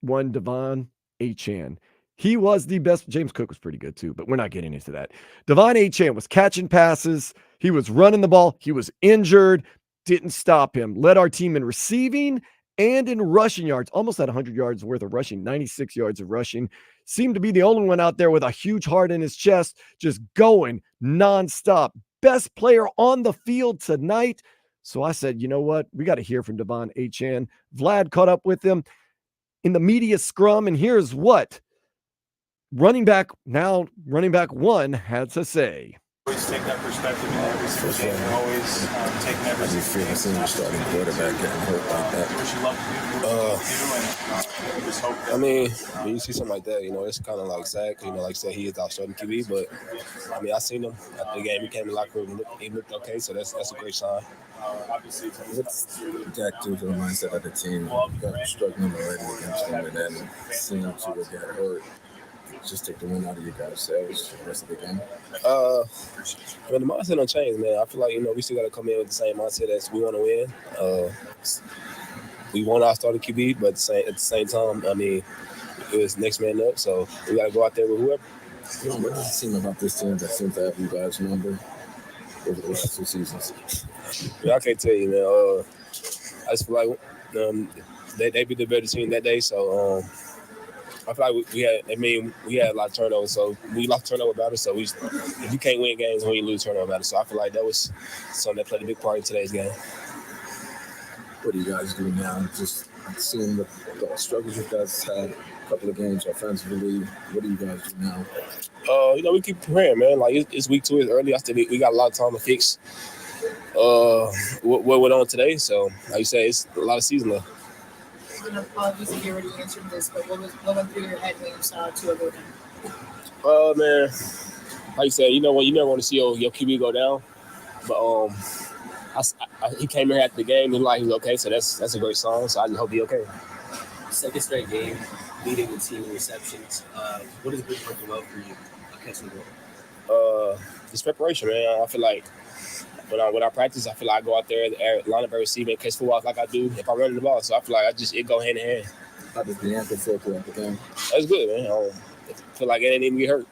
One Devon Achane. He was the best. James Cook was pretty good too, but we're not getting into that. Devon Achane was catching passes. He was running the ball. He was injured. Didn't stop him. Led our team in receiving and in rushing yards. Almost had 100 yards worth of rushing, 96 yards of rushing. Seemed to be the only one out there with a huge heart in his chest, just going nonstop. Best player on the field tonight. So I said, you know what? We got to hear from Devon Achane. Vlad caught up with him in the media scrum, and here's what running back one had to say. Always take that perspective in every single game. We're always taking every single game. I've seen your starting quarterback getting hurt like that. I mean, when you see something like that, you know, it's kind of like sad. You know, like I said, he is our starting QB, but I mean, I seen him after the game. He came in the locker room. He looked okay, so that's a great sign. What's Jack to the mindset of the team? You got struggling already against them, and then seeing you two get hurt. Just take the win out of you guys' selves for the rest of the game. I mean, the mindset don't change, man. I feel like, you know, we still got to come in with the same mindset as we want to win. We want our starting QB, but at the same time, I mean, it was next man up, so we got to go out there with whoever. You know, what does it seem about this team that seems to have you guys' number over the last 2 seasons? Yeah, I can't tell you, man. I just feel like they be the better team that day, so I feel like we had a lot of turnovers, so we lost turnover battles. So if you can't win games when you lose turnover battles, so I feel like that was something that played a big part in today's game. What do you guys do now? Just seeing the struggles you guys had a couple of games offensively. What do you guys do now? You know, we keep preparing, man. Like it's week 2, it's early. We got a lot of time to fix what went on today. So like you say, it's a lot of season left. Apologies if you already answered this, but what went through your head when you saw Tua go down? Man, like you said, you know, when you never want to see your QB go down, but he came here after the game and he was okay. So that's a great song. So I just hope he's okay. Second straight game, leading the team in receptions. What has been working well for you catching the ball? Just preparation, man. I feel like when I practice, I feel like I go out there, line up every receiver, and catch footballs like I do if I'm running the ball. So I feel like it go hand in hand. How does the anthem feel for the game? That's good, man. I feel like it ain't even get hurt.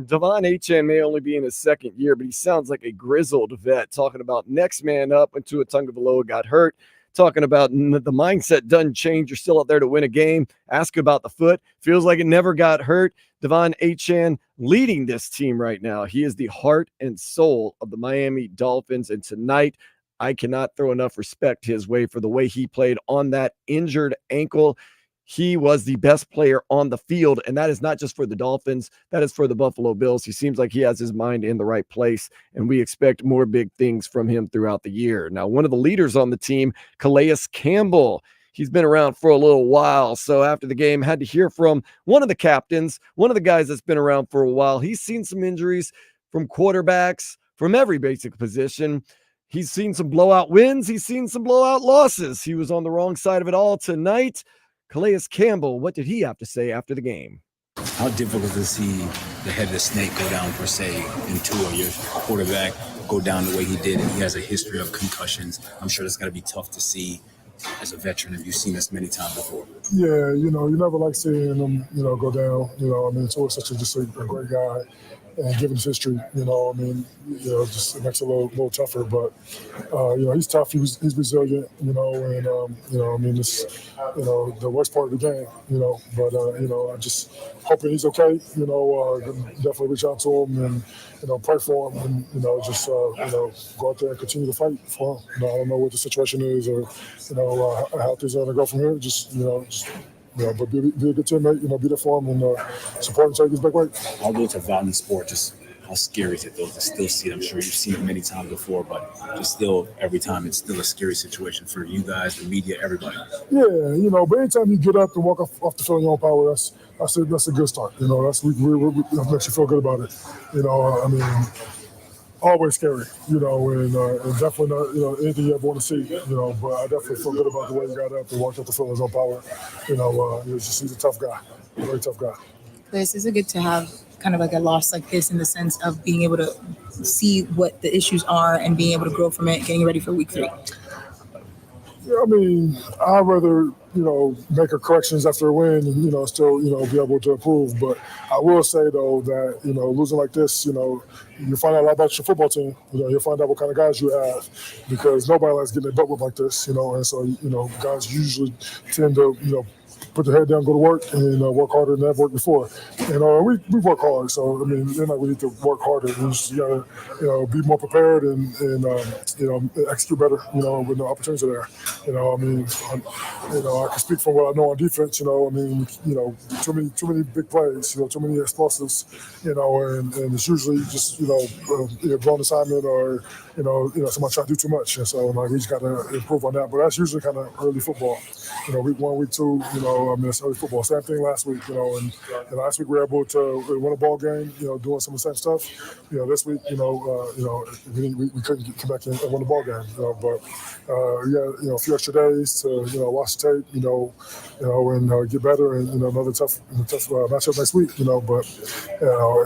Devon Achane may only be in his second year, but he sounds like a grizzled vet, talking about next man up when Tua Tagovailoa got hurt, talking about the mindset doesn't change. You're still out there to win a game. Ask about the foot. Feels like it never got hurt. Devon Achane leading this team right now. He is the heart and soul of the Miami Dolphins, and tonight I cannot throw enough respect his way for the way he played on that injured ankle. He was the best player on the field, and that is not just for the Dolphins. That is for the Buffalo Bills. He seems like he has his mind in the right place, and we expect more big things from him throughout the year. Now, one of the leaders on the team, Calais Campbell, he's been around for a little while, so after the game, had to hear from one of the captains, one of the guys that's been around for a while. He's seen some injuries from quarterbacks, from every basic position. He's seen some blowout wins. He's seen some blowout losses. He was on the wrong side of it all tonight. Calais Campbell, what did he have to say after the game? How difficult to see the head of the snake go down, per se, in Tua, your quarterback, go down the way he did, and he has a history of concussions. I'm sure that's got to be tough to see as a veteran. Have you seen this many times before? Yeah, you never like seeing him, go down. Tua's such a great guy. And given his history, just it makes it a little tougher. But, he's tough. He's resilient, it's, the worst part of the game, But, I just hoping he's okay, definitely reach out to him and, pray for him and, go out there and continue to fight for him. I don't know what the situation is or, how things are going to go from here. But be a good teammate, be there for him and support him take his back weight. Although it's a violent sport, just how scary is it though to still see it? I'm sure you've seen it many times before, but just still, every time it's still a scary situation for you guys, the media, everybody. Yeah, but anytime you get up and walk off the field in your own power, that's a good start. That makes you feel good about it. Always scary, and definitely not, anything you ever want to see, but I definitely feel good about the way he got up and walked off the field in his own power. He's a tough guy, a very tough guy. Liz, is it good to have kind of like a loss like this in the sense of being able to see what the issues are and being able to grow from it, getting ready for week 3? Yeah, I'd rather, make a corrections after a win and, still, be able to improve. But I will say, though, that, losing like this, you find out a lot about your football team. You'll find out what kind of guys you have because nobody likes getting their butt whipped like this, and so, guys usually tend to, put their head down, go to work, and work harder than they've worked before. We work hard, so they're not really need to work harder. We just gotta, be more prepared and execute better. When the opportunities are there. I can speak from what I know on defense. Too many big plays. Too many explosives. And it's usually just either blown assignment or somebody trying to do too much. And so we just gotta improve on that. But that's usually kind of early football. Week 1, week 2. It's early football. Same thing last week, and last week we were able to win a ball game, doing some of the same stuff. This week, we couldn't come back and win a ball game, but a few extra days to, watch the tape, and get better and, another tough matchup next week, but,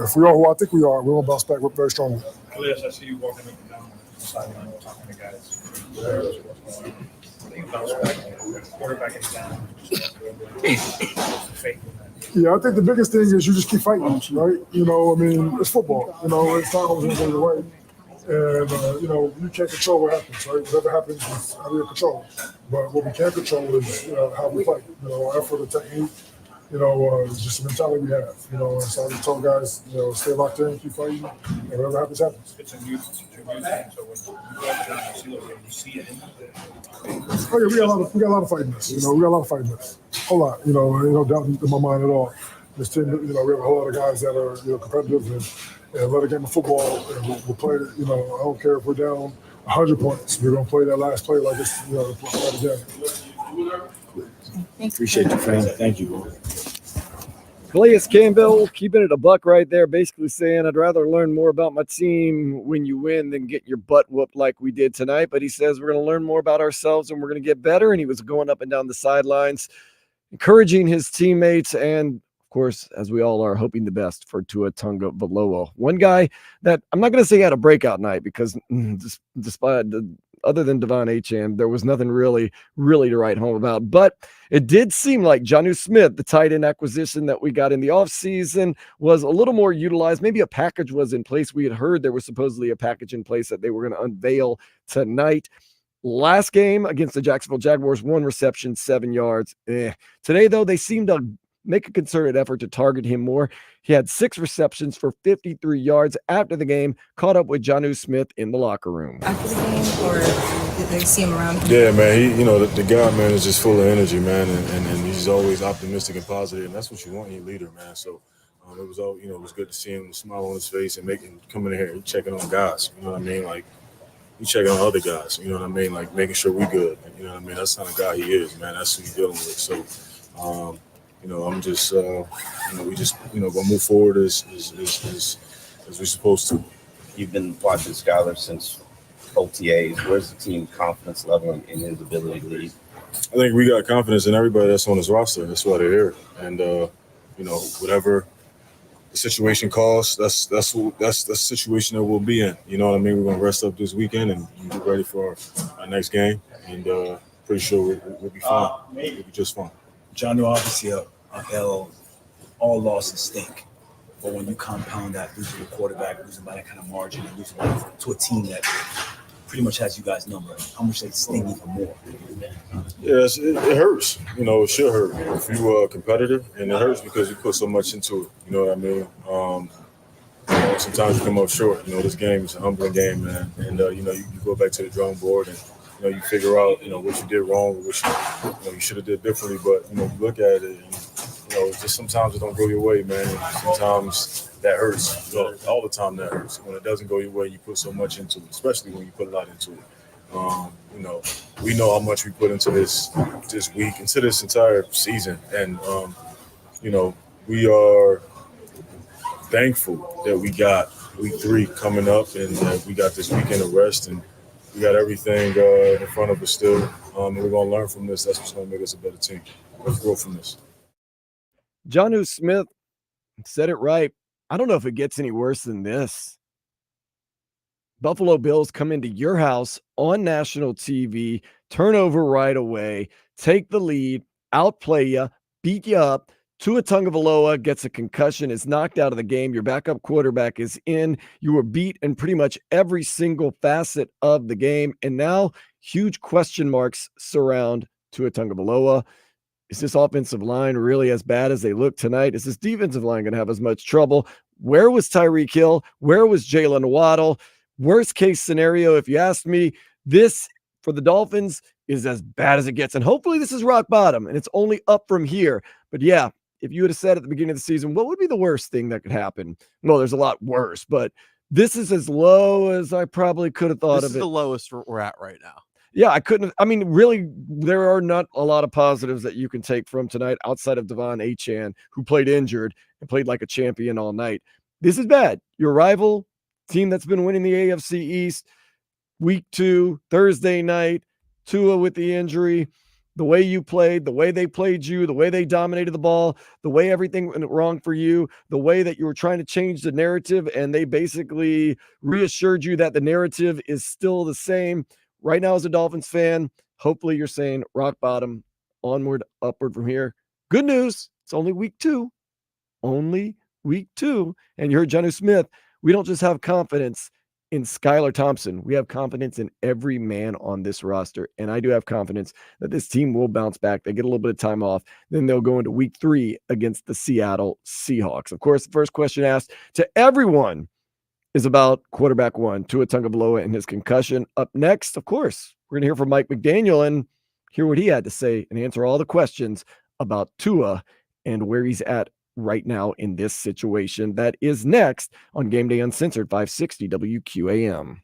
if we are who I think we are, we're going to bounce back very strongly. Calais, I see you walking up and down the sideline talking to guys. You bounce back, quarterback is down. Yeah, I think the biggest thing is you just keep fighting, right? It's football. It's not always going your way. And, you can't control what happens, right? Whatever happens is out of your control. But what we can control is how we fight, our effort and technique, just the mentality we have, and so I just told guys, stay locked in, keep fighting, and whatever happens, happens. It's a new thing, so when you go out there and you see it. Oh yeah, we got a lot of fighting this. We got a lot of fighting this. A whole lot. No doubt in my mind at all. This team, we have a whole lot of guys that are competitive and love the game of football. And we'll play. I don't care if we're down 100 points. We're gonna play that last play like it's play it again. Appreciate you, friend. Thank you. Calais Campbell keeping it a buck right there, basically saying, I'd rather learn more about my team when you win than get your butt whooped like we did tonight. But he says we're going to learn more about ourselves and we're going to get better. And he was going up and down the sidelines, encouraging his teammates and, of course, as we all are, hoping the best for Tua Tagovailoa. One guy that I'm not going to say had a breakout night because despite other than Devon Achane, there was nothing really to write home about. But it did seem like Jonnu Smith, the tight end acquisition that we got in the offseason, was a little more utilized. Maybe a package was in place. We had heard there was supposedly a package in place that they were going to unveil tonight. Last game against the Jacksonville Jaguars, 1 reception, 7 yards. Today, though, they seemed to make a concerted effort to target him more. He had 6 receptions for 53 yards after the game, caught up with Jonnu Smith in the locker room. After the game, or did they see him around? Yeah, man. The guy, man, is just full of energy, man, and he's always optimistic and positive, and that's what you want in your leader, man. So it was all, it was good to see him with a smile on his face and coming in here and checking on guys. You know what I mean? Like, he checking on other guys. You know what I mean? Like making sure we good. You know what I mean? That's the kind of guy he is, man. That's who he's dealing with. So. I'm just, we just, gonna move forward as we're supposed to. You've been watching Skyler since OTAs. Where's the team confidence level in his ability to lead? I think we got confidence in everybody that's on his roster. That's why they're here. And whatever the situation calls, that's the situation that we'll be in. You know what I mean? We're gonna rest up this weekend and get ready for our next game. And pretty sure we'll be fine. We'll be just fine. Jonnu, obviously a L, all losses stink. But when you compound that, losing the quarterback, losing by that kind of margin, and losing to a team that pretty much has you guys numbered, how much they sting even more? Yes, it hurts. It should hurt if you are competitive, and it hurts because you put so much into it. You know what I mean? Sometimes you come up short. This game is a humbling game, man. And you go back to the drawing board and. You figure out, what you did wrong, or what you should have did differently. But, you look at it and, just sometimes it don't go your way, man. Sometimes that hurts. All the time that hurts. When it doesn't go your way, you put so much into it, especially when you put a lot into it. We know how much we put into this week, into this entire season. And, we are thankful that we got week 3 coming up and that we got this weekend of rest and we got everything in front of us still, and we're going to learn from this. That's what's going to make us a better team. Let's grow from this. Jonnu Smith said it right. I don't know if it gets any worse than this. Buffalo Bills come into your house on national TV, turn over right away, take the lead, outplay you, beat you up. Tua Tagovailoa gets a concussion, is knocked out of the game. Your backup quarterback is in. You were beat in pretty much every single facet of the game. And now huge question marks surround Tua Tagovailoa. Is this offensive line really as bad as they look tonight? Is this defensive line going to have as much trouble? Where was Tyreek Hill? Where was Jalen Waddle? Worst case scenario, if you ask me, this for the Dolphins is as bad as it gets. And hopefully this is rock bottom and it's only up from here. But yeah, if you would have said at the beginning of the season, what would be the worst thing that could happen? Well, there's a lot worse, but this is as low as I probably could have thought of it. This is the lowest we're at right now. Yeah, I couldn't have. I mean, really, there are not a lot of positives that you can take from tonight outside of Devon Achane, who played injured and played like a champion all night. This is bad. Your rival team that's been winning the AFC East, week 2, Thursday night, Tua with the injury. The way you played, the way they played you, the way they dominated the ball, the way everything went wrong for you, the way that you were trying to change the narrative, and they basically reassured you that the narrative is still the same. Right now, as a Dolphins fan, hopefully you're saying rock bottom, onward, upward from here. Good news, it's only week 2. Only week 2. And you heard Jonnu Smith. We don't just have confidence in Skyler Thompson. We have confidence in every man on this roster. And I do have confidence that this team will bounce back. They get a little bit of time off. Then they'll go into week 3 against the Seattle Seahawks. Of course, the first question asked to everyone is about quarterback 1, Tua Tagovailoa and his concussion. Up next, of course, we're going to hear from Mike McDaniel and hear what he had to say and answer all the questions about Tua and where he's at right now in this situation. That is next on Game Day Uncensored, 560 WQAM.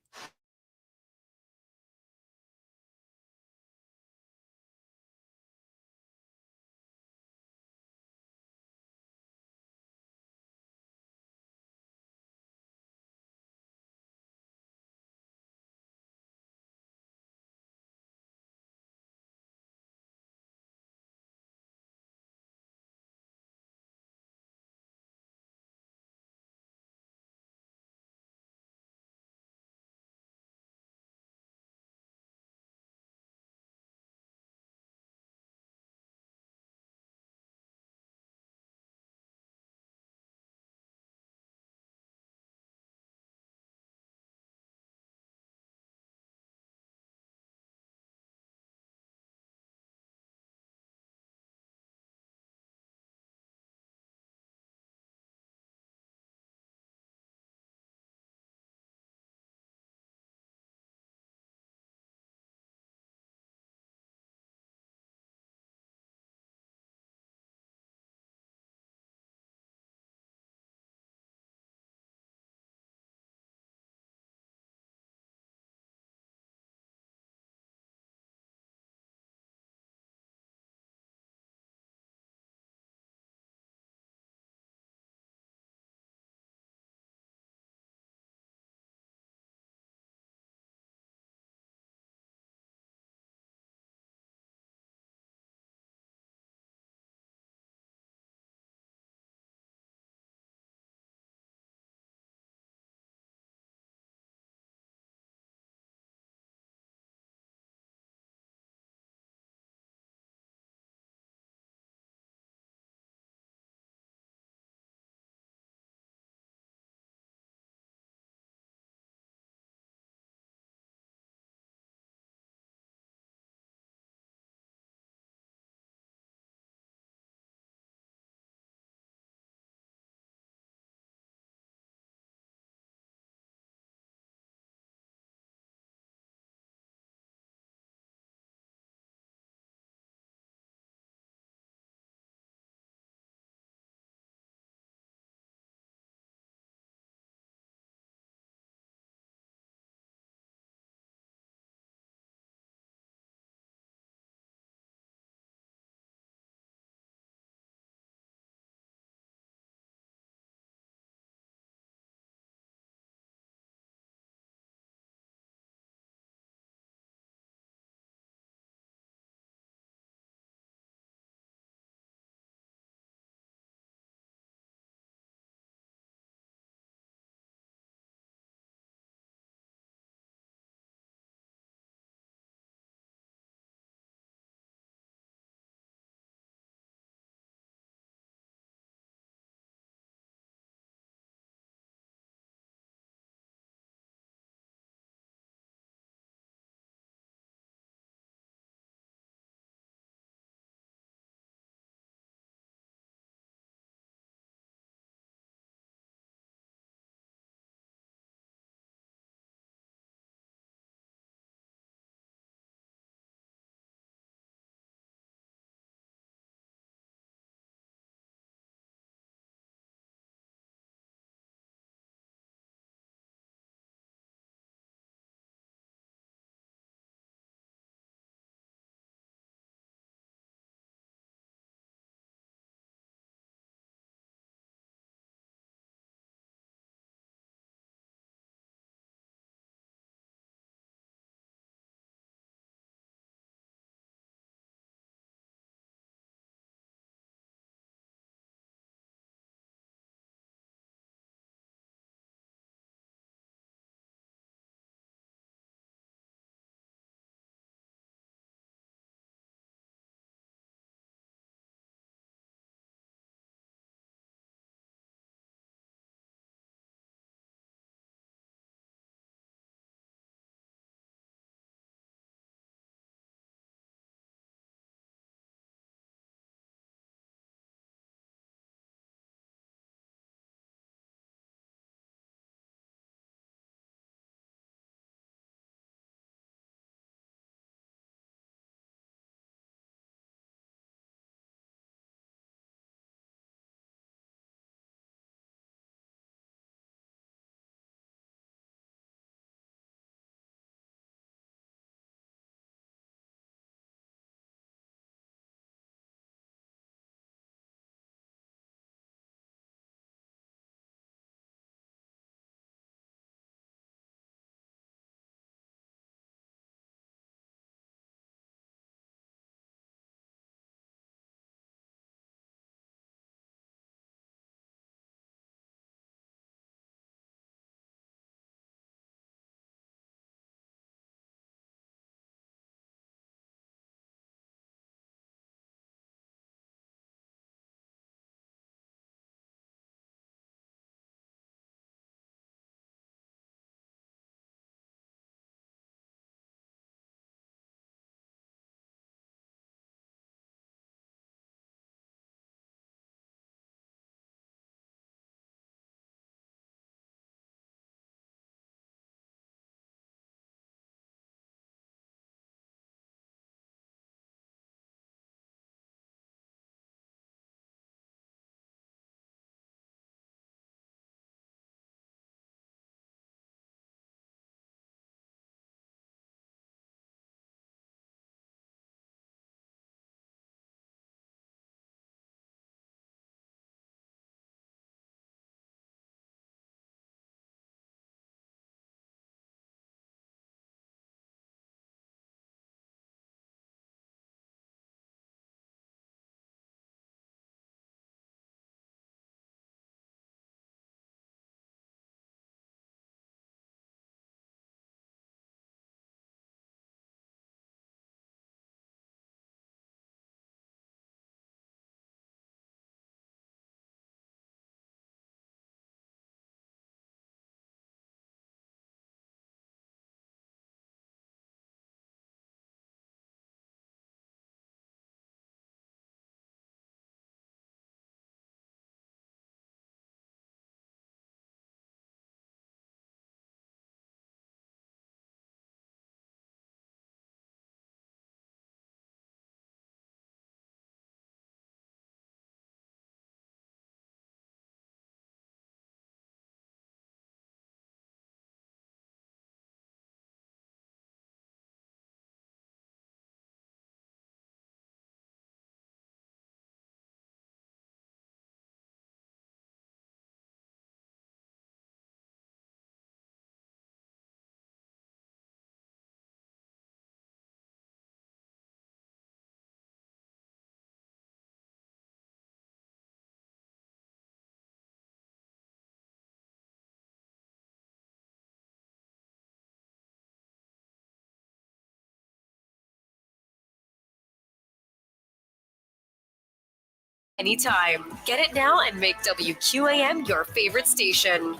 Anytime. Get it now and make WQAM your favorite station.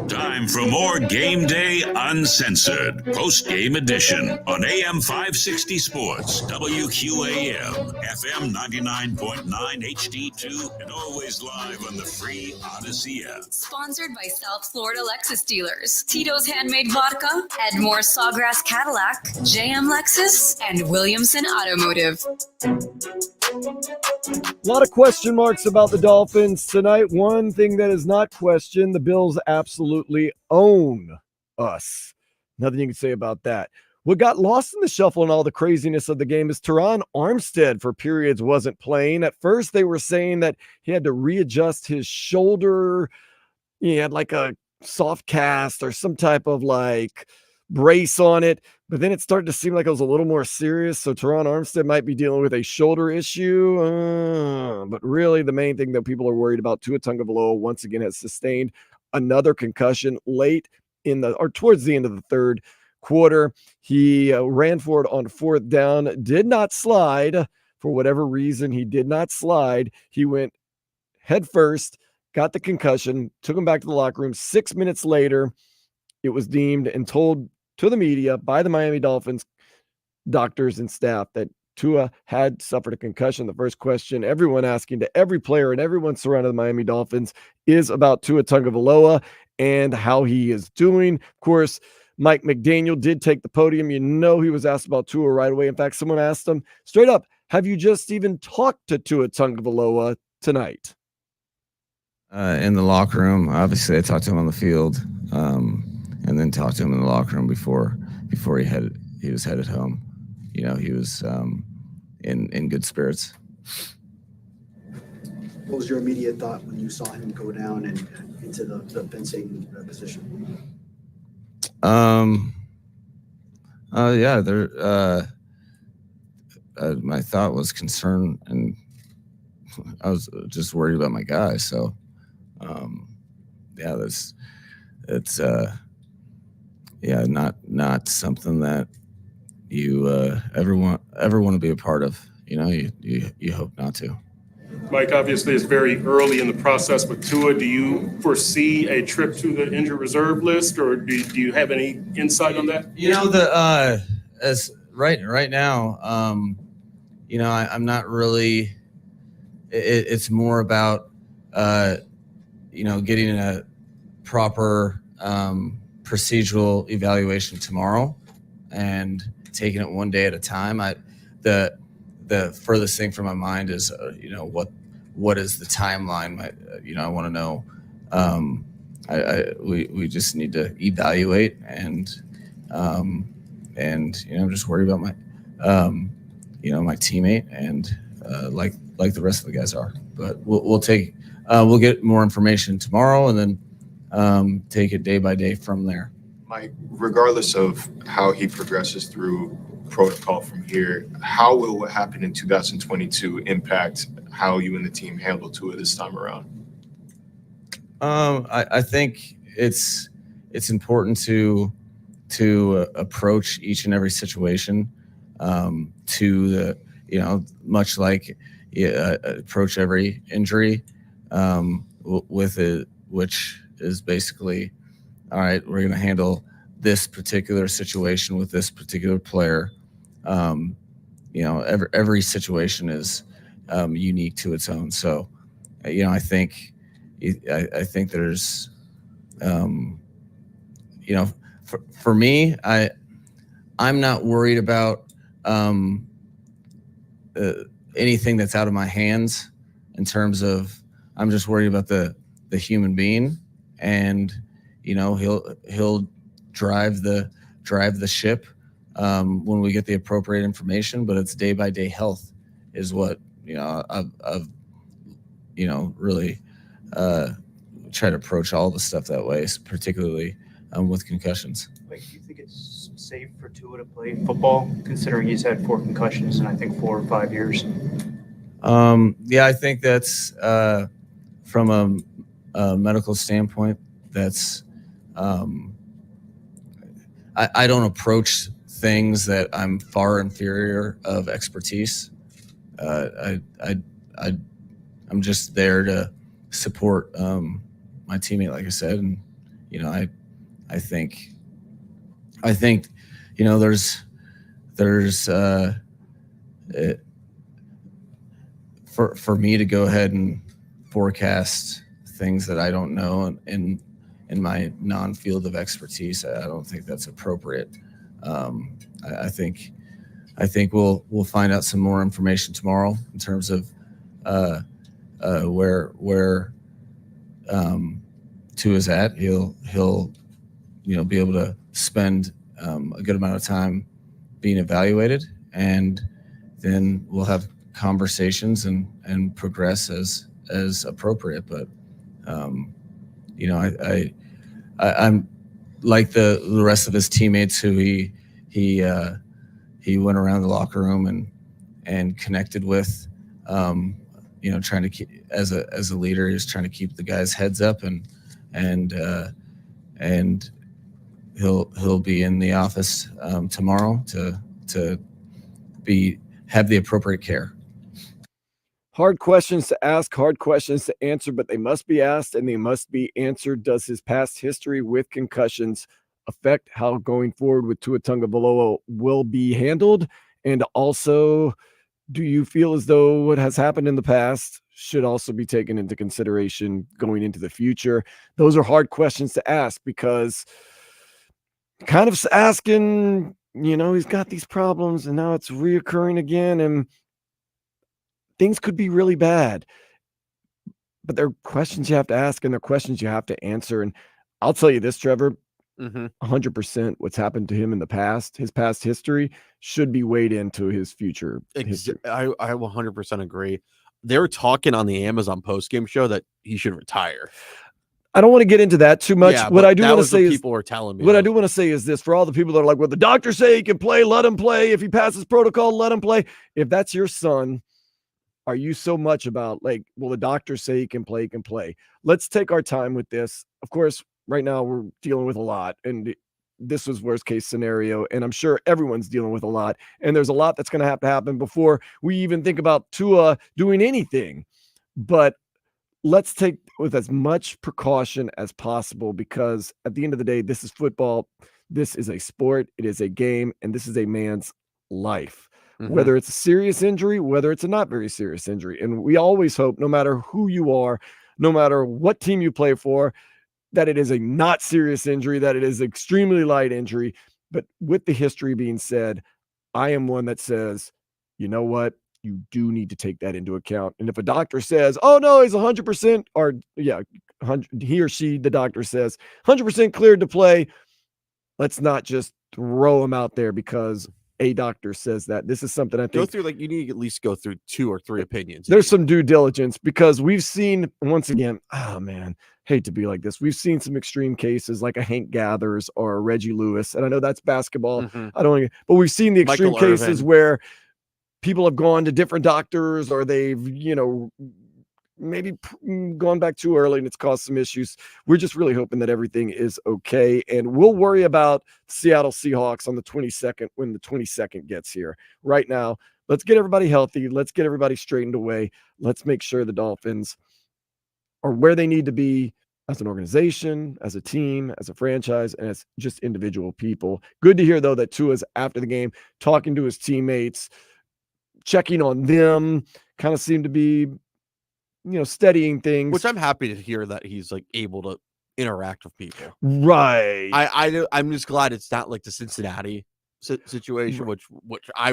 Time for more Game Day Uncensored, Postgame edition on AM 560 Sports, WQAM, FM 99.9 HD2, and always live on the free Odyssey app. Sponsored by South Florida Lexus Dealers, Tito's Handmade Vodka, Edmore Sawgrass Cadillac, JM Lexus, and Williamson Automotive. A lot of question marks about the Dolphins tonight. One thing that is not questioned, the Bills absolutely own us. Nothing you can say about that. What got lost in the shuffle and all the craziness of the game is Teron Armstead for periods wasn't playing. At first, they were saying that he had to readjust his shoulder. He had like a soft cast or some type of like brace on it. But then it started to seem like it was a little more serious. So Teron Armstead might be dealing with a shoulder issue. But really, the main thing that people are worried about, Tua Tagovailoa once again has sustained another concussion late towards the end of the third quarter. He ran for it on fourth down, did not slide. For whatever reason, he did not slide. He went head first, got the concussion, took him back to the locker room. 6 minutes later, it was deemed and told to the media by the Miami Dolphins doctors and staff that Tua had suffered a concussion. The first question everyone asking to every player and everyone surrounding the Miami Dolphins is about Tua Tagovailoa and how he is doing. Of course, Mike McDaniel did take the podium. You know, he was asked about Tua right away. In fact, someone asked him straight up, have you just even talked to Tua Tagovailoa tonight? In the locker room, obviously I talked to him on the field. And then talked to him in the locker room before he was headed home. You know, he was in good spirits. What was your immediate thought when you saw him go down and into the fencing position? My thought was concern, and I was just worried about my guy. So, not something that you ever want to be a part of. You know, you hope not to. Mike, obviously it's very early in the process with Tua. Do you foresee a trip to the injured reserve list, or do you have any insight on that? You know, as right now, I'm not really. It's more about getting a proper procedural evaluation tomorrow and taking it one day at a time. The furthest thing from my mind is, what is the timeline? I want to know. We just need to evaluate, and I'm just worried about my, my teammate, and like the rest of the guys are. But we'll get more information tomorrow, and then take it day by day from there. Mike, regardless of how he progresses through protocol from here, how will what happened in 2022 impact how you and the team handle Tua this time around? I think it's important to approach each and every situation much like approach every injury with it, which is basically, all right, we're going to handle this particular situation with this particular player. Every situation is unique to its own. So, I think there's, for me, I'm not worried about anything that's out of my hands in terms of, I'm just worried about the human being, and he'll drive the ship when we get the appropriate information. But it's day by day health is what I've really try to approach all the stuff that way, particularly with concussions. Like, do you think it's safe for Tua to play football, considering he's had 4 concussions in I think 4 or 5 years? I think that's from a medical standpoint. That's I don't approach things that I'm far inferior of expertise. I'm just there to support my teammate, like I said, and I think there's for me to go ahead and forecast things that I don't know in my non-field of expertise, I don't think that's appropriate. I think we'll find out some more information tomorrow in terms of where Tua's at. He'll be able to spend a good amount of time being evaluated, and then we'll have conversations and progress as appropriate. But I'm like the rest of his teammates who he went around the locker room and connected with, trying to keep as a leader, he's trying to keep the guys' heads up and he'll be in the office tomorrow to have the appropriate care. Hard questions to ask, hard questions to answer, but they must be asked and they must be answered. Does his past history with concussions affect how going forward with Tua Tagovailoa will be handled? And also, do you feel as though what has happened in the past should also be taken into consideration going into the future? Those are hard questions to ask because kind of asking, he's got these problems and now it's reoccurring again and things could be really bad. But they're questions you have to ask and they're questions you have to answer. And I'll tell you this, Trevor, 100% what's happened to him in the past, his past history should be weighed into his future history. I 100% agree. They were talking on the Amazon Postgame show that he should retire. I don't want to get into that too much. Yeah, what I do want to say is people were telling me. What I do want to say is this: for all the people that are like, "Well, the doctors say he can play. Let him play. If he passes protocol, let him play." If that's your son, are you so much about like, well, the doctors say he can play, he can play. Let's take our time with this. Of course, right now we're dealing with a lot, and this was worst case scenario, and I'm sure everyone's dealing with a lot, and there's a lot that's going to have to happen before we even think about Tua doing anything. But let's take with as much precaution as possible, because at the end of the day, this is football. This is a sport. It is a game, and this is a man's life. Whether it's a serious injury, whether it's a not very serious injury. And we always hope, no matter who you are, no matter what team you play for, that it is a not serious injury, that it is extremely light injury. But with the history being said, I am one that says, you know what? You do need to take that into account. And if a doctor says, oh, no, he's 100%, or he or she, the doctor says 100% cleared to play, let's not just throw him out there because a doctor says that. This is something I think you need to at least go through 2 or 3 opinions. There's some due diligence, because we've seen, once again, hate to be like this. We've seen some extreme cases like a Hank Gathers or a Reggie Lewis. And I know that's basketball. But we've seen the extreme cases where people have gone to different doctors, or they've, maybe gone back too early and it's caused some issues. We're just really hoping that everything is okay. And we'll worry about Seattle Seahawks on the 22nd when the 22nd gets here. Right now, let's get everybody healthy. Let's get everybody straightened away. Let's make sure the Dolphins are where they need to be as an organization, as a team, as a franchise, and as just individual people. Good to hear, though, that Tua's after the game talking to his teammates, checking on them, kind of seemed to be steadying things, which I'm happy to hear that he's like able to interact with people. Right. I'm just glad it's not like the Cincinnati situation, which I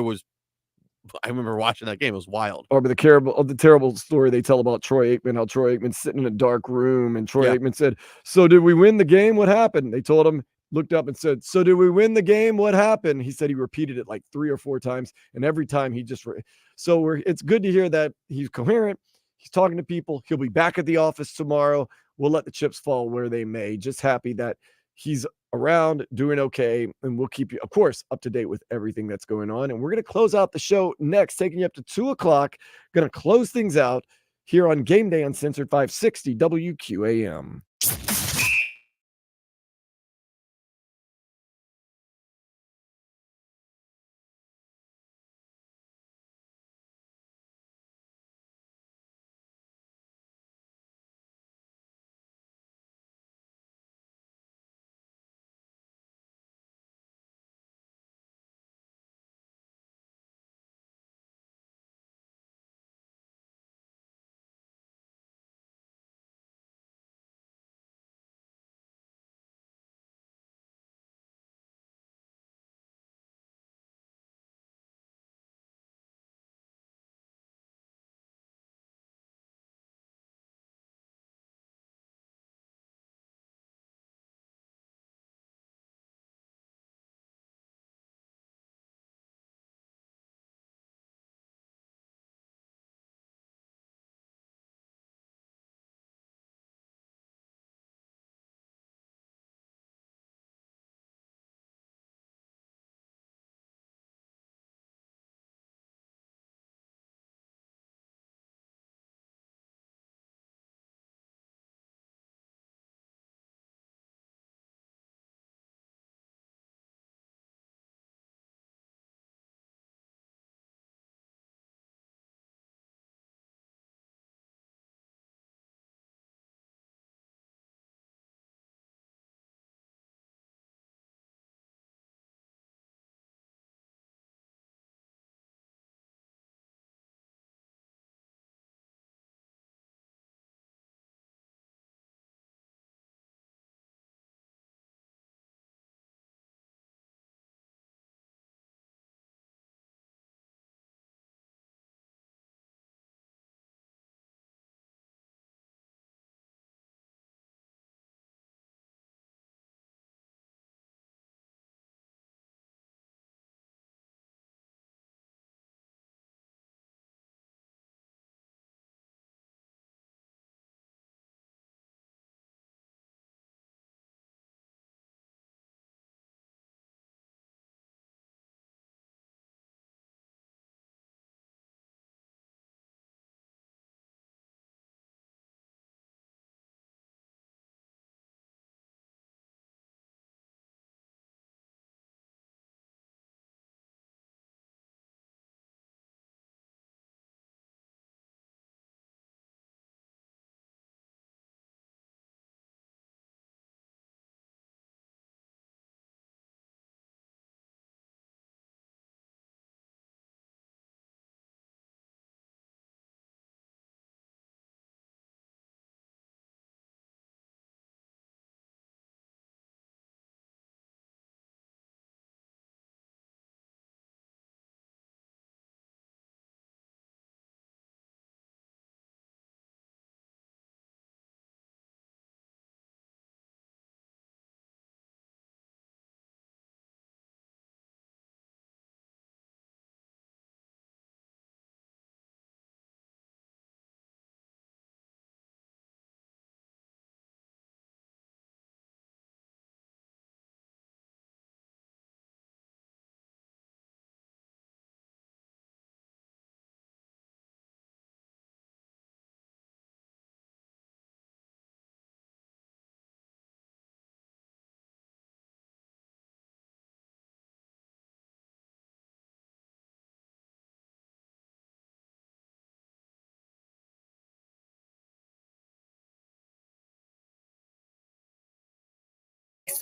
remember watching that game. It was wild. Or the terrible story they tell about Troy Aikman, how Troy Aikman's sitting in a dark room and Troy Aikman said, "So did we win the game? What happened?" They told him, looked up and said, "So did we win the game? What happened?" He said he repeated it like 3 or 4 times, and every time he just it's good to hear that he's coherent. He's talking to people. He'll be back at the office tomorrow. We'll let the chips fall where they may. Just happy that he's around, doing okay, and we'll keep you, of course, up to date with everything that's going on. And we're going to close out the show next, taking you up to 2 o'clock. Going to close things out here on Game Day Uncensored 560 WQAM.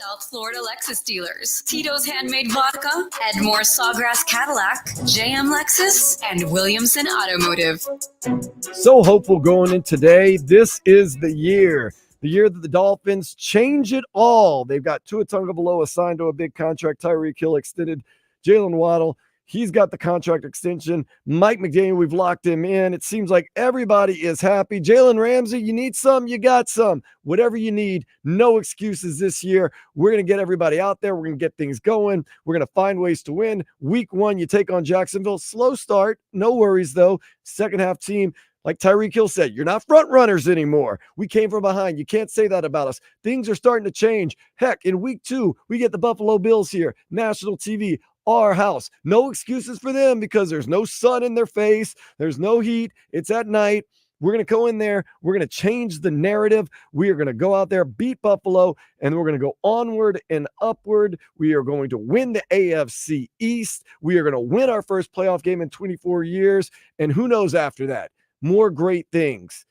South Florida Lexus dealers. Tito's Handmade Vodka, Edmore Sawgrass Cadillac, JM Lexus, and Williamson Automotive. So hopeful going in today. This is the year that the Dolphins change it all. They've got Tua Tagovailoa signed to a big contract. Tyreek Hill extended. Jalen Waddle, he's got the contract extension. Mike McDaniel, we've locked him in. It seems like everybody is happy. Jalen Ramsey, you need some, you got some. Whatever you need, no excuses this year. We're going to get everybody out there. We're going to get things going. We're going to find ways to win. Week 1, you take on Jacksonville. Slow start. No worries, though. Second half team, like Tyreek Hill said, you're not front runners anymore. We came from behind. You can't say that about us. Things are starting to change. Heck, in week 2, we get the Buffalo Bills here. National TV, our house. No excuses for them because there's no sun in their face. There's no heat. It's at night. We're going to go in there. We're going to change the narrative. We are going to go out there, beat Buffalo, and we're going to go onward and upward. We are going to win the AFC East. We are going to win our first playoff game in 24 years. And who knows after that? More great things.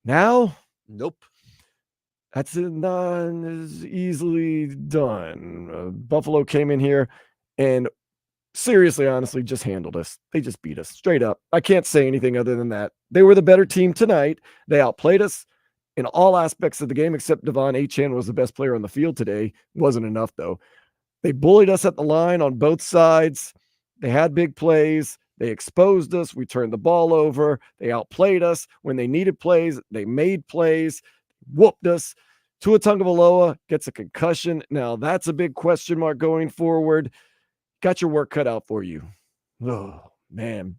Now, nope. That's not as easily done. Buffalo came in here and seriously, honestly, just handled us. They just beat us straight up. I can't say anything other than that. They were the better team tonight. They outplayed us in all aspects of the game, except Devon Achane was the best player on the field today. Wasn't enough, though. They bullied us at the line on both sides. They had big plays. They exposed us. We turned the ball over. They outplayed us. When they needed plays, they made plays, whooped us. Tua Tagovailoa gets a concussion. Now, that's a big question mark going forward. Got your work cut out for you. Oh, man.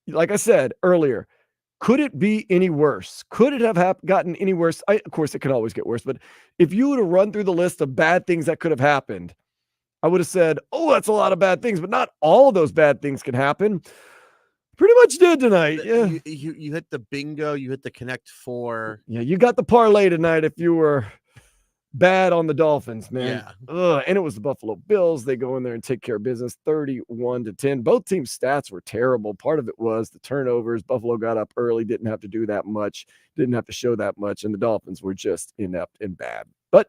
Like I said earlier, could it be any worse? Could it have gotten any worse? Of course, it can always get worse. But if you would have run through the list of bad things that could have happened, I would have said, oh, that's a lot of bad things, but not all of those bad things can happen. Pretty much did tonight. Yeah. You hit the bingo. You hit the Connect 4. Yeah, you got the parlay tonight if you were bad on the Dolphins, man. Yeah. And it was the Buffalo Bills. They go in there and take care of business 31-10. Both teams' stats were terrible. Part of it was the turnovers. Buffalo got up early, didn't have to do that much, didn't have to show that much, and the Dolphins were just inept and bad. But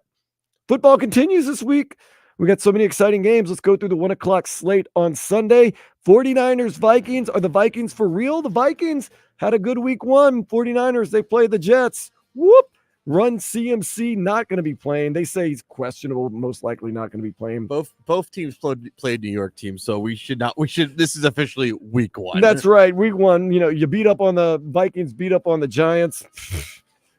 football continues this week. We got so many exciting games. Let's go through the 1 o'clock slate on Sunday. 49ers, Vikings. Are the Vikings for real? The Vikings had a good week 1. 49ers, they play the Jets. Whoop. Run CMC not going to be playing. They say he's questionable, most likely not going to be playing. Both teams played New York teams, so this is officially week 1. That's right. Week 1, you beat up on the Vikings, beat up on the Giants.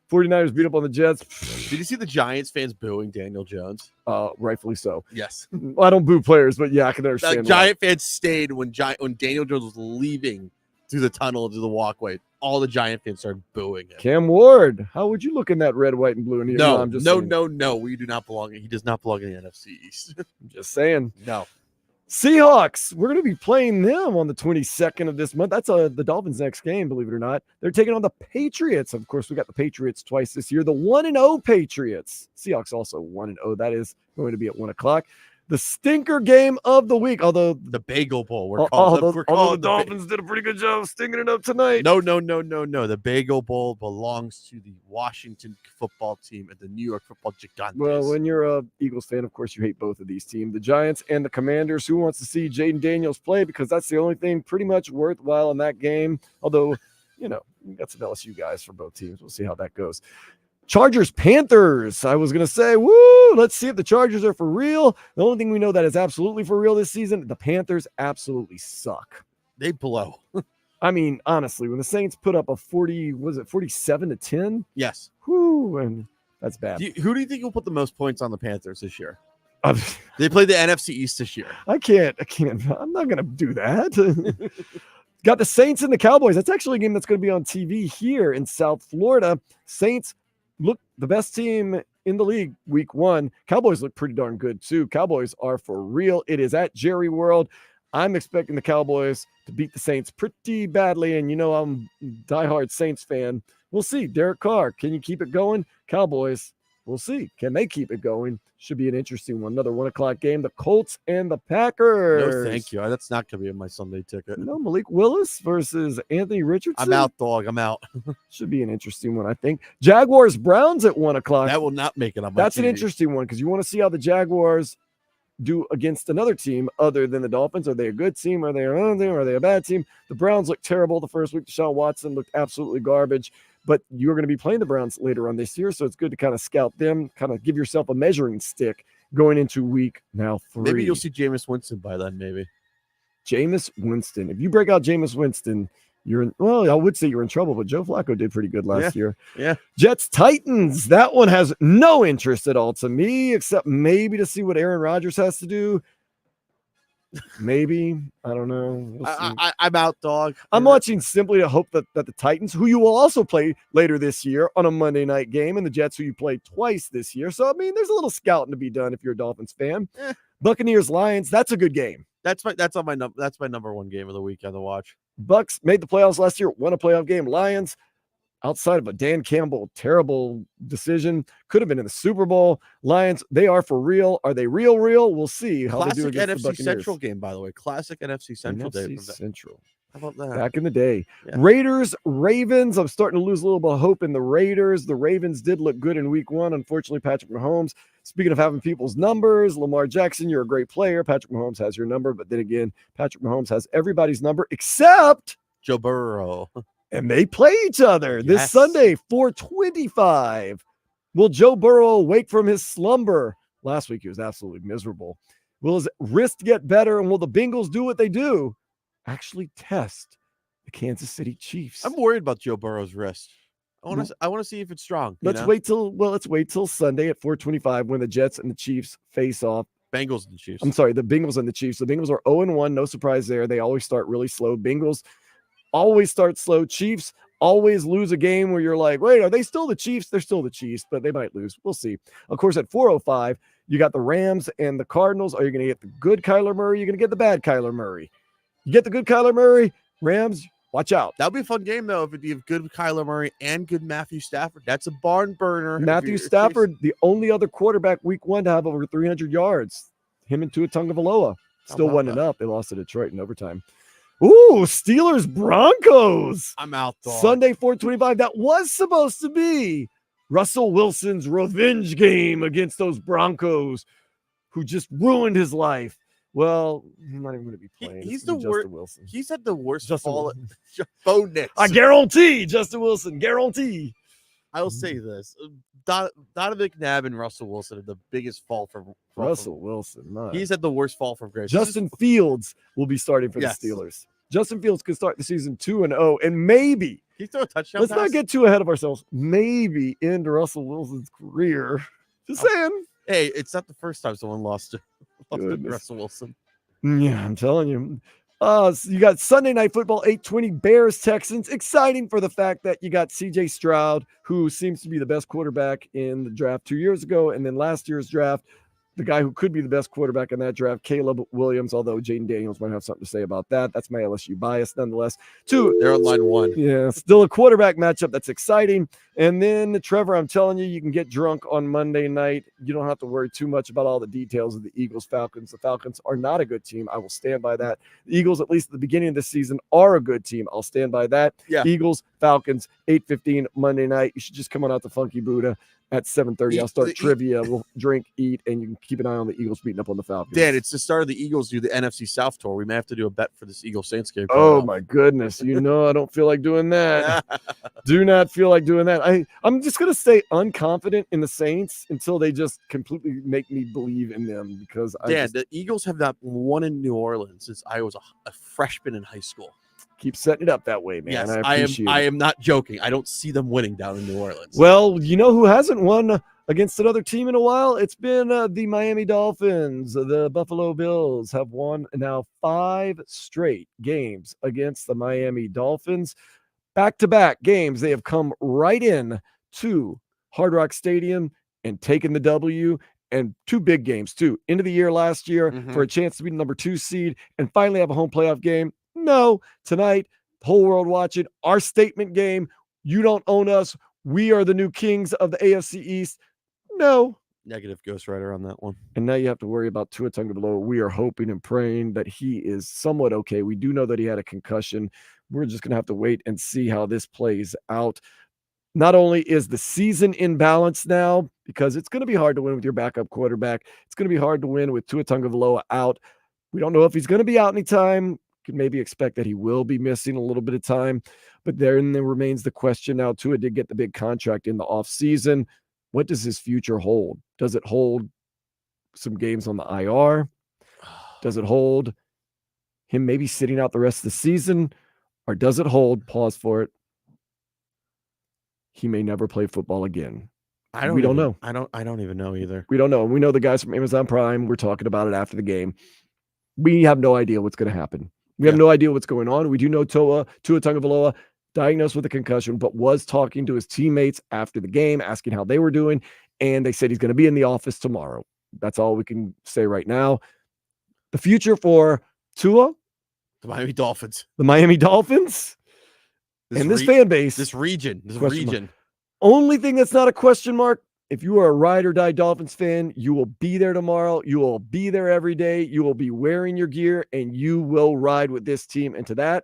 49ers beat up on the Jets. Did you see the Giants fans booing Daniel Jones? Rightfully so. Yes. Well, I don't boo players, but yeah, I can understand. Giant fans stayed when Daniel Jones was leaving through the tunnel to the walkway. All the Giant fans started booing him. Cam Ward, how would you look in that red, white, and blue? No. We do not belong. He does not belong in the NFC East. I'm just saying. No. Seahawks, we're going to be playing them on the 22nd of this month. That's the Dolphins' next game, believe it or not. They're taking on the Patriots. Of course, we got the Patriots twice this year. The 1-0 Patriots. Seahawks also 1-0. That is going to be at 1 o'clock. The stinker game of the week, although the Bagel Bowl. The Dolphins did a pretty good job of stinging it up tonight. No. The Bagel Bowl belongs to the Washington football team and the New York football Gigantes. Well, when you're a Eagles fan, of course, you hate both of these teams, the Giants and the Commanders. Who wants to see Jaden Daniels play? Because that's the only thing pretty much worthwhile in that game. Although, we got some LSU guys for both teams. We'll see how that goes. Chargers, Panthers. I was going to say, let's see if the Chargers are for real. The only thing we know that is absolutely for real this season, the Panthers absolutely suck. They blow. I mean, honestly, when the Saints put up a 47-10? Yes. And that's bad. Who do you think will put the most points on the Panthers this year? They play the NFC East this year. I can't. I'm not going to do that. Got the Saints and the Cowboys. That's actually a game that's going to be on TV here in South Florida. Saints look the best team in the league week 1. Cowboys look pretty darn good too. Cowboys are for real. It is at Jerry World. I'm expecting the Cowboys to beat the Saints pretty badly. And I'm a diehard Saints fan. We'll see. Derek Carr, can you keep it going? Cowboys, we'll see. Can they keep it going? Should be an interesting one. Another 1 o'clock game. The Colts and the Packers. No, thank you. That's not going to be in my Sunday ticket. No, Malik Willis versus Anthony Richardson. I'm out, dog. I'm out. Should be an interesting one, I think. Jaguars Browns at 1 o'clock. That will not make it on my That's TV. an interesting one because you want to see how the Jaguars do against another team other than the Dolphins. Are they a good team? Are they a bad team? The Browns looked terrible the first week. Deshaun Watson looked absolutely garbage. But you're going to be playing the Browns later on this year, so it's good to kind of scout them, kind of give yourself a measuring stick going into week now 3. Maybe you'll see Jameis Winston by then, maybe. Jameis Winston. If you break out Jameis Winston, I would say you're in trouble, but Joe Flacco did pretty good last year. Yeah. Jets Titans. That one has no interest at all to me, except maybe to see what Aaron Rodgers has to do. Maybe. I don't know. We'll see. I'm out, dog. I'm watching simply to hope that the Titans, who you will also play later this year on a Monday night game, and the Jets, who you played twice this year. So, I mean, there's a little scouting to be done if you're a Dolphins fan. Buccaneers Lions. That's a good game. That's my number one game of the weekend to watch. Bucks made the playoffs last year, won a playoff game. Lions, outside of a Dan Campbell terrible decision, could have been in the Super Bowl. Lions, they are for real. Are they real? We'll see how Classic they do against the NFC Buccaneers. Central game, by the way. Classic NFC Central day. NFC Central. How about that? Back in the day. Yeah. Raiders, Ravens. I'm starting to lose a little bit of hope in the Raiders. The Ravens did look good in week 1. Unfortunately, Patrick Mahomes. Speaking of having people's numbers, Lamar Jackson, you're a great player. Patrick Mahomes has your number, but then again, Patrick Mahomes has everybody's number except Joe Burrow. And they play each other this Sunday, 4:25. Will Joe Burrow wake from his slumber? Last week, he was absolutely miserable. Will his wrist get better? And will the Bengals do what they do? Actually test the Kansas City Chiefs. I'm worried about Joe Burrow's wrist. I want to see if it's strong. Let's wait till Sunday at 4:25 when the Jets and the Chiefs face off. Bengals and the Chiefs. I'm sorry, the Bengals and the Chiefs. The Bengals are 0-1. No surprise there. They always start really slow. Bengals always start slow. Chiefs always lose a game where you're like, wait, are they still the Chiefs? They're still the Chiefs, but they might lose. We'll see. Of course, at 4:05, you got the Rams and the Cardinals. Are you going to get the good Kyler Murray? You're going to get the bad Kyler Murray. You get the good Kyler Murray, Rams, watch out. That'll be a fun game, though, if you have good Kyler Murray and good Matthew Stafford. That's a barn burner. Matthew Stafford, the only other quarterback week 1 to have over 300 yards. Him and Tua Tagovailoa. Still wasn't enough. They lost to Detroit in overtime. Ooh, Steelers Broncos. I'm out, dog. Sunday, 4:25. That was supposed to be Russell Wilson's revenge game against those Broncos who just ruined his life. Well, he's not even going to be playing. He's the worst. Wilson. He's had the worst Justin fall. Bo Nix. I guarantee, Justin Wilson. Guarantee. I will say this: Donovan McNabb and Russell Wilson are the biggest fall from Russell Wilson. He's had the worst fall from grace. Justin Fields will be starting for the Steelers. Justin Fields could start the season 2-0, and maybe he throw a touchdown. Let's not get too ahead of ourselves. Maybe end Russell Wilson's career. Just saying. Hey, it's not the first time someone lost to Russell Wilson. Yeah, I'm telling you. So you got Sunday Night Football, 8:20, Bears, Texans. Exciting for the fact that you got C.J. Stroud, who seems to be the best quarterback in the draft 2 years ago. And then last year's draft, the guy who could be the best quarterback in that draft, Caleb Williams, although Jaden Daniels might have something to say about that. That's my LSU bias nonetheless. They're on line 1. Yeah, still a quarterback matchup that's exciting. And then, Trevor, I'm telling you, you can get drunk on Monday night. You don't have to worry too much about all the details of the Eagles-Falcons. The Falcons are not a good team. I will stand by that. The Eagles, at least at the beginning of the season, are a good team. I'll stand by that. Yeah. Eagles, Falcons, 8:15 Monday night. You should just come on out to Funky Buddha at 7:30. I'll start trivia. We'll drink, eat, and you can keep an eye on the Eagles beating up on the Falcons. Dan, it's the start of the Eagles do the NFC South tour. We may have to do a bet for this Eagles Saints game. Oh my goodness. I don't feel like doing that. Do not feel like doing that. I'm just going to stay unconfident in the Saints until they just completely make me believe in them because the Eagles have not won in New Orleans since I was a freshman in high school. Keep setting it up that way, man. Yes, I am not joking. I don't see them winning down in New Orleans. Well, you know who hasn't won against another team in a while? It's been the Miami Dolphins. The Buffalo Bills have won now 5 straight games against the Miami Dolphins. Back-to-back games. They have come right in to Hard Rock Stadium and taken the W. And 2 big games, too. End of the year last year for a chance to be the number 2 seed and finally have a home playoff game. No, tonight, the whole world watching our statement game. You don't own us. We are the new kings of the AFC East. No. Negative ghostwriter on that one. And now you have to worry about Tua Tagovailoa. We are hoping and praying that he is somewhat okay. We do know that he had a concussion. We're just going to have to wait and see how this plays out. Not only is the season in balance now, because it's going to be hard to win with your backup quarterback. It's going to be hard to win with Tua Tagovailoa out. We don't know if he's going to be out anytime. Could maybe expect that he will be missing a little bit of time. But then there remains the question now. Tua did get the big contract in the offseason. What does his future hold? Does it hold some games on the IR? Does it hold him maybe sitting out the rest of the season? Or does it hold, pause for it, he may never play football again? We don't know. I don't even know either. We don't know. And we know the guys from Amazon Prime were talking about it after the game. We have no idea what's going to happen. We have no idea what's going on. We do know Tua Tagovailoa diagnosed with a concussion, but was talking to his teammates after the game, asking how they were doing. And they said he's going to be in the office tomorrow. That's all we can say right now. The future for Tua, the Miami Dolphins, and this fan base, this region. Only thing that's not a question mark, if you are a ride or die Dolphins fan, you will be there tomorrow. You will be there every day. You will be wearing your gear, and you will ride with this team. And to that,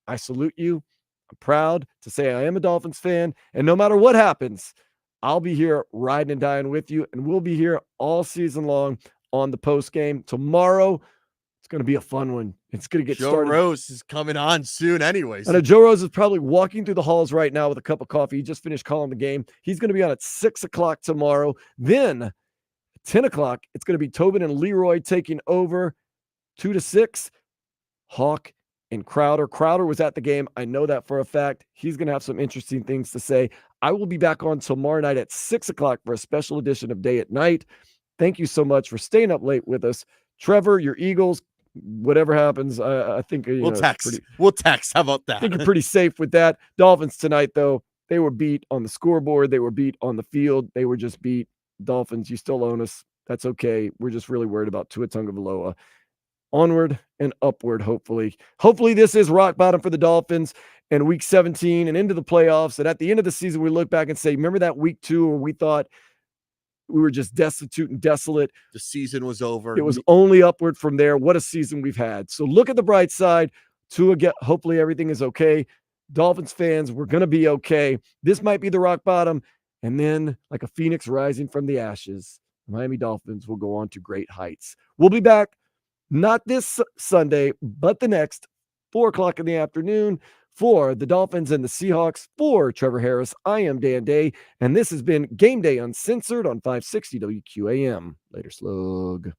I salute you. I'm proud to say I am a Dolphins fan, and no matter what happens, I'll be here riding and dying with you, and we'll be here all season long on the post game. Tomorrow, it's going to be a fun one. It's going to get started. Joe Rose is coming on soon anyways. I know Joe Rose is probably walking through the halls right now with a cup of coffee. He just finished calling the game. He's going to be on at 6 o'clock tomorrow. Then at 10 o'clock, it's going to be Tobin and Leroy taking over 2 to 6. Hawk and Crowder. Crowder was at the game. I know that for a fact. He's going to have some interesting things to say. I will be back on tomorrow night at 6 o'clock for a special edition of Day at Night. Thank you so much for staying up late with us. Trevor, your Eagles, whatever happens, I think we'll text. We'll text. How about that? I think you're pretty safe with that. Dolphins tonight, though, they were beat on the scoreboard. They were beat on the field. They were just beat. Dolphins, you still own us. That's okay. We're just really worried about Tua Tagovailoa. Onward and upward, hopefully. Hopefully this is rock bottom for the Dolphins and week 17 and into the playoffs. And at the end of the season, we look back and say, remember that week 2 where we thought we were just destitute and desolate? The season was over. It was only upward from there. What a season we've had. So look at the bright side. Hopefully everything is okay. Dolphins fans, we're going to be okay. This might be the rock bottom. And then like a phoenix rising from the ashes, Miami Dolphins will go on to great heights. We'll be back. Not this Sunday, but the next, 4 o'clock in the afternoon for the Dolphins and the Seahawks. For Trevor Harris, I am Dan Day, and this has been Game Day Uncensored on 560 WQAM. Later, slug.